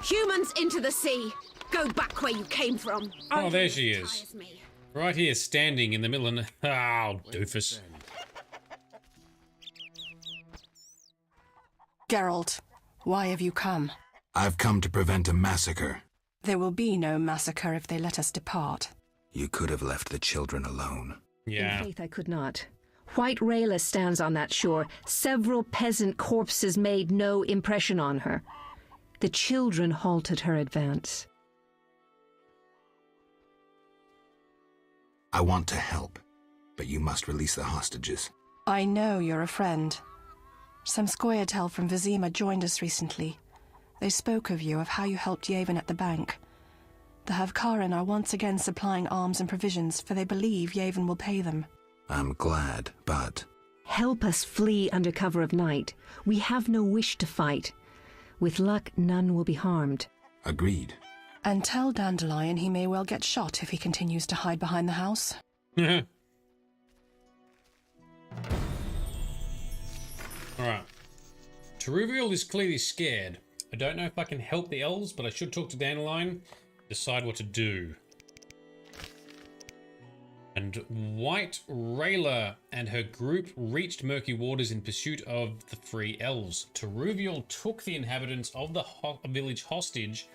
Humans into the sea! Go back where you came from! Oh, there she is. Right here, standing in the middle of... Oh, doofus. Geralt, why have you come? I've come to prevent a massacre. There will be no massacre if they let us depart. You could have left the children alone. Yeah. In faith I could not. White Rayla stands on that shore. Several peasant corpses made no impression on her. The children halted her advance. I want to help, but you must release the hostages. I know you're a friend. Some Scoia'tael from Vesemir joined us recently. They spoke of you, of how you helped Yevon at the bank. The Havkaran are once again supplying arms and provisions, for they believe Yevon will pay them. I'm glad, but... Help us flee under cover of night. We have no wish to fight. With luck, none will be harmed. Agreed. And tell Dandelion he may well get shot if he continues to hide behind the house. Alright. Teruviel is clearly scared. I don't know if I can help the elves, but I should talk to Dandelion, decide what to do. And White Rayla and her group reached murky waters in pursuit of the free elves. Teruviel took the inhabitants of the village hostage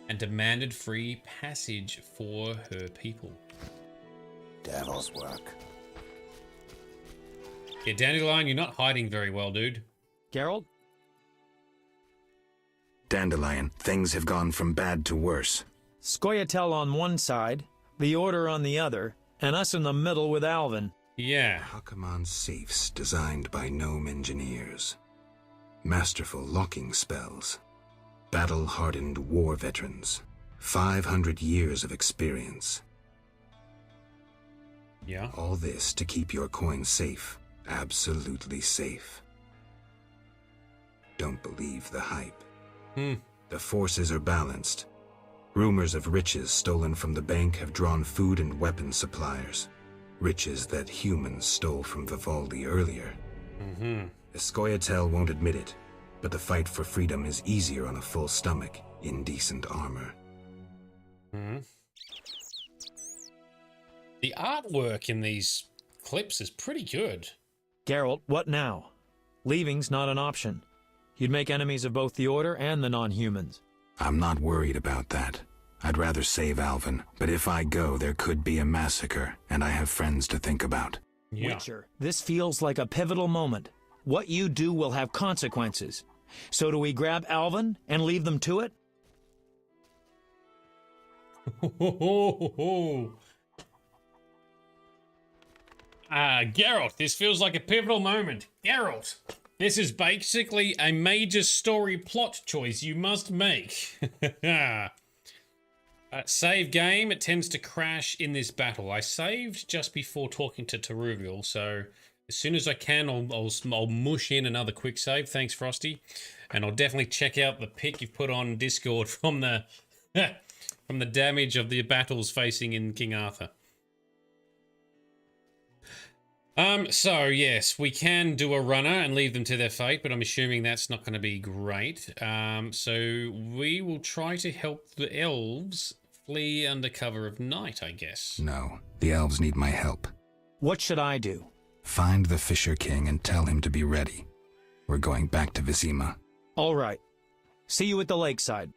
and demanded free passage for her people. Devil's work. Yeah, Dandelion, you're not hiding very well, dude. Geralt? Dandelion, things have gone from bad to worse. Scoia'tael on one side, the Order on the other, and us in the middle with Alvin. Yeah. Hakaman safes designed by gnome engineers. Masterful locking spells. Battle-hardened war veterans. 500 years of experience. Yeah. All this to keep your coin safe. Absolutely safe. Don't believe the hype. The forces are balanced. Rumors of riches stolen from the bank have drawn food and weapon suppliers. Riches that humans stole from Vivaldi earlier. Scoia'tael won't admit it, but the fight for freedom is easier on a full stomach in decent armor. The artwork in these clips is pretty good. Geralt, what now? Leaving's not an option. You'd make enemies of both the Order and the non-humans. I'm not worried about that. I'd rather save Alvin, but if I go, there could be a massacre, and I have friends to think about. Yeah. Witcher, this feels like a pivotal moment. What you do will have consequences. So do we grab Alvin and leave them to it? Geralt, this feels like a pivotal moment. Geralt, this is basically a major story plot choice you must make. Save game, it tends to crash in this battle. I saved just before talking to Teruviel, so as soon as I can, I'll mush in another quick save. Thanks, Frosty. And I'll definitely check out the pic you've put on Discord from the from the damage of the battles facing in King Arthur. So yes, we can do a runner and leave them to their fate, but I'm assuming that's not going to be great. So we will try to help the elves flee under cover of night, I guess. No, the elves need my help. What should I do? Find the Fisher King and tell him to be ready. We're going back to Vesemir. All right. See you at the lakeside.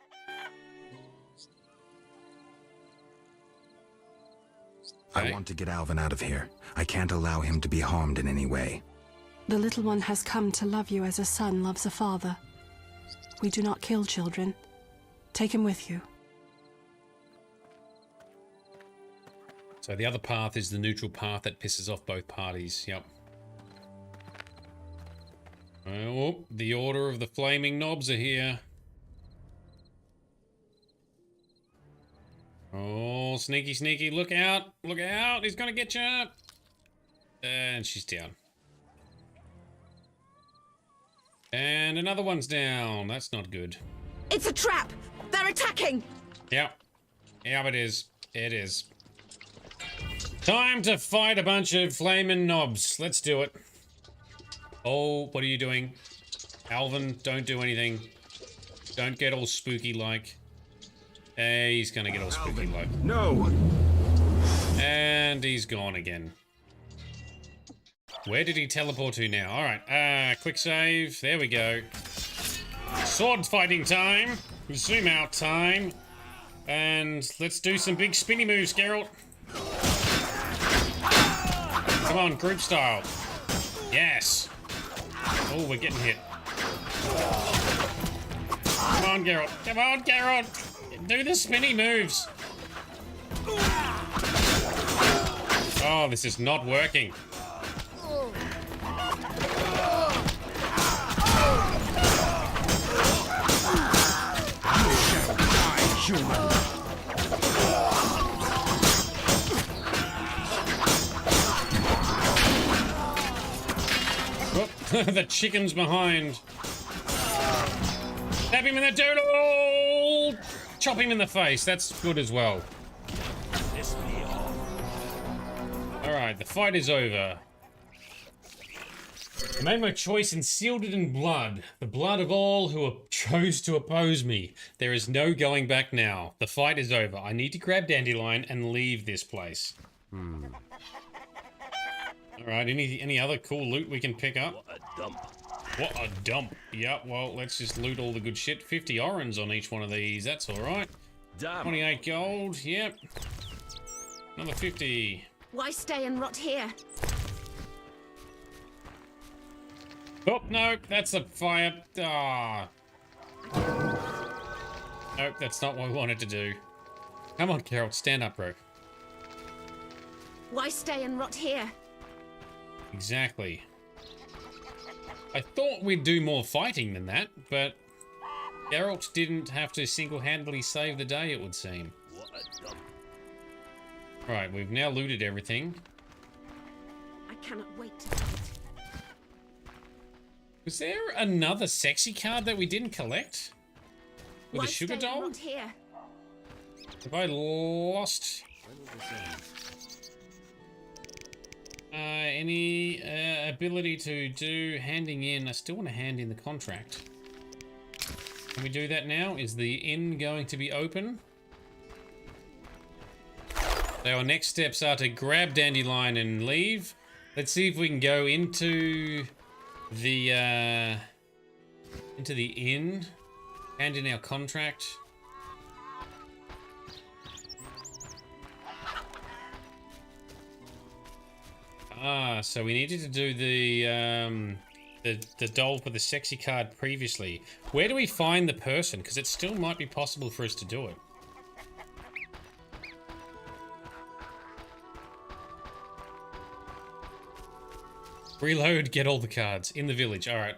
I want to get Alvin out of here. I can't allow him to be harmed in any way. The little one has come to love you as a son loves a father. We do not kill children. Take him with you. So the other path is the neutral path that pisses off both parties. Yep. Oh, the Order of the Flaming Knobs are here. Oh, sneaky, sneaky. Look out. Look out. He's going to get you. And she's down. And another one's down. That's not good. It's a trap. They're attacking. Yep. Yep, it is. It is. Time to fight a bunch of flaming knobs. Let's do it. Oh, what are you doing? Alvin, don't do anything. Don't get all spooky-like. He's gonna get all spooky-like. No! And he's gone again. Where did he teleport to now? Alright, quick save. There we go. Sword fighting time. Zoom out time. And let's do some big spinny moves, Geralt. Come on, group style. Yes. Oh, we're getting hit. Come on, Geralt. Come on, Geralt. Do the spinny moves. Oh, this is not working. The chicken's behind. Stab him in the doodle! Chop him in the face. That's good as well. Alright, the fight is over. I made my choice and sealed it in blood. The blood of all who chose to oppose me. There is no going back now. The fight is over. I need to grab Dandelion and leave this place. Alright, any other cool loot we can pick up? What a dump. What a dump. Yeah, well, let's just loot all the good shit. 50 orange on each one of these. That's alright. 28 gold. Yep. Another 50. Why stay and rot here? Oh, no, that's a fire. Ah. Nope, that's not what we wanted to do. Come on, Geralt, stand up, bro. Why stay and rot here? Exactly. I thought we'd do more fighting than that, but Geralt didn't have to single-handedly save the day, it would seem. Right, we've now looted everything. I cannot wait to fight. Was there another sexy card that we didn't collect? With a sugar doll? Here? Have I lost? Any ability to do handing in? I still want to hand in the contract. Can we do that now? Is the inn going to be open? So our next steps are to grab Dandelion and leave. Let's see if we can go into the inn, hand in our contract. Ah, so we needed to do the doll for the sexy card previously. Where do we find the person? Because it still might be possible for us to do it. Reload, get all the cards. In the village, alright.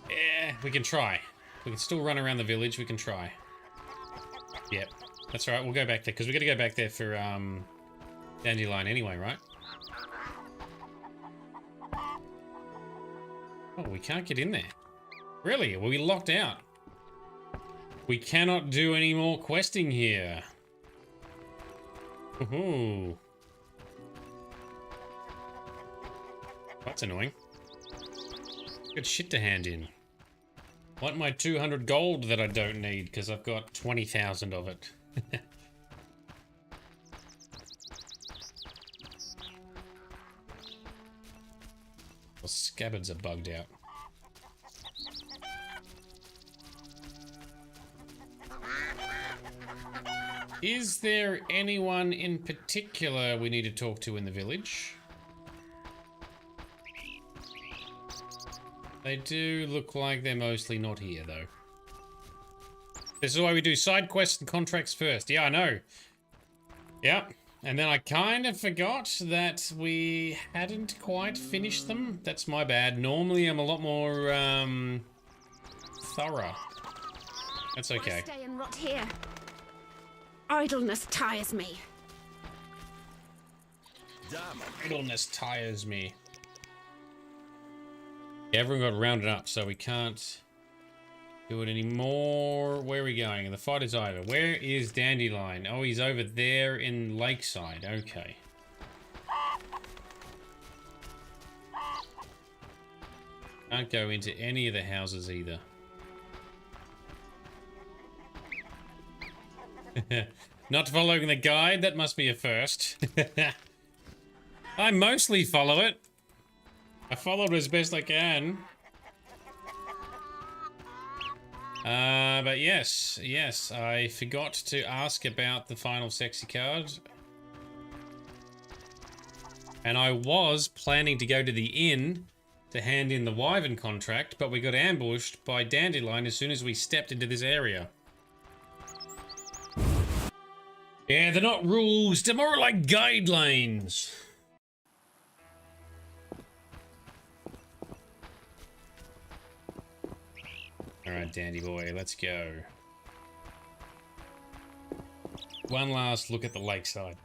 Yeah, we can try. We can still run around the village, we can try. Yep, that's alright, we'll go back there, because we got to go back there for, Dandelion anyway, right? Oh, we can't get in there. Really? Were we locked out? We cannot do any more questing here. Ooh. That's annoying. Good shit to hand in. Want my 200 gold that I don't need because I've got 20,000 of it. Well, scabbards are bugged out. Is there anyone in particular we need to talk to in the village? They do look like they're mostly not here, though. This is why we do side quests and contracts first. Yeah, I know. Yep. And then I kind of forgot that we hadn't quite finished them. That's my bad. Normally I'm a lot more, thorough. That's okay. Why stay and rot here? Idleness tires me. Damn, idleness tires me. Yeah, everyone got rounded up, so we can't do it anymore. Where are we going? The fight is over. Where is Dandelion? Oh, he's over there in Lakeside. Okay. Can't go into any of the houses either. Not following the guide? That must be a first. I mostly follow it. I followed as best I can. But yes, I forgot to ask about the final sexy card. And I was planning to go to the inn to hand in the Wyvern contract, but we got ambushed by Dandelion as soon as we stepped into this area. Yeah, they're not rules, they're more like guidelines. Alright, Dandy boy, let's go. One last look at the lakeside.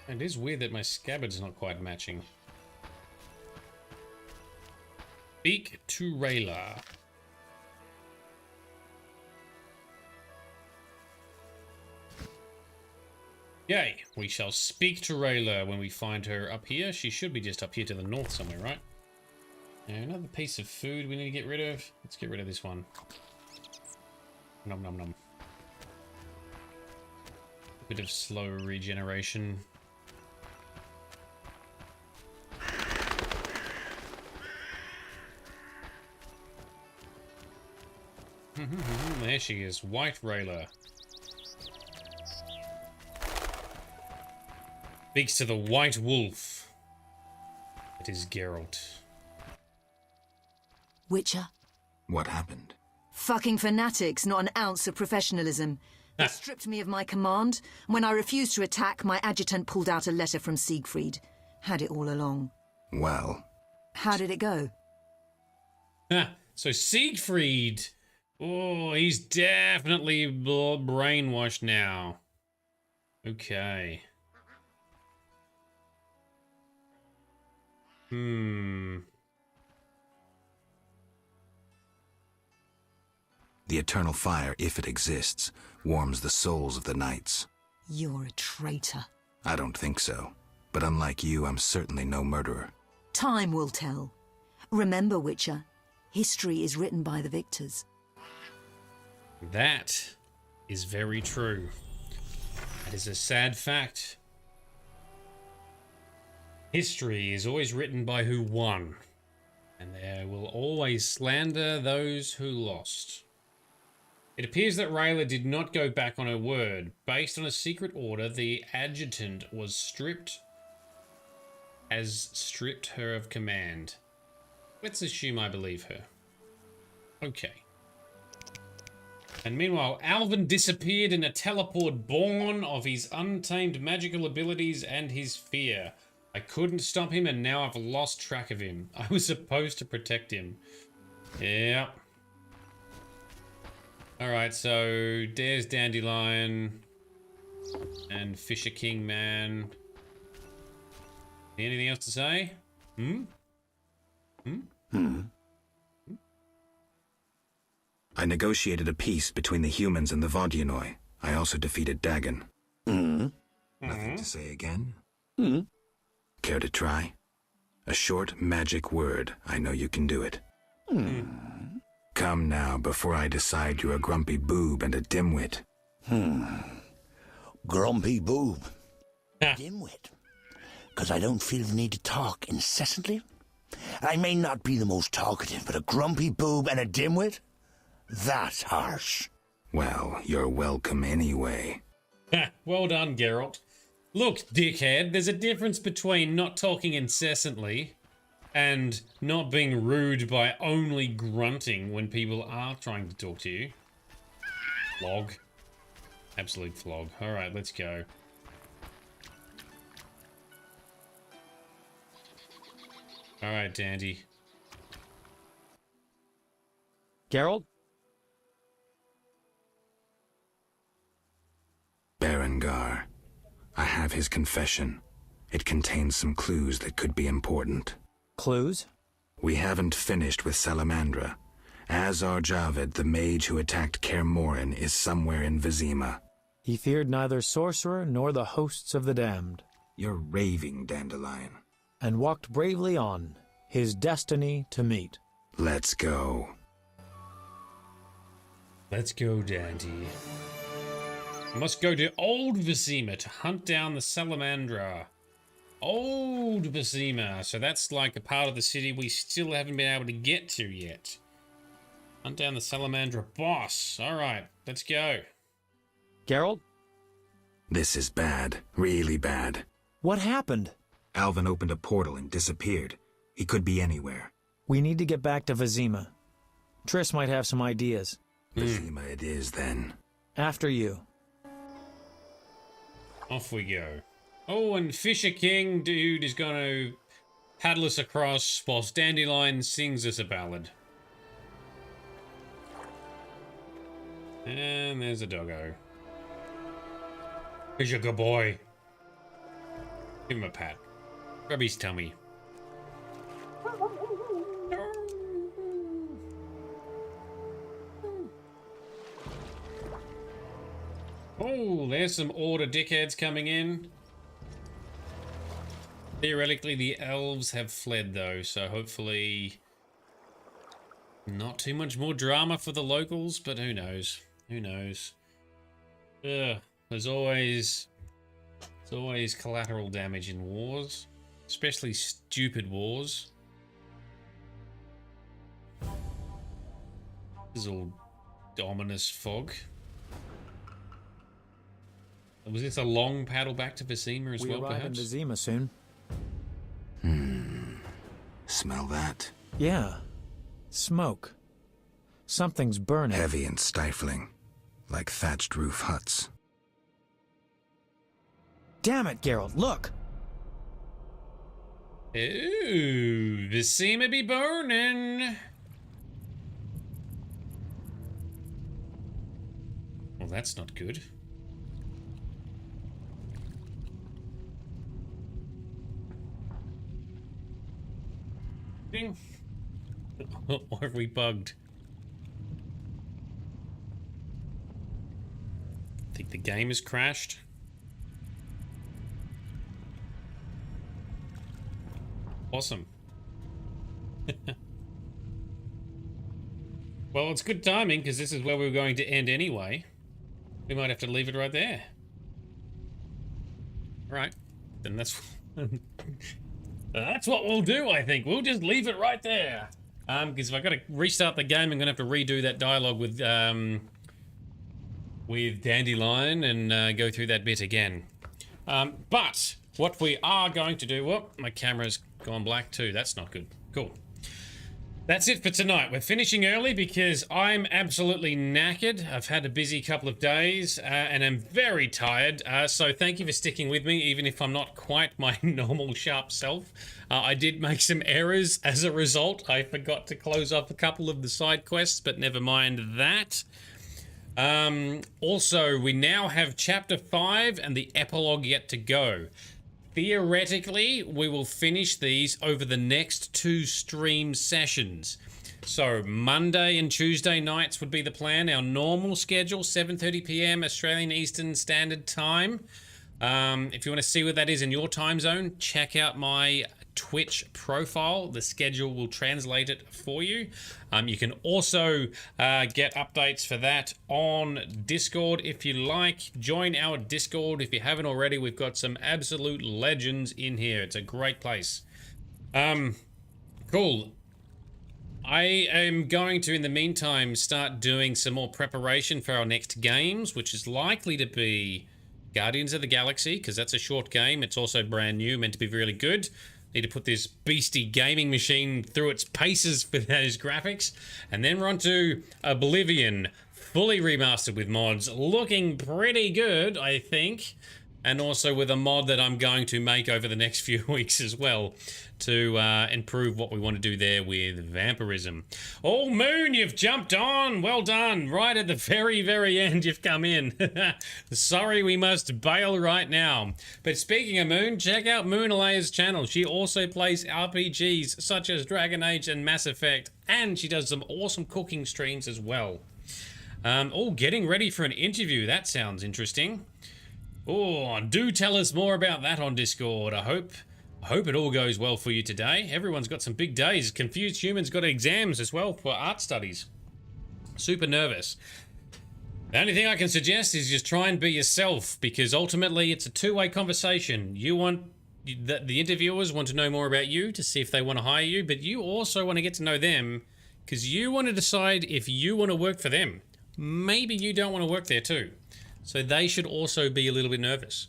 It is weird that my scabbard's not quite matching. Speak to Rayla. Yay, we shall speak to Rayla when we find her up here. She should be just up here to the north somewhere, right? Now, another piece of food we need to get rid of. Let's get rid of this one. Nom nom nom. A bit of slow regeneration. There she is, White Rayla. Speaks to the White Wolf. It is Geralt. Witcher? What happened? Fucking fanatics, not an ounce of professionalism. They stripped me of my command, and when I refused to attack, my adjutant pulled out a letter from Siegfried. Had it all along. Well... How did it go? So Siegfried... Oh, he's definitely brainwashed now. Okay. The eternal fire, if it exists, warms the souls of the knights. You're a traitor. I don't think so. But unlike you, I'm certainly no murderer. Time will tell. Remember, Witcher, history is written by the victors. That is very true. That is a sad fact. History is always written by who won, and they will always slander those who lost. It appears that Rayla did not go back on her word. Based on a secret order, the adjutant was stripped her of command. Let's assume I believe her. Okay. And meanwhile, Alvin disappeared in a teleport born of his untamed magical abilities and his fear. I couldn't stop him, and now I've lost track of him. I was supposed to protect him. Yeah. Alright, so there's Dandelion and Fisher King Man. Anything else to say? I negotiated a peace between the humans and the Vodyanoi. I also defeated Dagon. Nothing to say again? Care to try? A short magic word. I know you can do it. Come now, before I decide you're a grumpy boob and a dimwit. Grumpy boob. Dimwit. Because I don't feel the need to talk incessantly. I may not be the most talkative, but a grumpy boob and a dimwit? That's harsh. Well, you're welcome anyway. Well done, Geralt. Look, dickhead, there's a difference between not talking incessantly and not being rude by only grunting when people are trying to talk to you. Flog. Absolute flog. Alright, let's go. Alright, Dandy. Geralt? Berengar. I have his confession. It contains some clues that could be important. Clues? We haven't finished with Salamandra. Azar Javed, the mage who attacked Kaer Morhen, is somewhere in Vesemir. He feared neither sorcerer nor the hosts of the damned. You're raving, Dandelion. And walked bravely on, his destiny to meet. Let's go. Let's go, Dandy. I must go to Old Vesemir to hunt down the Salamandra. Old Vesemir. So that's like a part of the city we still haven't been able to get to yet. Hunt down the Salamandra boss. Alright, let's go. Geralt? This is bad. Really bad. What happened? Alvin opened a portal and disappeared. He could be anywhere. We need to get back to Vesemir. Triss might have some ideas. Vesemir it is, then. After you. Off we go. Oh, and Fisher King dude is going to paddle us across whilst Dandelion sings us a ballad. And there's a doggo. He's a good boy. Give him a pat. Rub his tummy. Oh, there's some Order dickheads coming in. Theoretically, the elves have fled, though, so hopefully not too much more drama for the locals, but who knows? Who knows? There's always collateral damage in wars, especially stupid wars. This is all ominous fog. Was this a long paddle back to Vesemir as well, perhaps? We arrive in Vesemir soon. Smell that? Yeah. Smoke. Something's burning. Heavy and stifling. Like thatched roof huts. Damn it, Geralt, look! Ooh, Vesemir be burning! Well, that's not good. Ding. Or have we bugged? I think the game has crashed. Awesome. Well, it's good timing because this is where we were going to end anyway. We might have to leave it right there. Right. Then that's what we'll do, I think. We'll just leave it right there. Because if I've got to restart the game, I'm going to have to redo that dialogue with Dandelion and go through that bit again. But what we are going to do... Whoop, my camera's gone black too. That's not good. Cool. That's it for tonight. We're finishing early because I'm absolutely knackered. I've had a busy couple of days and I'm very tired. So thank you for sticking with me, even if I'm not quite my normal sharp self. I did make some errors as a result. I forgot to close off a couple of the side quests, but never mind that. Also, we now have Chapter 5 and the epilogue yet to go. Theoretically, we will finish these over the next 2 stream sessions. So Monday and Tuesday nights would be the plan. Our normal schedule, 7:30 p.m. Australian Eastern Standard Time. If you want to see what that is in your time zone, check out my Twitch profile. The schedule will translate it for you. You can also get updates for that on Discord if you like. Join our Discord if you haven't already. We've got some absolute legends in here. It's a great place. Cool. I am going to, in the meantime, start doing some more preparation for our next games, which is likely to be Guardians of the Galaxy, because that's a short game. It's also brand new, meant to be really good. Need to put this beastie gaming machine through its paces for those graphics. And then we're on to Oblivion, fully remastered with mods. Looking pretty good, I think. And also with a mod that I'm going to make over the next few weeks as well to improve what we want to do there with vampirism. Oh, Moon, you've jumped on. Well done. Right at the very, very end, you've come in. Sorry, we must bail right now. But speaking of Moon, check out Moon Alaya's channel. She also plays RPGs such as Dragon Age and Mass Effect, and she does some awesome cooking streams as well. Oh, getting ready for an interview. That sounds interesting. Oh, do tell us more about that on Discord. I hope it all goes well for you today. Everyone's got some big days. Confused Humans got exams as well for art studies. Super nervous. The only thing I can suggest is just try and be yourself, because ultimately it's a two-way conversation. The interviewers want to know more about you to see if they want to hire you, but you also want to get to know them because you want to decide if you want to work for them. Maybe you don't want to work there too. So they should also be a little bit nervous.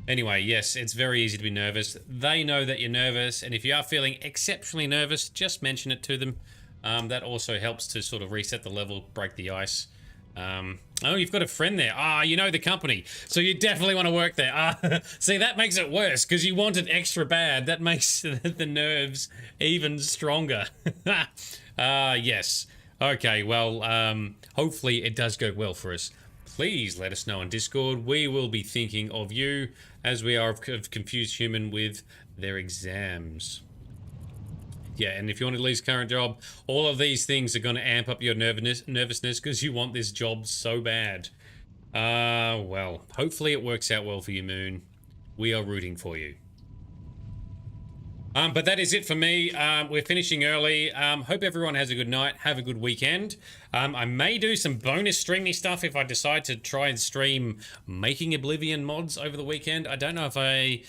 Anyway, yes, it's very easy to be nervous. They know that you're nervous, and if you are feeling exceptionally nervous, just mention it to them. That also helps to sort of reset the level, break the ice. Oh, you've got a friend there. Ah, you know the company, so you definitely want to work there. Ah, see, that makes it worse, because you want it extra bad. That makes the nerves even stronger. Yes. Okay, well, hopefully it does go well for us. Please let us know on Discord. We will be thinking of you, as we are of Confused Human with their exams. Yeah, and if you want to leave this current job, all of these things are going to amp up your nervousness because you want this job so bad. Well, hopefully it works out well for you, Moon. We are rooting for you. But that is it for me. We're finishing early. Hope everyone has a good night. Have a good weekend. I may do some bonus streamy stuff if I decide to try and stream making Oblivion mods over the weekend. I don't know if I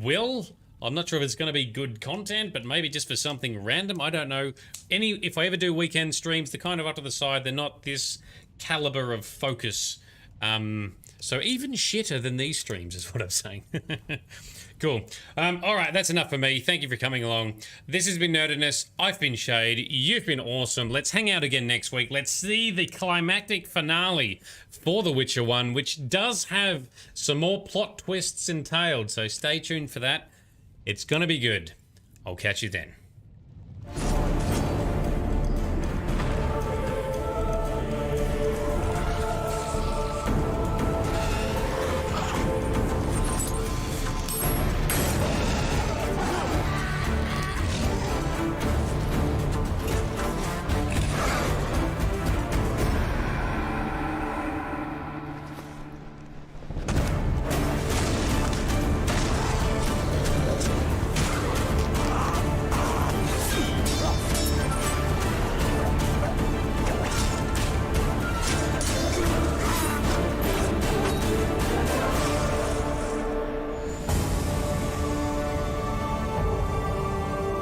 will. I'm not sure if it's going to be good content, but maybe just for something random. I don't know. If I ever do weekend streams, they're kind of up to the side. They're not this caliber of focus. So even shitter than these streams is what I'm saying. Cool. All right, that's enough for me. Thank you for coming along. This has been Nerdiness. I've been Shade. You've been awesome. Let's hang out again next week. Let's see the climactic finale for The Witcher 1, which does have some more plot twists entailed. So stay tuned for that. It's gonna be good. I'll catch you then.